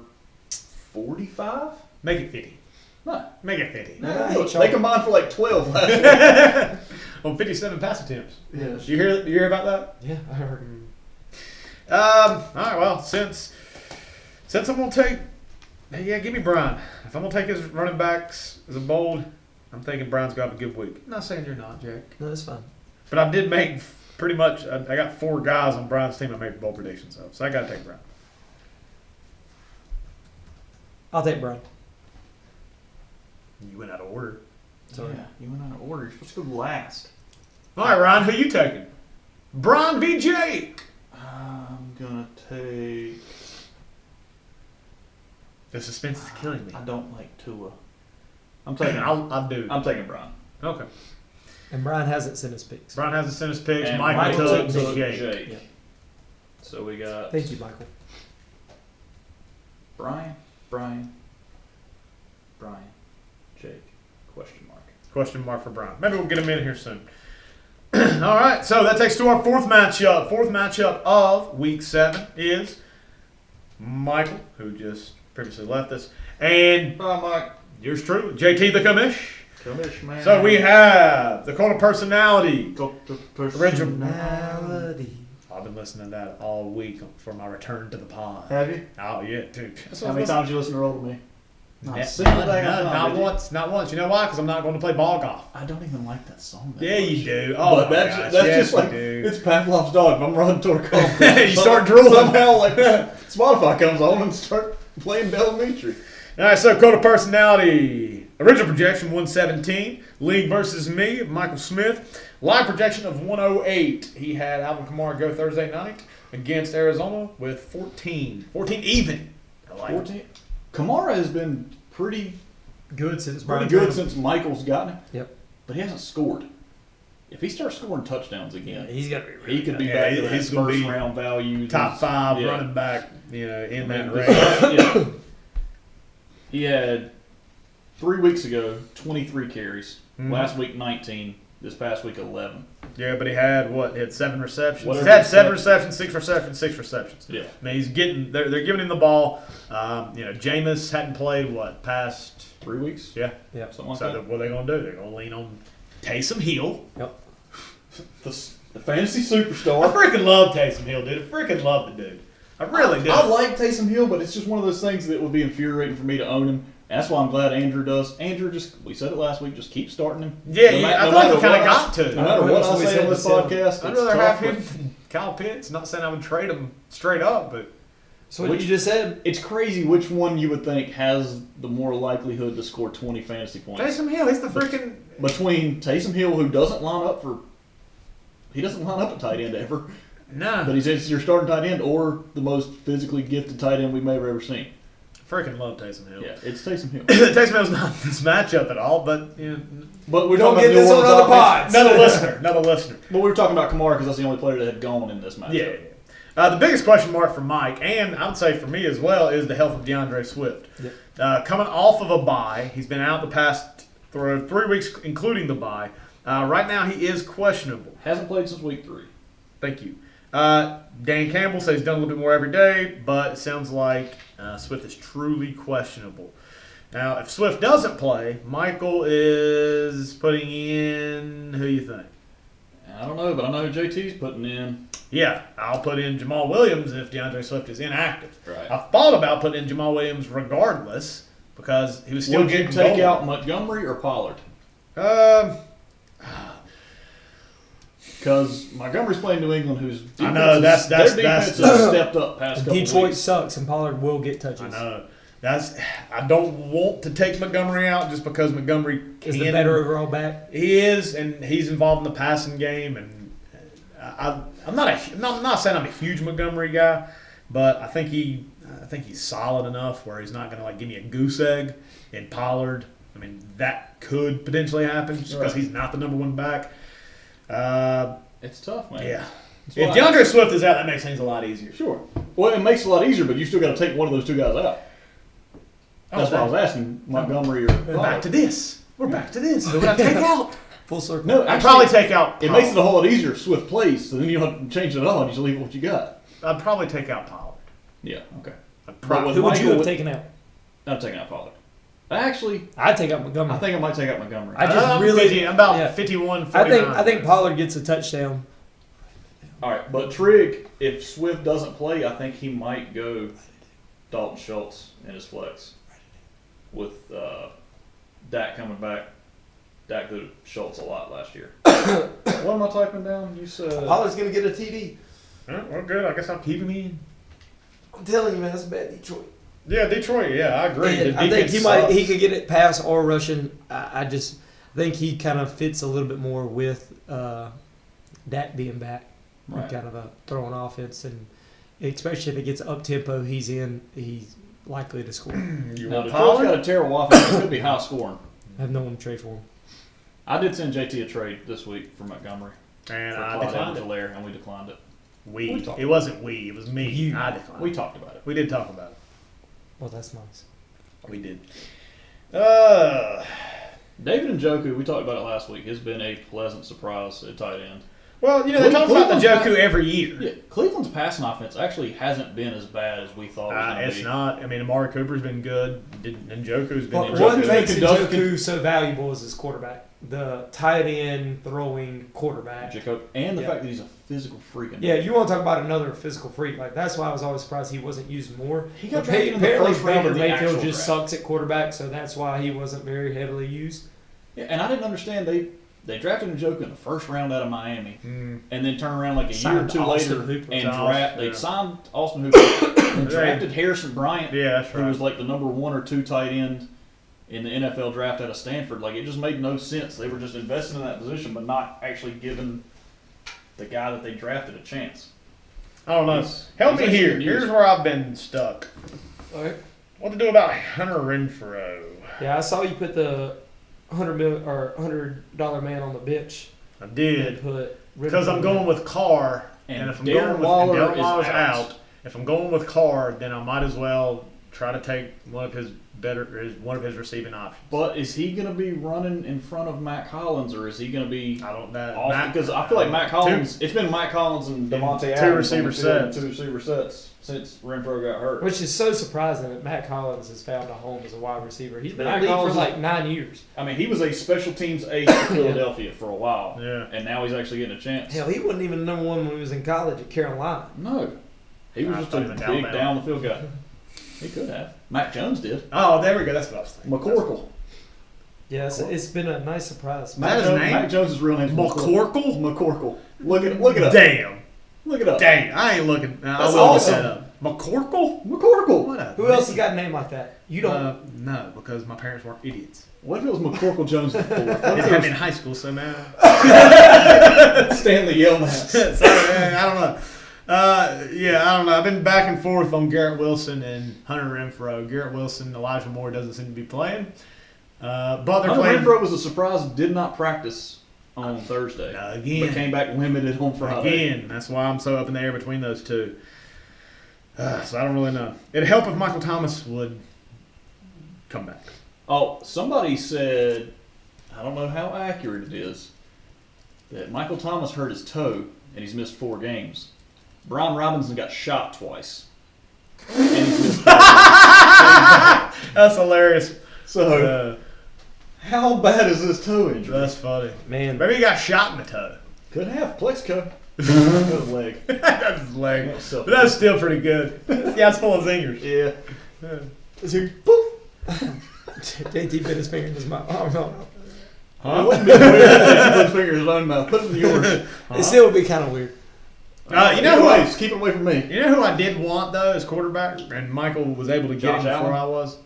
45. Make it 50. No, Make it 50. No, I hate they Charlie. combined for like 12 last week. On 57 pass attempts. Yes. You hear about that? Yeah, I heard. All right. Well, since I'm gonna take, give me Bryan. If I'm gonna take his running backs as a bold, I'm thinking Bryan's gonna have a good week. I'm not saying you're not, Jack. No, that's fine. But I did make pretty much. I got 4 guys on Bryan's team I made bold predictions of, so I gotta take Bryan. I'll take Bryan. You went out of order. Sorry. Yeah, you went out of order. You're supposed to go last. All right, Ryan, who you taking? Bryan v. Jake. I'm gonna take. The suspense is killing me. I don't like Tua. I'm taking. I'll do. I'm taking Bryan. Okay. And Bryan hasn't sent his picks. Bryan has the sentence picks. And Michael took took Jake. Yeah. So we got Thank you, Michael. Bryan, Jake? Question mark. Question mark for Bryan. Maybe we'll get him in here soon. All right, so that takes us to our fourth matchup. Fourth matchup of Week 7 is Michael, who just previously left us, and Mike. yours truly, JT the Commish. Commish, man. So we have the Cult of Personality. Personality. I've been listening to that all week for my return to the pod. Have you? Oh, yeah, dude. How many times you listen to Roll to Me? Not a Not, single day. not once. Not once. You know why? Because I'm not going to play ball golf. I don't even like that song. Yeah, you do. Oh, But my that's gosh. that's Yes, just like you do. it's Pavlov's dog. If I'm running toward a golf You start drooling. Somehow, like Spotify comes on and start playing Delmitri. All right, so Code of Personality. Original projection 117. League versus me, Michael Smith. Live projection of 108. He had Alvin Kamara go Thursday night against Arizona with 14. 14 even. I like 14. Kamara has been pretty Good since pretty Bryan. good since Michael's gotten him. Yep. But he hasn't scored. If he starts scoring touchdowns again, He's got to be really he could be Yeah, back to he's his gonna first be round value. Top 5 Yeah. running back, in that I mean, range. yeah. He had 3 weeks ago 23 carries. Mhm. Last week 19. This past week 11. Yeah, but he had what? He had 7 receptions. Whatever He's had he 7 said. receptions, 6 receptions, 6 receptions. Yeah. I mean, he's getting. They're giving him the ball. Jameis hadn't played past. 3 weeks. Yeah. Something like So that. what are they going to do? They're going to lean on Taysom Hill. The fantasy I superstar. freaking love Taysom Hill, dude. I freaking love the dude. I really do. I like Taysom Hill, but it's just one of those things that would be infuriating for me to own him. And that's why I'm glad Andrew does. Andrew we said it last week, just keep starting him. Yeah, No I no feel like matter you kind what of I- got to. No matter what That's I what we say said on this before. podcast, I'd it's rather have tough, him but than Kyle Pitts. Not saying I would trade him straight up, but So what you just said. It's crazy which one you would think has the more likelihood to score 20 fantasy points. Taysom Hill, he's the freaking. Between Taysom Hill, who doesn't line up at tight end ever, Nah. but he's your starting tight end, or the most physically gifted tight end we may have ever seen. Freaking love Taysom Hill. Yeah, it's Taysom Hill. Taysom Hill's not this matchup at all, but But we're Don't talking get about this New on Orleans other offense. pods. another listener. But we were talking about Kamara because that's the only player that had gone in this matchup. Yeah. The biggest question mark for Mike, and I would say for me as well, is the health of DeAndre Swift. Yep. Coming off of a bye, he's been out the past 3 weeks, including the bye. Right now, he is questionable. Hasn't played since week 3. Thank you. Dan Campbell says he's done a little bit more every day, but it sounds like Swift is truly questionable. Now, if Swift doesn't play, Michael is putting in, who you think? I don't know, but I know JT's putting in. Yeah, I'll put in Jamal Williams if DeAndre Swift is inactive. Right. I thought about putting in Jamal Williams regardless because he was still Would you getting take goal. out Montgomery or Pollard? Because Montgomery's playing New England, whose defense I know, that's their defense has stepped up past couple Detroit weeks. sucks, and Pollard will get touches. I know. I don't want to take Montgomery out just because Montgomery Is the better overall back. He is, and he's involved in the passing game. And I'm not saying I'm a huge Montgomery guy, but I think he's solid enough where he's not going to give me a goose egg. And Pollard, I mean, that could potentially happen just because Right. he's not the number one back. It's tough, man. Yeah. That's If why DeAndre Swift is out, that makes things a lot easier. Sure. Well, it makes it a lot easier, but you still got to take one of those two guys out. That's why I was asking Montgomery or Back Pollard. to this. We're back to this. Who would I take out? Full circle. No, I'd actually, probably take out. It makes it a whole lot easier if Swift plays, so then you don't have to change it at all. You just leave what you got. I'd probably take out Pollard. Yeah. Okay. I'd But Who would you Michael have taken out? I'm taking out Pollard. Actually, I'd take out Montgomery. I think I might take out Montgomery. I just I'm really- 50, I'm about yeah. 51, 49. I think Pollard gets a touchdown. All right, but Trigg, if Swift doesn't play, I think he might go Dalton Schultz in his flex with Dak coming back. Dak did Schultz a lot last year. What am I typing down? You said Pollard's gonna get a TD. Well, good. I guess I'll keep him in. I'm telling you, man, that's bad Detroit. Yeah, Detroit. Yeah, I agree. And The I think defense he sucks. could get it pass or rushing. I just think he kind of fits a little bit more with Dak being back. Right. Kind of a throwing offense, and especially if it gets up tempo, he's likely to score. You now want Detroit's Pollard? got a terrible offense. It could be high scoring. I have no one to trade for him. I did send JT a trade this week for Montgomery And for I Clyde declined it. Edwards-Helaire, and we declined it. We. We talked It wasn't we. It was me. You. I declined. We talked about it. We did talk about it. Well, that's nice. We did. David Njoku, we talked about it last week, has been a pleasant surprise at tight end. Well, you know, they talk about the Cleveland's Joku every year. Yeah, Cleveland's passing offense actually hasn't been as bad as we thought it was going to be. It's not. I mean, Amari Cooper's been good. Njoku's been But good. what makes Njoku- Njoku so valuable is his quarterback. The tight end throwing quarterback. Jacob, and the Yeah. fact that he's a physical freak. Yeah, you want to talk about another physical freak. Like that's why I was always surprised he wasn't used more. He got But drafted in the apparently first round Baker of the Mayfield actual just draft. sucks at quarterback, so that's why he wasn't very heavily used. Yeah, and I didn't understand they drafted Njoku in the first round out of Miami, and then turn around like a year or Signed two Austin later Hooper. and Yeah. they signed Austin Hooper, and drafted Harrison Bryant, Yeah, that's who right. was like the number 1 or 2 tight end in the NFL draft out of Stanford. Like it just made no sense. They were just investing in that position, but not actually giving the guy that they drafted a chance. I don't know. Help me he's here. actually Here's used. where I've been stuck. Okay. What to do about Hunter Renfrow? Yeah, I saw you put the $100 man on the bench. I And did. put Because I'm going with Carr, and And if I'm Darren going with Waller and Darren is Waller's out. out, if I'm going with Carr, then I might as well try to take one of his receiving options. But is he going to be running in front of Matt Collins, or is he going to be I don't know. off? Because I feel like Matt Collins. It's been Matt Collins and Devontae two Adams on the receiver field in sets. 2 receiver sets since Renfro got hurt. Which is so surprising that Matt Collins has found a home as a wide receiver. He's been in Matt the league Collins for is- like 9 years. I mean, he was a special teams ace for Philadelphia for a while, Yeah. and now he's actually getting a chance. Hell, he wasn't even number one when he was in college at Carolina. No, he was I just thought a he was big Alabama. down the field guy. He could have. Mac Jones did. Oh, there we go. That's what I was thinking. McCorkle. Yeah, it's been a nice surprise. That his name? Mac Jones' real name is McCorkle? McCorkle. Look it up. Damn. Look it up. Dang. I ain't looking. I That's will look awesome. that up. McCorkle? McCorkle. What a Who else has got a name like that? You don't. No, because my parents weren't idiots. What if it was McCorkle Jones the fourth? They What if had it me in high school somehow. was Stanley Yelnats? Sorry, man, I don't know. I don't know. I've been back and forth on Garrett Wilson and Hunter Renfrow. Garrett Wilson, Elijah Moore doesn't seem to be playing. But they're Hunter playing Renfro was a surprise. Did not practice on Thursday. again. But came back limited on Friday. Again. That's why I'm so up in the air between those two. So I don't really know. It'd help if Michael Thomas would come back. Oh, somebody said, I don't know how accurate it is, that Michael Thomas hurt his toe and he's missed 4 games. Brian Robinson got shot twice. And he's missed 5 games. That's hilarious. So, how bad is this toe injury? That's funny. Man, Maybe he got shot in the toe. Could have Plexco. Good leg. That's his leg. That's so- But that's still pretty good. Yeah, it's full of zingers. Yeah. is he? Boop. JT bit his finger in his mouth. Oh no. It wouldn't be weird if he put his finger in his own mouth. Put it in yours. It still would be kind of weird. You know who I Anyways, keep it away from me. You know who I did want though as quarterback, and Michael was able to get Josh him before Allen? I was.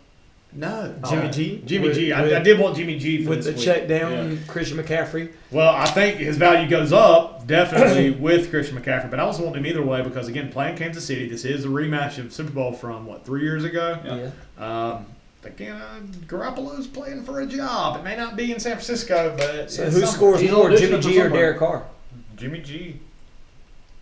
No, Jimmy G? Jimmy G. With- I did want Jimmy G for With this the week. check down, Yeah. Christian McCaffrey. Well, I think his value goes up definitely with Christian McCaffrey, but I also want him either way because again, playing Kansas City, this is a rematch of Super Bowl from 3 years ago. Yeah. Again, Garoppolo's playing for a job. It may not be in San Francisco, but So it's who somewhere. scores He's more, auditioning Jimmy for G or somewhere. Derek Carr? Jimmy G.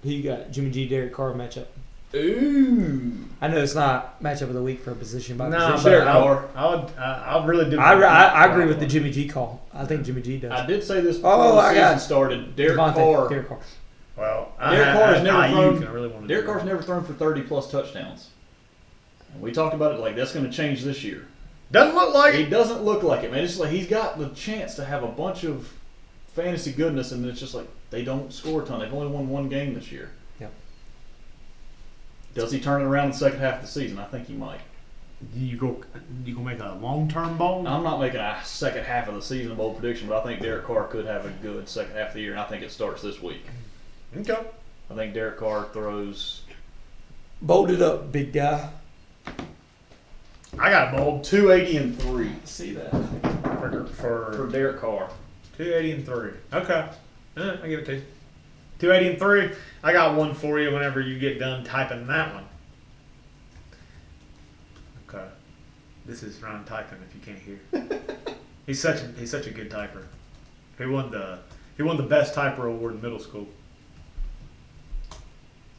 Who you got? Jimmy G, Derek Carr matchup. Ooh. I know it's not matchup of the week for position by No, position. but Derek I Carr. really do. I agree with the Jimmy G call. I think Jimmy G does. I did say this before Oh, the I got season started. Derek Devontae, Carr. Derek Carr. Well, Derek Carr has never Ayuk, thrown. and I really wanted to Derek do Carr's that. never thrown for 30+ touchdowns. And we talked about it like that's going to change this year. Doesn't look like He it. doesn't look like it, man. It's just like he's got the chance to have a bunch of fantasy goodness, and it's just like they don't score a ton. They've only won 1 game this year. Yep. Does he turn it around in the second half of the season? I think he might. You go make a long-term bowl. I'm not making a second half of the season bold prediction, but I think Derek Carr could have a good second half of the year, and I think it starts this week. Okay. I think Derek Carr throws Bold it up, big guy. I got a bowl 280 and 3 See that? for for Derek Carr. 280 and 3. Okay. I give it to you. 280 and 3. I got one for you whenever you get done typing that one. Okay. This is Ryan typing if you can't hear. he's such a good typer. He won the best typer award in middle school.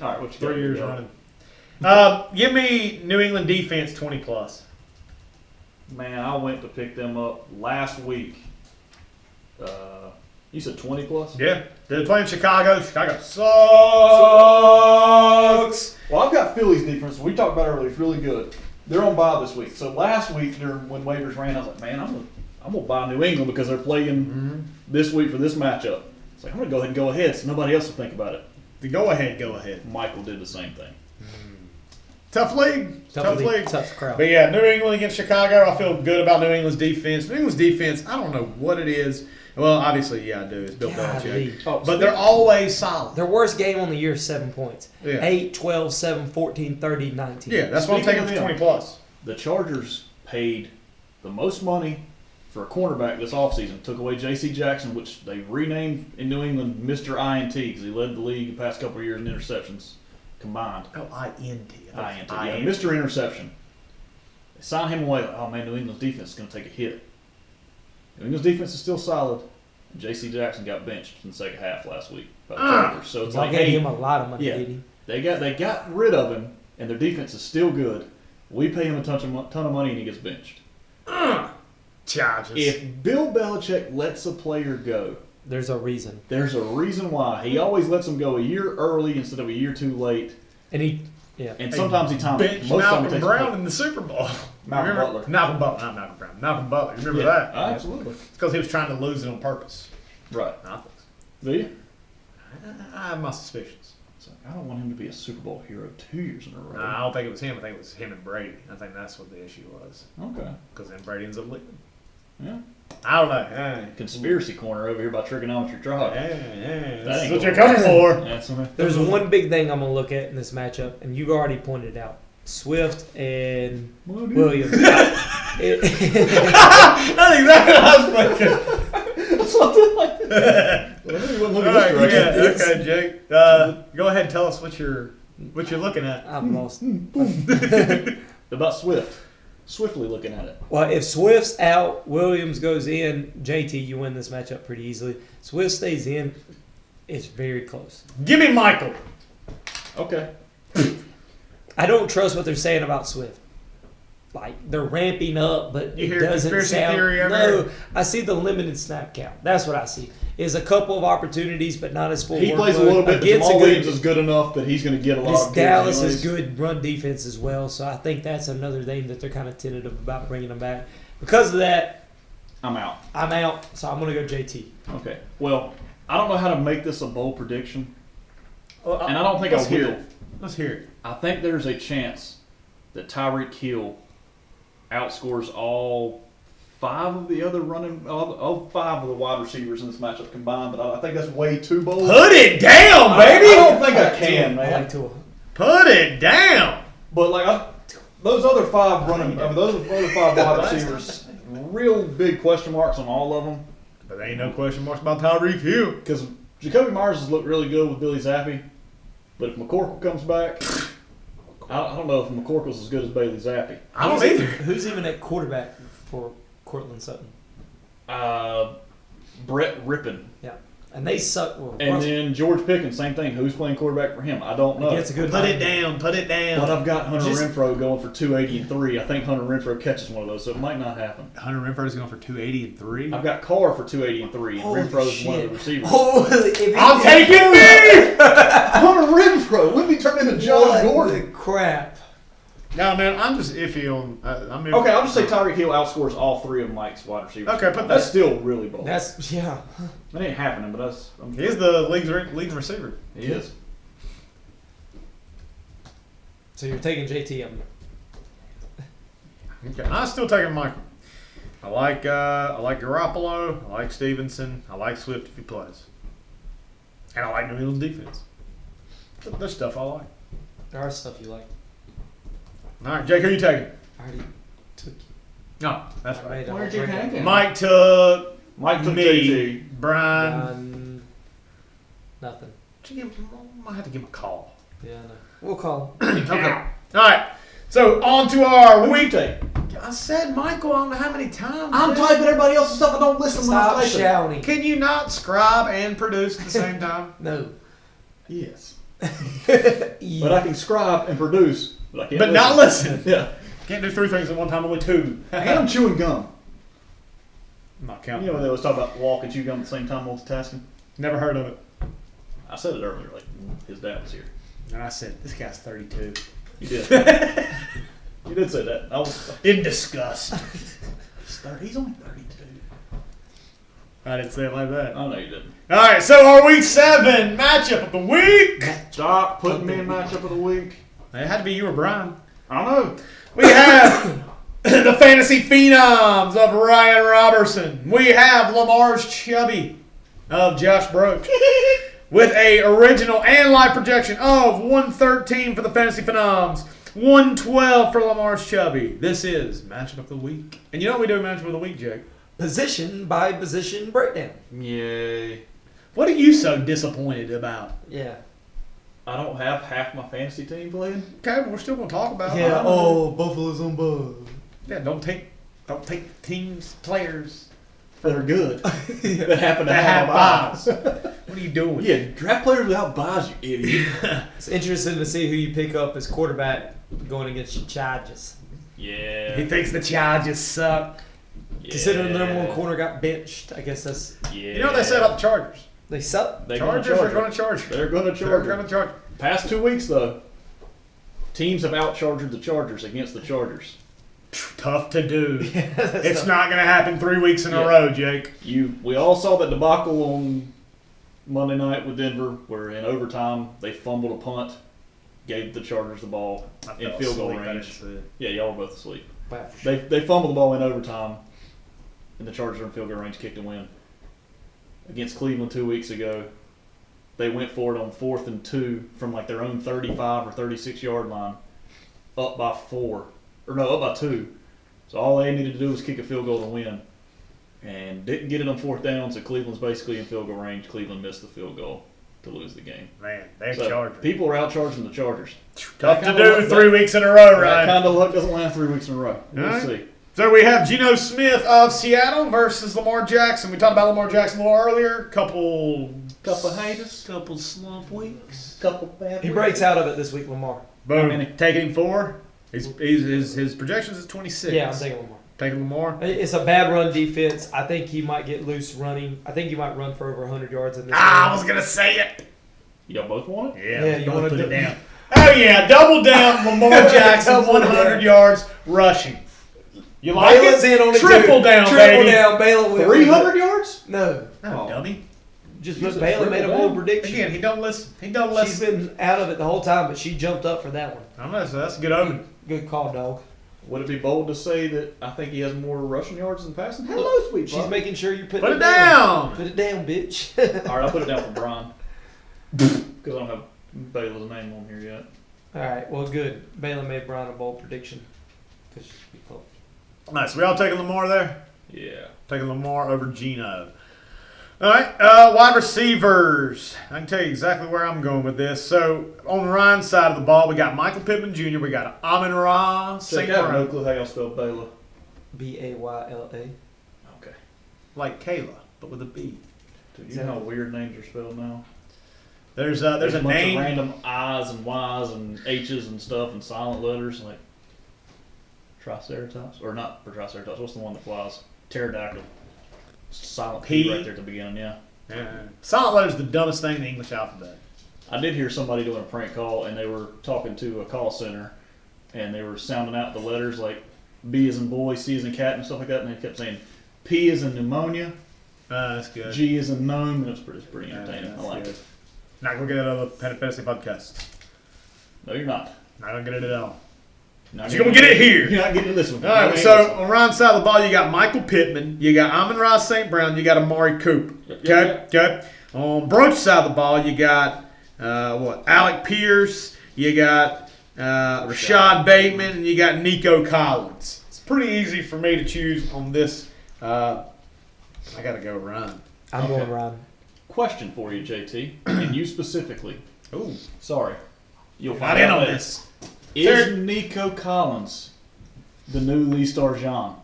All right, what you 3 got? years running. Give me New England defense 20+. Man, I went to pick them up last week. You said 20 plus? Yeah. They're playing Chicago. Chicago sucks. Well, I've got Philly's defense. We talked about it earlier. It's really good. They're on bye this week. So last week, when waivers ran, I was like, man, I'm gonna buy New England because they're playing this week for this matchup. It's like, I'm gonna go ahead so nobody else will think about it. Go ahead. Michael did the same thing. Tough league. Tough league. Tough crowd. But yeah, New England against Chicago. I feel good about New England's defense. New England's defense, I don't know what it is. Well, obviously, yeah, I do. It's Bill Belichick. But they're always solid. Their worst game on the year is 7 points. Yeah. 8, 12, 7, 14, 30, 19. Yeah, that's what I'm taking for 20 plus. The Chargers paid the most money for a cornerback this offseason. Took away J.C. Jackson, which they renamed in New England Mr. INT because he led the league the past couple of years in interceptions combined. Oh, INT. INT, yeah, Mr. Interception. They signed him away. Oh, man, New England's defense is going to take a hit. New England's defense is still solid. J.C. Jackson got benched in the second half last week by the Chargers. So it's Y'all like, gave hey, him a lot of money, yeah, did he? they got rid of him, and their defense is still good. We pay him a ton of money, and he gets benched. Chargers. If Bill Belichick lets a player go, There's a reason. there's a reason why. He always lets them go a year early instead of a year too late. And And sometimes he times Bench most time he Malcolm takes Brown in the Super Bowl. Malcolm Remember? Butler. Malcolm Butler, not Malcolm Brown. Malcolm Butler. You remember Yeah, that? absolutely. It's because he was trying to lose it on purpose. Right. I think so. Do you? I have my suspicions. It's like, I don't want him to be a Super Bowl hero 2 years in a row. I don't think it was him. I think it was him and Brady. I think that's what the issue was. Okay. Because then Brady ends up leaving. Yeah. I don't know. Conspiracy corner over here by Trigonometry Drive. That's That ain't what you're going coming for. That's what there's one big thing I'm going to look at in this matchup, and you already pointed it out. Swift and Williams. That's exactly what I was thinking. Something like that. Well, maybe we'll look All at right, this direction. okay, Jake. Go ahead and tell us what you're looking at. I've lost. About Swift. Swiftly looking at it. Well, if Swift's out, Williams goes in, JT, you win this matchup pretty easily. Swift stays in, it's very close. Give me Michael. Okay. I don't trust what they're saying about Swift. Like, they're ramping up, but You it hear doesn't conspiracy sound... theory over No, here? I see the limited snap count. That's what I see. Is a couple of opportunities, but not as full He workload. plays a little bit, but Against Jamal a good- Williams is good enough that he's going to get a lot This of carries Dallas anyways. is good run defense as well, so I think that's another thing that they're kind of tentative about bringing them back. Because of that, I'm out. I'm out, so I'm going to go JT. Okay. Well, I don't know how to make this a bold prediction, Well, and I don't think I let's hear will. it. Let's hear it. I think there's a chance that Tyreek Hill outscores all five of the wide receivers in this matchup combined, but I think that's way too bold. Put it down, baby. I don't think I can, I man. like Tua. Put it down. But like those other five wide receivers, real big question marks on all of them. But there ain't no question marks about Tyreek Hill. Because Jacoby Myers has looked really good with Billy Zappi, but if McCorkle comes back, I don't know if McCorkle's as good as Bailey Zappi. I don't either. Who's even at quarterback for Cortland Sutton? Brett Rippon. Yeah. And they suck. Well, And then George Pickens, same thing. Who's playing quarterback for him? I don't know. He gets a good Put it line. down. Put it down. But I've got Hunter Just- Renfro going for 280 and 3. I think Hunter Renfro catches one of those, so it might not happen. Hunter Renfro's going for 280 and 3. I've got Carr for 280 and 3. And Holy Renfro's one of shit. the receivers. I'm taking me. Hunter Renfro. Wouldn't he turn into Josh Gordon? Crap. No, man, I'm just iffy on. Okay, I'll just say Tyreek Hill outscores all three of Mike's wide receivers. Okay, but that's still really bold. That's, yeah. That ain't happening, but He's the league's leading receiver. he is. So you're taking JT. Okay, I'm still taking Michael. I like Garoppolo. I like Stevenson. I like Swift if he plays. And I like New England's defense. There's stuff I like. There are stuff you like. All right, Jake, who you taking? I already took you. No, that's right. Where'd you take him? Mike took Mike took me. JT. Brian. Nothing. I might have to give him a call. Yeah, I know. We'll call. Okay. All right. So on to our Who'd you week. take? I said Michael. I don't know how many times. I'm typing everybody else's stuff. I don't listen when I'm Stop typing. shouting. Can you not scribe and produce at the same time? No. Yes. Yeah. But I can scribe and produce, but I can't But not listen. Yeah. Can't do 3 things at one time, only 2. And I'm chewing gum. I'm not You counting. know when they was talking about walk and chew gum at the same time multitasking? Never heard of it. I said it earlier, like his dad was here. And I said, this guy's 32. You did. You did say that. I was In disgust. He's only 32. I didn't say it like that. I know you didn't. All right, so our week 7 matchup of the week. Stop putting me in matchup of the week. It had to be you or Bryan. I know. We have the fantasy phenoms of Ryan Robertson. We have Lamar's Chubby of Josh Broach. With a original and live projection of 113 for the fantasy phenoms, 112 for Lamar's Chubby. This is matchup of the week. And you know what we do matchup of the week, Jake? Position by position breakdown. Yay. What are you so disappointed about? Yeah. I don't have half my fantasy team playing. Okay, but we're still going to talk about it. Yeah. Oh, Buffalo's on buzz. Yeah, don't take teams, players That are good. That happen to that have have buys. buys. What are you doing? Yeah, draft players without buys, you idiot. It's interesting to see who you pick up as quarterback going against your Chargers. Yeah. He thinks the Chargers suck. Considering the number 1 corner got benched, I guess that's Yeah. You know what they said about the Chargers? they suck. They're Chargers are going to charge. They're going to They're charge. going to charge. Past 2 weeks, though, teams have outcharged the Chargers against the Chargers. Tough to do. That's It's tough. not going to happen 3 weeks in a Yeah. row, Jake. We all saw that debacle on Monday night with Denver, where in overtime they fumbled a punt, gave the Chargers the ball in field goal range. Yeah, y'all were both asleep. Wow, for sure. They fumbled the ball in overtime, and the Chargers are in field goal range, kicked a win. Against Cleveland 2 weeks ago, they went for it on 4th and 2 from like their own 35 or 36 yard line, up by 2. So all they needed to do was kick a field goal to win, and didn't get it on 4th down. So Cleveland's basically in field goal range. Cleveland missed the field goal to lose the game. Man, they're So Chargers. people are outcharging the Chargers. Tough That to kinda do luck- 3 weeks in a row, That right? kind of luck doesn't last 3 weeks in a row. We'll All right. see. So we have Geno Smith of Seattle versus Lamar Jackson. We talked about Lamar Jackson a little earlier. Couple haters, couple slump weeks. couple bad. He breaks out of it this week, Lamar. Boom. many? Taking him 4. His projections is 26. Yeah, I'm taking Lamar. Taking Lamar. It's a bad run defense. I think he might get loose running. I think he might run for over 100 yards in this I game. was gonna say it. Y'all both want it? Yeah, Yeah, you you want wanna to put do- it down. Oh yeah, double down. Lamar Jackson, Double 100 down. yards rushing. You like Baylon's it? in on it Triple too. down, Triple baby. down. Balin will. 300 yards? No. No, Oh. dummy. Just Use but it Balin made a triple bold down. prediction. Again, he don't listen. He don't She's listen. been out of it the whole time, but she jumped up for that one. I don't know, so that's a good omen. Good call, dog. Would it be bold to say that I think he has more rushing yards than passing? Hello, sweet She's making sure you put Put it down. Put it down, bitch. All right, I'll put it down for Bryan. Because I don't have Baylor's name on here yet. All right, well, good. Balin made Brian a bold prediction. 'Cause she's be close. Nice. We all taking Lamar there? Yeah. Taking Lamar over Geno. All right, wide receivers. I can tell you exactly where I'm going with this. So, on Ryan's side of the ball, we got Michael Pittman Jr., we got Amon-Ra Check St. out. No Brown. clue how y'all spell Baylor. Bayla. Okay. Like Kayla, but with a B. Dude, you know how weird names are spelled now? There's a bunch name. of random I's and Y's and H's and stuff and silent letters like Triceratops. Or not for Triceratops. What's the one that flies? Pterodactyl. Silent P P. right there at the beginning, yeah. Silent letter's the dumbest thing in the English alphabet. I did hear somebody doing a prank call, and they were talking to a call center, and they were sounding out the letters like B as in boy, C as in cat, and stuff like that, and they kept saying P as in pneumonia, That's good. G as in gnome, and it was pretty entertaining. I that's like good. it. Not going to get it on the Fantasy Podcast. No, you're not. Not going to get it at all. Not You're gonna get it here. You're not getting this one. All right, so on Ryan's side of the ball, you got Michael Pittman, you got Amon-Ra St. Brown, you got Amari Cooper. Okay. On Broach's side of the ball, you got Alec Pierce, you got Rashad Bateman, and you got Nico Collins. It's pretty easy for me to choose on this. I got to go Ryan. I'm going Ryan. Question for you, JT, and you specifically. Ooh, Sorry, you'll not find in out on later. this. Is Nico Collins the new Lee Starjean?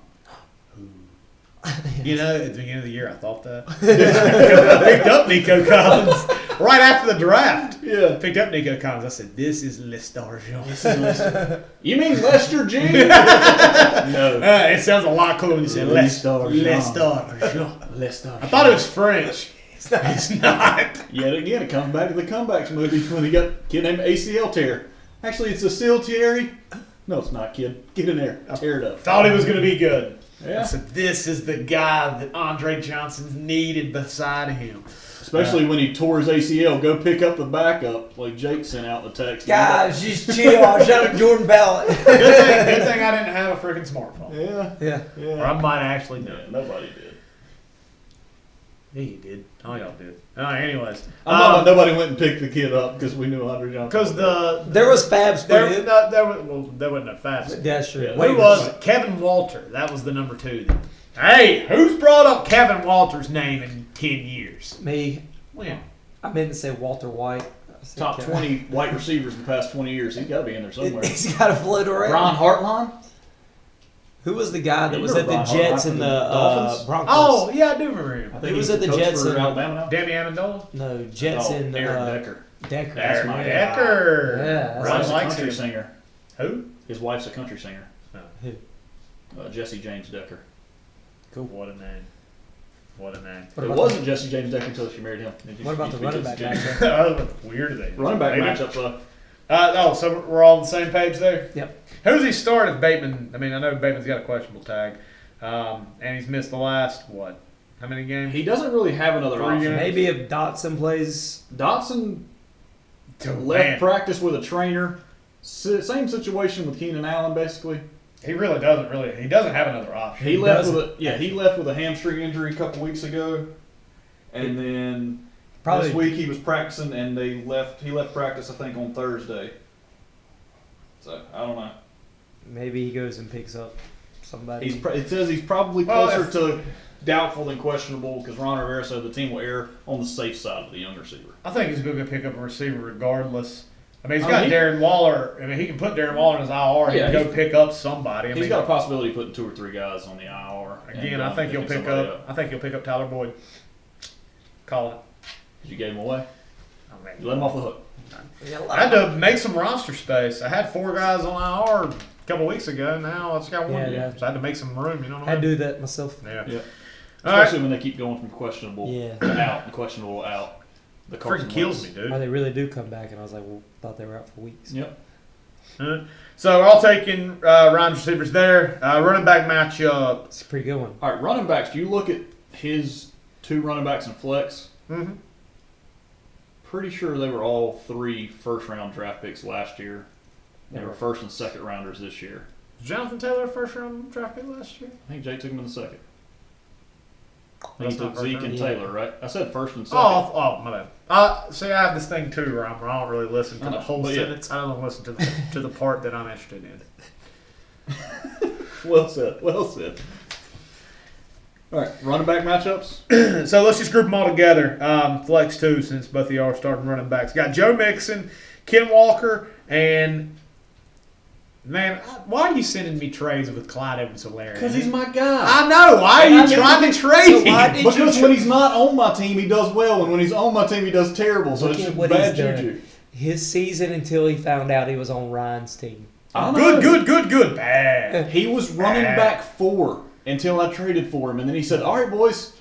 You know, at the beginning of the year, I thought that. I picked up Nico Collins. right after the draft. Yeah. Picked up Nico Collins. I said, "This is Lester. You mean Lester G? No. It sounds a lot cooler when you say Lester. I thought it was French. It's not. Yet again, it comes back to the comebacks movie when he got a kid named ACL tear. Actually, it's Acil Thierry. No, it's not, kid. Get in there. Tear it up. Thought he was going to be good. Yeah. I said, "This is the guy that Andre Johnson's needed beside him." Especially when he tore his ACL. Go pick up the backup, like Jake sent out the text. Guys, just chill. I was out Jordan Ballot. Good thing I didn't have a freaking smartphone. Yeah. Or I might actually do. Yeah, nobody did. Yeah, you did. All y'all did. Anyways. Nobody went and picked the kid up because we knew Andre Johnson. Because There was Fabs put in. there wasn't a fast. That's true. Yeah. Who was it? Kevin Walter. That was the number 2. Hey, who's brought up Kevin Walter's name in 10 years? Me. When? I meant to say Walter White. I said Top Kevin. 20 white receivers in the past 20 years. He's got to be in there somewhere. He's got to float around. Ron Hartline? Who was the guy that You was at remember the Brian Jets Hartline and from the the Dolphins? Broncos? Oh, yeah, I do remember him. I think He was he's at the coach Jets for and- Alabama now. Danny Amendola? No, Jets and Aaron Decker. Decker. That's my guy. Decker. Yeah, that's His Ryan wife's a likes country him. singer. Who? His wife's a country singer. Who? Jesse James Decker. Cool. What a name. What a name. What It about wasn't Jesse James Decker until she married him. What about the running back matchup? That was weird. They Running back Bateman. matchups, So we're all on the same page there? Yep. Who's he started if Bateman? I mean, I know Bateman's got a questionable tag. And he's missed the last, what? How many games? he doesn't really have another 3 option. games. Maybe if Dotson plays. Dotson Oh, left man. practice with a trainer. Same situation with Keenan Allen, basically. He really doesn't. He doesn't have another option. He left with a hamstring injury a couple weeks ago, and then Probably. this week he was practicing, and he left practice I think on Thursday. So I don't know. Maybe he goes and picks up somebody. It says he's probably Well, closer to doubtful than questionable because Ron Rivera said the team will err on the safe side of the young receiver. I think he's going to pick up a receiver regardless. I mean, he's I got mean, Darren Waller. I mean, he can put Darren Waller in his IR. He Yeah, can go pick up somebody. I He's mean, got a possibility of putting 2 or 3 guys on the IR. again, I think he'll pick up. I think he'll pick up Tyler Boyd. Call it. You gave him away. I mean, You let him off the hook. I had to make some roster space. I had 4 guys on IR a couple weeks ago. Now I've just got 1. Yeah. So I had to make some room. You know what I I mean? do that myself. Yeah. Yeah. All right. Especially when they keep going from questionable to out and questionable out. The Freaking kills me, dude. Or they really do come back, and I was like, well, thought they were out for weeks. Yep. So we're all taking Ryan's receivers there. Running back matchup. It's a pretty good one. All right, running backs. Do you look at his 2 running backs in flex? Mm-hmm. Pretty sure they were all 3 first-round draft picks last year. They were first and second rounders this year. Was Jonathan Taylor a first round draft pick last year? I think Jake took him in the second. I think That's he not took first Zeke round. and Yeah. Taylor, right? I said first and second. Oh, my bad. See, I have this thing too where I don't really listen to I know, the whole but yeah. sentence. I don't listen to the part that I'm interested in. Well said. Well said. All right, running back matchups. So let's just group them all together. Flex 2, since both of y'all are starting running backs. Got Joe Mixon, Ken Walker, and man, why are you sending me trades with Clyde Edwards-Helaire? Because he's my guy. I know. Why are you trying to trade him? Because when he's not on my team, he does well, and when he's on my team, he does terrible. So Look it's at just what bad he's done. juju. His season until he found out he was on Ryan's team. I know. Good. Bad. He was running back 4 until I traded for him, and then he said, "All right, boys,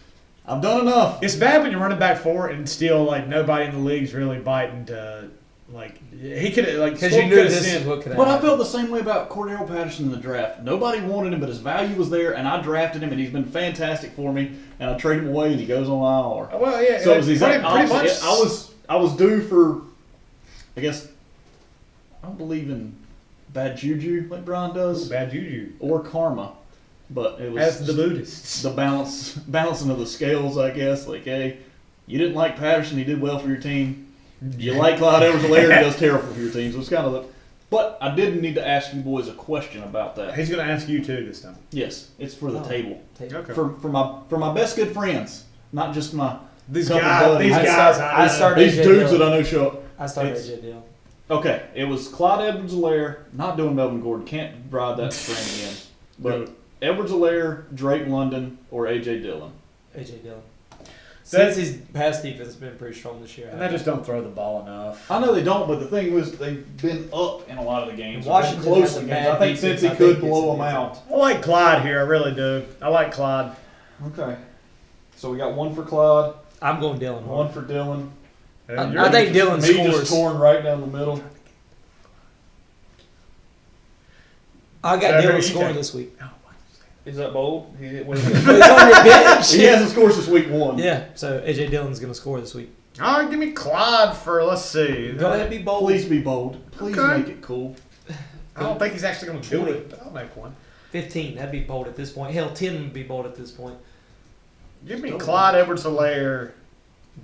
I've done enough." It's bad when you're running back 4 and still like nobody in the league's really biting to like he could like Because Scorp you knew coulda this sent- is what could But I happen. felt the same way about Cordell Patterson in the draft. Nobody wanted him, but his value was there, and I drafted him, and he's been fantastic for me. And I traded him away, and he goes on IR. Well, yeah. So it was the pretty, exact pretty opposite. much. I was due for, I guess, I don't believe in bad juju like Bryan does, bad juju. or karma, but it was As the Buddhists. the balancing of the scales, I guess. Like, hey, you didn't like Patterson, he did well for your team. You like Clyde Edwards-Helaire, he does terrible for your team. So it's kind of the. But I did need to ask you boys a question about that. He's going to ask you too this time. Yes, it's for the Oh. table. Okay. For my best good friends, not just my These couple guys, buddies. I started these AJ dudes Dillon. that I know show up. I started It's- AJ Dillon. Okay, it was Clyde Edwards-Helaire, not doing Melvin Gordon. Can't ride that train again. But Edwards-Helaire, Drake London, or AJ Dillon. AJ Dillon. Since his pass defense has been pretty strong this year. And they just don't throw the ball enough. I know they don't, but the thing was they've been up in a lot of the games. Washington They've been has close a in bad games. I think defense. since he I could think blow it's- them out. I like Clyde here. I really do. I like Clyde. Okay. So we got one for Clyde, I'm going Dylan. one for Dylan. I think Dylan Me scores. just torn right down the middle. I got So who Dylan you scoring take? this week. Is that bold? But he's on your bench. He hasn't scored since week 1. Yeah, so AJ Dillon's going to score this week. All right, give me Clyde for, let's see. Go ahead and be bold. Please be bold. Please Okay. make it cool. I don't think he's actually going to do it, but I'll make one. 15, that'd be bold at this point. Hell, 10 would be bold at this point. Give me Clyde Edwards-Helaire.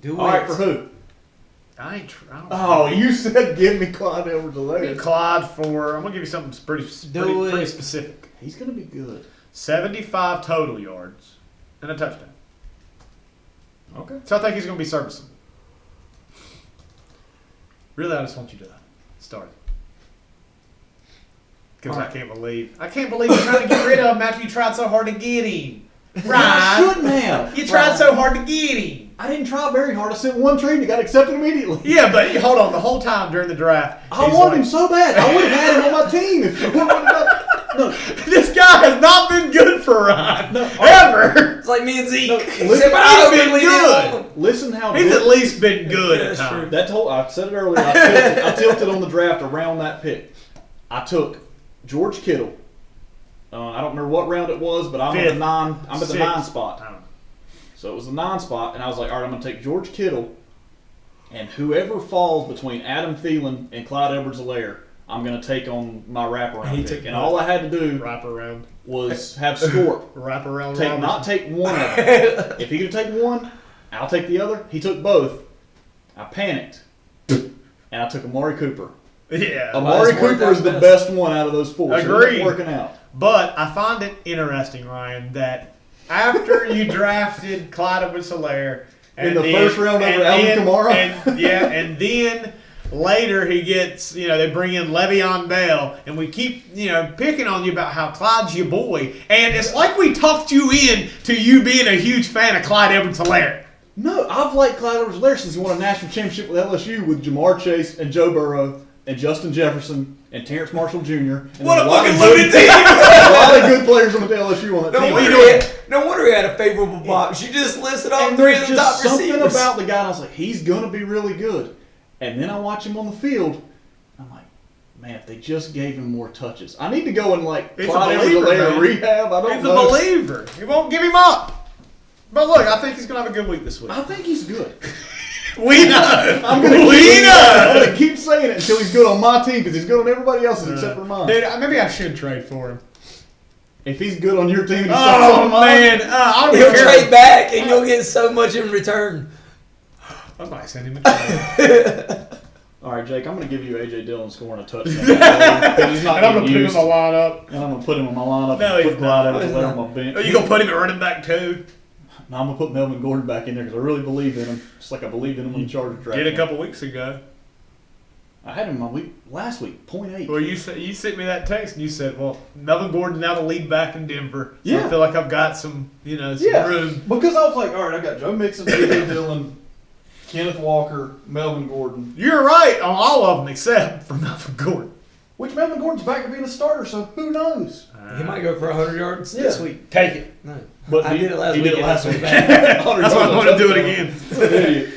Do All it. right, for who? I ain't. I don't Oh, you said give me Clyde Give me Edwards-Helaire. Clyde for. I'm gonna give you something pretty it. specific. He's gonna be good. 75 total yards and a touchdown. Okay. So I think he's gonna be serviceable. Really, I just want you to start it. Because I can't believe you're trying to get rid of him after you tried so hard to get him. I Right? shouldn't have. You tried so hard to get him. I didn't try very hard. I sent one trade and it got accepted immediately. Yeah, but hold on. The whole time during the draft, I he's wanted like, him so bad. I would have had him on my team if you would have done. No, This guy has not been good for Ryan. No, ever. It's like me and Zeke. No, Except listen, I he's been openly good. didn't want him. listen how He's good. at least been good Yeah, at that's true. times. That's whole. I said it earlier. I tilted on the draft around that pick. I took George Kittle. I don't remember what round it was, but I'm at Fifth. the 9. I'm at the Sixth. 9 spot. I don't know. So it was the 9 spot, and I was like, all right, I'm going to take George Kittle, and whoever falls between Adam Thielen and Clyde Edwards-Helaire, I'm going to take on my wraparound He pick. took And all I had to do Wrap around. was have Scorp Wrap around. not take one of them. If he could take one, I'll take the other. He took both. I panicked, and I took Amari Cooper. Yeah. Amari it's worked Cooper is out the best. best one out of those 4. So it Agreed. ended up working out. But I find it interesting, Ryan, that after you drafted Clyde Edwards-Helaire In the first round over Alvin Kamara? and then later he gets, they bring in Le'Veon Bell, and we keep, picking on you about how Clyde's your boy, and it's like we talked you in to you being a huge fan of Clyde Edwards-Helaire. No, I've liked Clyde Edwards-Helaire since he won a national championship with LSU with Jamar Chase and Joe Burrow and Justin Jefferson and Terrence Marshall Jr. And What a lot fucking of loaded good- team! A lot of good players on the LSU on that team. No wonder he had a favorable box. You just listed off And 3 there's of the just top something receivers. about the guy, and I was like, he's going to be really good. And then I watch him on the field, I'm like, man, if they just gave him more touches. I need to go and He's Clyde a believer, Edwards-Helaire man. rehab. I don't He's know. a believer. You won't give him up. But look, I think he's going to have a good week this week. I think he's good. We know. I'm going We to keep saying it until he's good on my team because he's good on everybody else's except for mine. Dude, maybe I should trade for him. If he's good on your team, and he's Oh, on mine, man. I don't He'll care. trade back, and you'll get so much in return. I might send him a trade. All right, Jake, I'm going to give you A.J. Dillon scoring a touchdown. Because he's not And I'm going to getting put him in used. my lineup. And I'm going to put him in my lineup No, and he's put Clyde not. Edwards-Helaire on my bench. Are you going to put him at running back too? No, I'm going to put Melvin Gordon back in there because I really believe in him. Just like I believed in him when the Chargers drafted Did a him. couple weeks ago. I had him last week, 0.8. Well, you sent me that text and you said, well, Melvin Gordon's now the lead back in Denver. So Yeah. I feel like I've got some, some Yeah, room. because I was like, all right, I got Joe Mixon, A.J. Dillon, Kenneth Walker, Melvin Gordon. You're right on all of them except for Melvin Gordon. Which Melvin Gordon's back to being a starter, so who knows? He might go for 100 yards this Yeah. week. Take it. No. But I did it last he week. did it last week. That's why I want to do it again.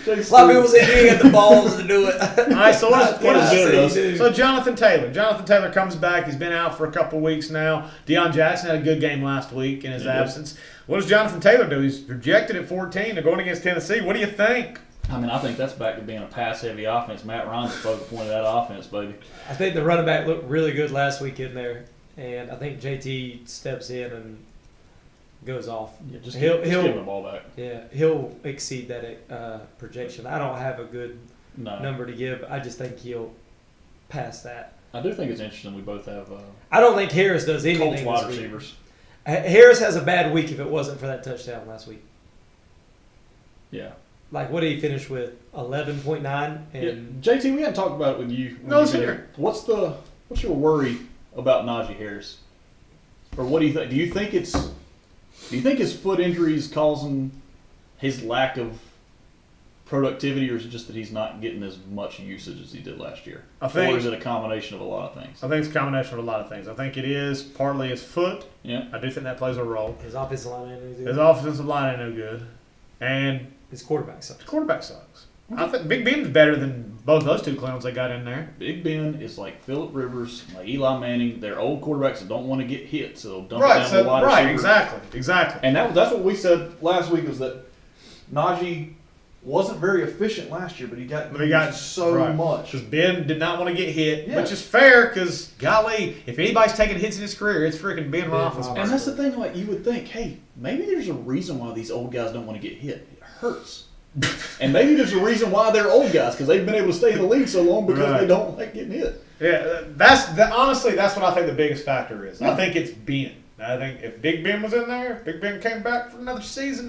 A lot of people say you ain't got the balls to do it. All right, so what I is say does? you do. So Jonathan Taylor. Jonathan Taylor comes back. He's been out for a couple weeks now. Deion Jackson had a good game last week in his He did. absence. What does Jonathan Taylor do? He's projected at 14. They're going against Tennessee. What do you think? I mean, I think that's back to being a pass-heavy offense. Matt Ryan's the focal point of that offense, baby. I think the running back looked really good last week in there, and I think JT steps in and goes off. Yeah, just He'll- give him the ball back. Yeah, he'll exceed that projection. I don't have a good No, number to give. I just think he'll pass that. I do think it's interesting. We both have I don't think Harris does anything Colts wide this week. receivers. Harris has a bad week if it wasn't for that touchdown last week. Yeah. Like, what did he finish with? 11.9? Yeah, And JT, we hadn't talked about it with you. when No, you've been sir. here. What's your worry about Najee Harris? Or what do you think? Do you think his foot injury is causing his lack of productivity, or is it just that he's not getting as much usage as he did last year? I think- or is it a combination of a lot of things? I think it's a combination of a lot of things. I think it is partly his foot. Yeah. I do think that plays a role. His offensive line ain't no good. His offensive line ain't no good. And His quarterback sucks. his quarterback sucks. I think Big Ben's better than both those two clowns they got in there. Big Ben is like Phillip Rivers, like Eli Manning. They're old quarterbacks that don't want to get hit, so they'll dump it down to the wide receiver. Exactly. And that's what we said last week was that Najee wasn't very efficient last year, but he got so much. Because Ben did not want to get hit, Yeah. which is fair because, golly, if anybody's taking hits in his career, it's freaking Ben Roethlisberger. And that's the thing, like, you would think, hey, maybe there's a reason why these old guys don't want to get hit. It hurts. And maybe there's a reason why they're old guys, because they've been able to stay in the league so long because Right. they don't like getting hit. Yeah, honestly, that's what I think the biggest factor is. I think it's Ben. I think if Big Ben was in there, if Big Ben came back for another season,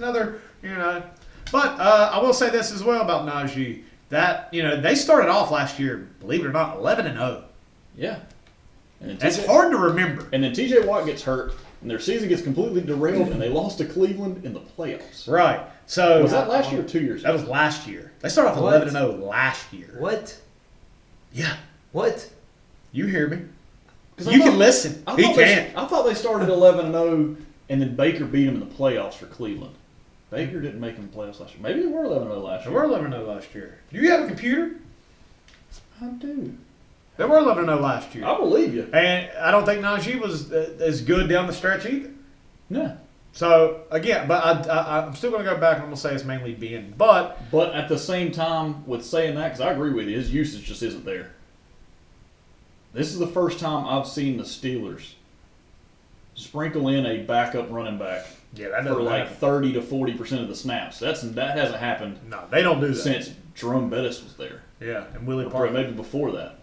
But I will say this as well about Najee. That, they started off last year, believe it or not, 11-0. Yeah. And then That's hard to remember. And then TJ Watt gets hurt, and their season gets completely derailed, and they lost to Cleveland in the playoffs. Right. So Was that last year or 2 years That ago? was last year. They started off What? 11-0 last year. What? Yeah. What? You hear me? 'Cause I You thought- can listen. I He thought can't. I thought they started 11-0, and then Baker beat them in the playoffs for Cleveland. Baker didn't make them playoffs last year. Maybe they were 11-0 last They year. were 11-0 last year. Do you have a computer? I do. They were 11-0 last year. I believe you. And I don't think Najee was as good down the stretch either. No. So, again, but I'm still going to go back and I'm going to say it's mainly Ben. But, But at the same time, with saying that, because I agree with you, his usage just isn't there. This is the first time I've seen the Steelers sprinkle in a backup running back yeah, that for doesn't like happen. 30 to 40% of the snaps. That hasn't happened No, they don't do that. since Jerome Bettis was there. Yeah, and Willie Or Parker. maybe before that.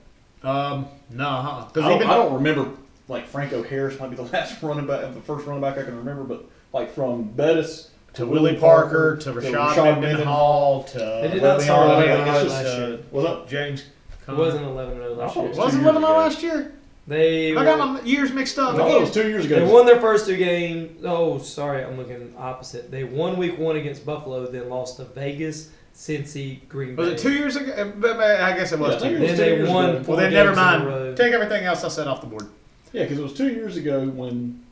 No, I because don't remember, like, Franco Harris might be the last running back, the first running back I can remember, but like from Bettis to Willie Parker, to Rashad Mendenhall, to They did not start Le'Veon 11-0 Bell, last year. What's up, James? It wasn't 11-0 last I thought year. it Wasn't 2 years 11-0 ago. last year? They I got my years mixed up. I thought it was 2 years ago. They won their first two games. Oh, sorry, I'm looking opposite. They won week 1 against Buffalo, then lost to Vegas, Cincy, Green Bay. Was it 2 years ago? I guess it was Yeah, I 2 think it years was Then 2 they years won ago. 4 Well, then games never in a mind. row. Take everything else I said off the board. Yeah, because it was 2 years ago when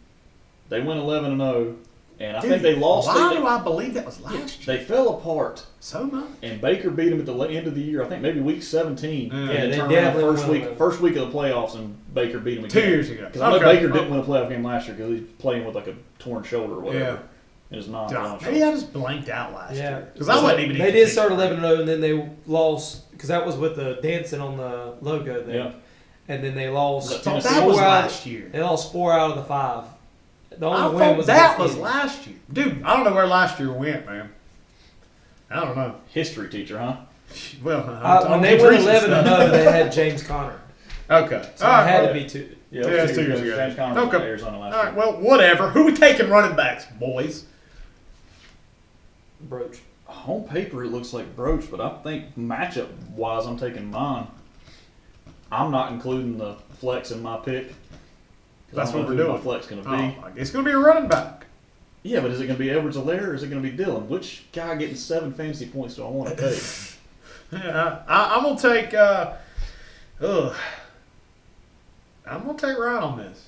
they went 11-0, and I Dude, think they lost. Why do I believe that was last year? They fell apart, So much. and Baker beat them at the end of the year. I think maybe week 17. Yeah, and they it turned around definitely first won week, them. first week of the playoffs, and Baker beat them again. 2 years ago. Because I know Okay. Baker didn't win a playoff game last year because he's playing with like a torn shoulder or whatever. Yeah. And it's not. Maybe I just blanked out last Yeah. year. Because I wasn't even. They did start 11-0, and then they lost because that was with the dancing on the logo there. Yeah. And then they lost. Was I thought Tennessee that was four out- last year. They lost 4 out of the 5. The I only win thought was that against was Indy. last year. Dude, I don't know where last year went, man. I don't know. History teacher, huh? Well, When they went 11-0, they had James Conner. Okay. So All it had right. to be 2. Yeah, Yeah, it's 2 years ago. James Conner was Okay. in Arizona last All year. right, well, whatever. Who we taking running backs, boys? Broach. On paper, it looks like Broach, but I think matchup wise, I'm taking mine. I'm not including the flex in my pick. 'Cause That's I don't what know we're who doing. My flex going to be. Oh, it's going to be a running back. Yeah, but is it going to be Edwards-Helaire or is it going to be Dillon? Which guy getting 7 fantasy points do I want to take? Yeah, I'm going to take. I'm going to take Ryan on this.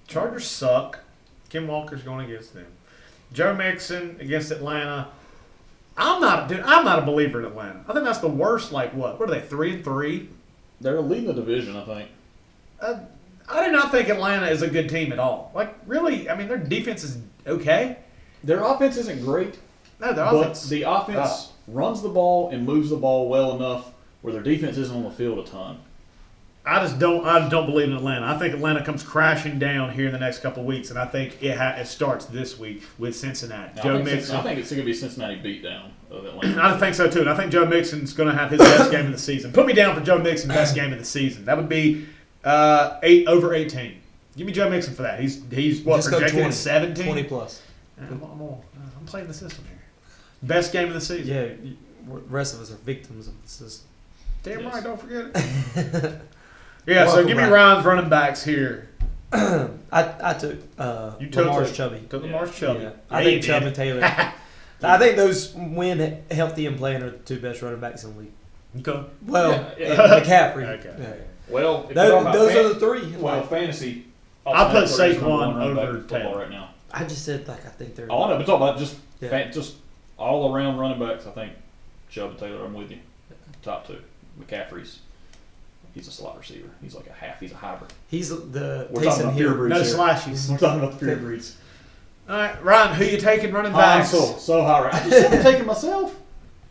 Chargers suck. Kim Walker's going against them. Joe Mixon against Atlanta. I'm not a believer in Atlanta. I think that's the worst. Like what? What are they? 3-3. They're leading the division, I think. I do not think Atlanta is a good team at all. Like really, I mean their defense is okay. Their offense isn't great, No, their but offense. the offense runs the ball and moves the ball well enough where their defense isn't on the field a ton. I don't believe in Atlanta. I think Atlanta comes crashing down here in the next couple of weeks, and I think it starts this week with Cincinnati. I Joe think Mixon. I think it's going to be Cincinnati beatdown of Atlanta. I think so too, and I think Joe Mixon's going to have his best game of the season. Put me down for Joe Mixon best game of the season. That would be 8 over 18. Give me Joe Mixon for that. He's what Just go projected 20. at 17. 20 plus. I'm playing the system here. Best game of the season. Yeah, the rest of us are victims of the system. Damn Yes. right. Don't forget it. Yeah. So Welcome, give me Ryan. Ryan's running backs here. I took You took Lamar's the- Chubby. Took Lamar's Chubby. Yeah. I Yeah, you think Chubb did. and Taylor. I think those Wynn, Healthy, and Playing are the two best running backs in the league. Okay. Well, Yeah, and McCaffrey. Okay. Yeah. Well, if Those, you're talking about those are the three. well, fantasy. I'll put Saquon is Saquon number one running back over in football Taylor. right now. I just said I think they're. Oh, I know, but talking about just Yeah. just all around running backs. I think Chubb and Taylor. I'm with you. Top two. McCaffrey's. He's a slot receiver. He's like a half. He's a hybrid. He's the We're talking Taysom about pure Hill. breeds No here. slashies. We're talking about the pure breeds. All right, Ryan, who you taking running I'm backs? so high right. I just started taking myself.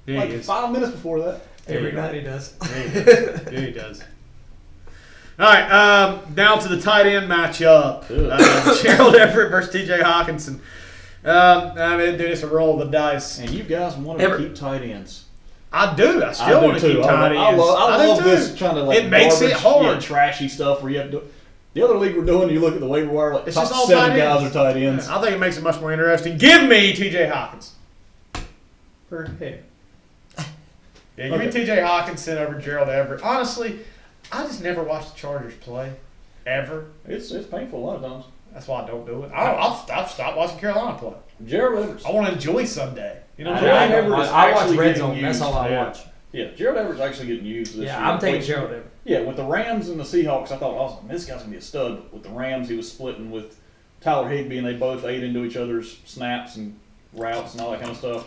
Yeah, Like he is. 5 minutes before that. Every night he does. Yeah, he does. All right, now to the tight end matchup. Gerald Everett versus T.J. Hawkinson. I mean, dude, it's a roll of the dice. And you guys want to keep tight ends. I do. I still want to keep tight ends. I love do too. this trying to like It makes it garbage, hard. yeah, trashy stuff where you have to. The other league we're doing, you look at the waiver wire, like It's top just all 7 tight guys ends. are tight ends. Yeah, I think it makes it much more interesting. Give me T.J. Hawkins. For him. Yeah, give me T.J. Hawkinson over Gerald Everett. Honestly, I just never watched the Chargers play, ever. It's painful a lot of times. That's why I don't do it. I'll stop watching Carolina play. Gerald Everett. I want to enjoy Sunday. You know what Gerald I mean? Everett is I watch actually Red getting Zone. That's used. all I Yeah. watch. Yeah, Gerald Everett's actually getting used this year. Yeah, I'm taking Gerald Everett. Yeah, with the Rams and the Seahawks, I thought, this guy's going to be a stud. But with the Rams, he was splitting with Tyler Higbee, and they both ate into each other's snaps and routes and all that kind of stuff.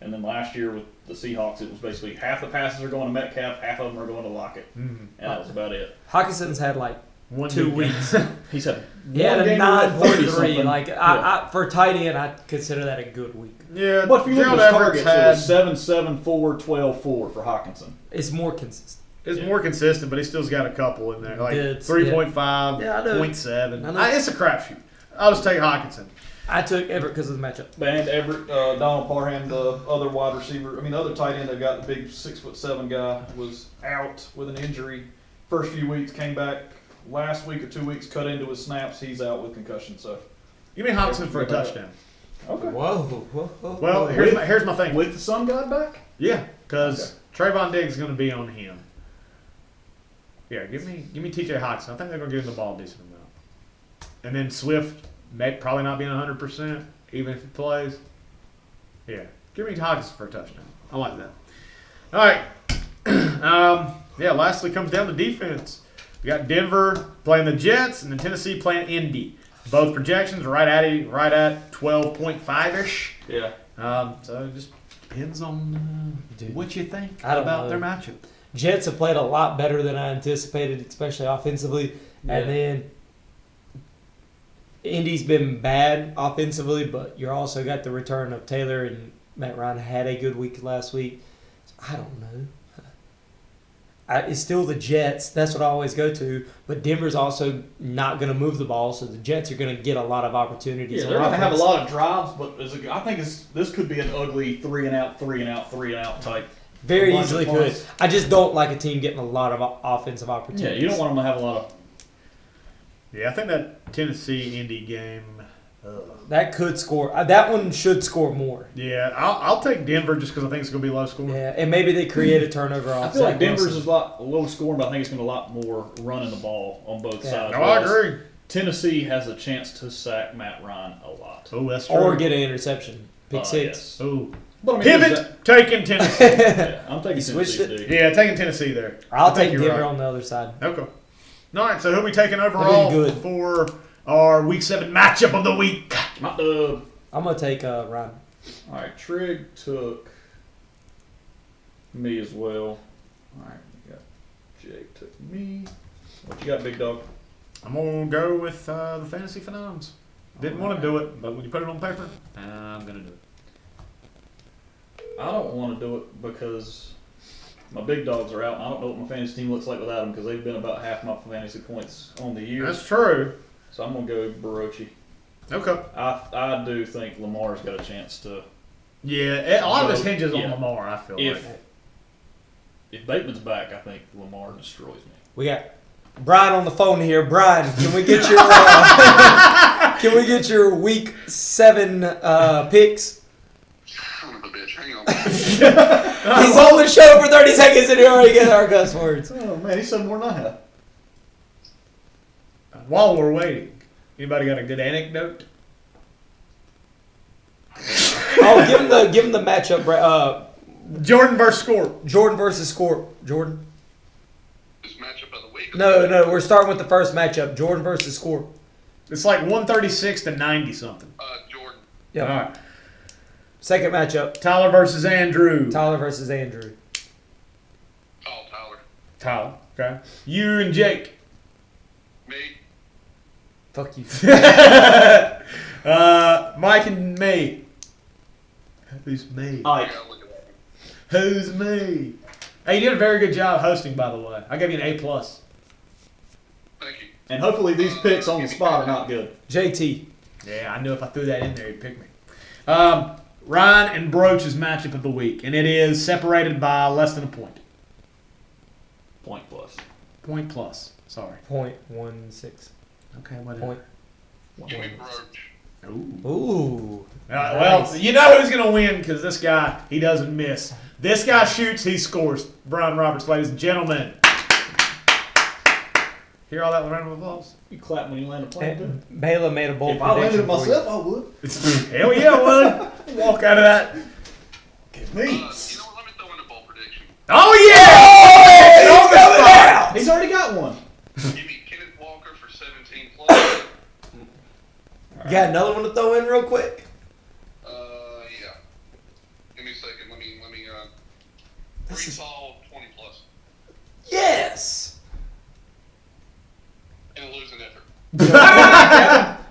And then last year with the Seahawks, it was basically half the passes are going to Metcalf, half of them are going to Lockett. Mm-hmm. And that was about it. Hawkinson's had like 2 big weeks. He's had He had a game where he had 30 9.3. something. Like Yeah. I for tight end, I consider that a good week. Yeah, But if you look Gerald at his Everett's targets, it had, was 7, 7, 4, 12, 4 for Hawkinson. It's more consistent. it's more consistent, but he still's got a couple in there, like It's- 3.5, Yeah, I know. 0.7. I know. It's a crapshoot. I'll just take Hawkinson. I took Everett because of the matchup. And Everett, Donald Parham, the other wide receiver, the other tight end that got the big 6'7" guy, was out with an injury. First few weeks, came back last week or 2 weeks, cut into his snaps. He's out with concussion. So, Give me Hawkinson for a touchdown. okay. Whoa. Well, here's my thing. With the Sun God back, Yeah, because Trayvon Diggs is going to be on him. Yeah, give me T.J. Hawkinson. I think they're going to give him the ball a decent amount. And then Swift may probably not being 100%, even if he plays. Yeah, give me Hawkinson for a touchdown. I like that. All right. Lastly comes down to defense. We got Denver playing the Jets and then Tennessee playing Indy. Both projections are right at 12.5-ish. yeah. So it just depends on what you think I don't about know. their matchup. Jets have played a lot better than I anticipated, especially offensively. Yeah. And then Indy's been bad offensively, but you also got the return of Taylor, and Matt Ryan had a good week last week. I don't know. It's still the Jets. That's what I always go to. But Denver's also not going to move the ball, so the Jets are going to get a lot of opportunities. Yeah, they're going to have a lot of drives, but I think this could be an ugly 3 and out, 3 and out, 3 and out type. Very bunch easily of could. points. I just don't like a team getting a lot of offensive opportunities. Yeah, you don't want them to have a lot of. Yeah, I think that Tennessee-Indy game. That could score. That one should score more. Yeah, I'll take Denver just because I think it's going to be low scoring. Yeah, and maybe they create a turnover off. I feel like Zach Denver's Wilson. is a lot low scoring, but I think it's going to be a lot more running the ball on both Yeah. sides. No, I Whereas agree. Tennessee has a chance to sack Matt Ryan a lot. Oh, that's true. Or get an interception. Pick six. Yes. Oh. But I mean, Pivot, taking Tennessee. yeah, I'm taking switched Tennessee. it? Too. Yeah, taking Tennessee there. I'll I think take you're Denver right. on the other side. Okay. All right, so who we taking overall good. for our Week 7 matchup of the week? My dub. I'm going to take Ryan. All right, Trig took me as well. All right, we got Jake took me. What you got, big dog? I'm going to go with the Fantasy Phenoms. Didn't want to do it, but when you put it on paper, I'm going to do it. I don't want to do it because my big dogs are out. And I don't know what my fantasy team looks like without them because they've been about half my fantasy points on the year. That's true. So I'm gonna go Broach. Okay. I do think Lamar's got a chance to. Yeah, a lot of this hinges on Yeah. Lamar, I feel If like. if Bateman's back, I think Lamar destroys me. We got Bryan on the phone here. Bryan, can we get your can we get your Week 7 picks? Son of a bitch, hang on. He's holding the show for 30 seconds and he already gets our cuss words. Oh man, he said more than I have. While we're waiting, anybody got a good anecdote? Oh, give him the matchup. Jordan versus Scorp. Jordon versus Scorp. Jordan. This matchup of the week. No, we're starting with the first matchup. Jordan versus Scorp. It's like 136 to 90 something. Jordan. Yeah. All right. Second matchup. Tyler versus Andrew. Tyler versus Andrew. Oh, Tyler. Tyler. Okay. You and Jake. Me. Fuck you. Mike and me. Who's me? Ike. Yeah, look at that. Who's me? Hey, you did a very good job hosting, by the way. I gave you an A+. Thank you. And hopefully these picks on the spot are not good. JT. Yeah, I knew if I threw that in there, he'd pick me. Ryan and Broach's matchup of the week, and it is separated by less than a point. Point plus. Point plus. Sorry. 0.16. Okay, what Point. Give me Broach. Ooh. Ooh. Well, Nice. you know who's going to win because this guy, he doesn't miss. This guy shoots, he scores. Brian Roberts, ladies and gentlemen. Hear all that round of applause? You clap when you land a plane, too. And Baylor made a bold If I landed prediction it for you. myself, I would. Hell yeah, would. Walk out of that. Give me. You know what? Let me throw in a bold prediction. Oh, yeah! On the spot. He's already got one. Give me Kenneth Walker for 17 plus. You got another one to throw in real quick? Yeah. Give me a second. Let me This is- Brees Hall 20 plus. Yes! In a losing effort.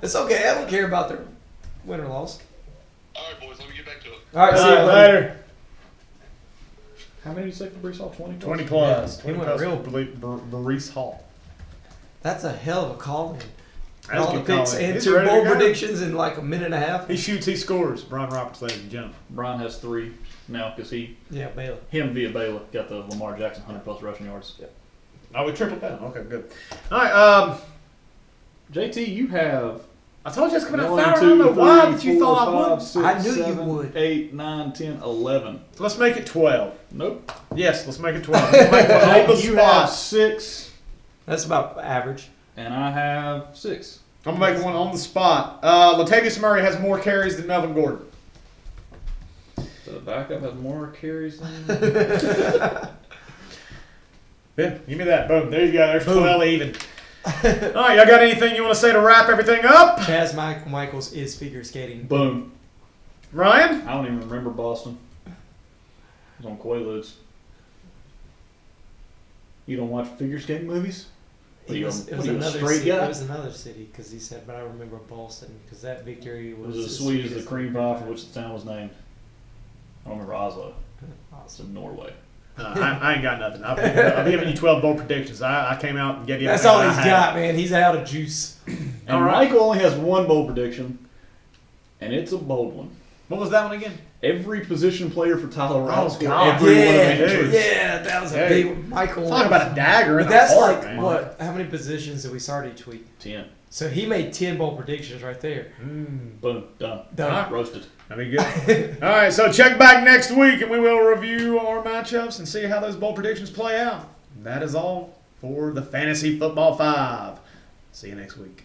It's okay. I don't care about their win or loss. All right, boys. Let me get back to it. All right, All see you right, later. later. How many did you say for Brees Hall? 20? 20 plus. Yeah, 20 he went plus real- for Breece Hall. That's a hell of a call in. That's All the good picks calling. and He's 2 ready to bold go. predictions in like a minute and a half. He shoots, he scores. Brian Roberts, ladies and gentlemen. Brian has 3 now because Yeah, Baylor. him via Baylor got the Lamar Jackson 100 plus rushing yards. Oh, we tripled down. Okay, good. All right, JT, you have I told you it's coming out 1, fire. I 2, don't know why, 3, but you 4, thought I 5, would. 6, I knew you 7, would. 8, 9, 10, 11. Let's make it 12. Nope. Yes, let's make it 12. Let's make one on the You have spot. 6, That's about average. and I have 6. I'm going to make one on the spot. Latavius Murray has more carries than Melvin Gordon. The backup has more carries than. Yeah, give me that. Boom. There you go. There's Boom. 12 even. All right, y'all got anything you want to say to wrap everything up? Chaz Michaels is figure skating. Boom. Ryan? I don't even remember Boston. It was on Quaaludes. You don't watch figure skating movies? It was, What are you, a another straight city. guy? It was another city because he said, but I remember Boston because that victory It was was as sweet as the cream pie for which the town was named. I don't remember Oslo. It's in Norway. I ain't got nothing. I've given you 12 bold predictions. I came out and gave you That's everything all I he's had. got, man. He's out of juice. And All right. Michael only has one bold prediction, and it's a bold one. What was that one again? Every position player for Tyler Wright Oh, scored God. every one of Yeah, the entries. yeah, that was a Hey. big one. Michael. Talk about a dagger in But the that's heart, like man. what? How many positions did we start each week? 10. So he made 10 bold predictions right there. Boom. Done. Done. Roasted. That'd be good. All right, so check back next week and we will review our matchups and see how those bold predictions play out. That is all for the Fantasy Football 5. See you next week.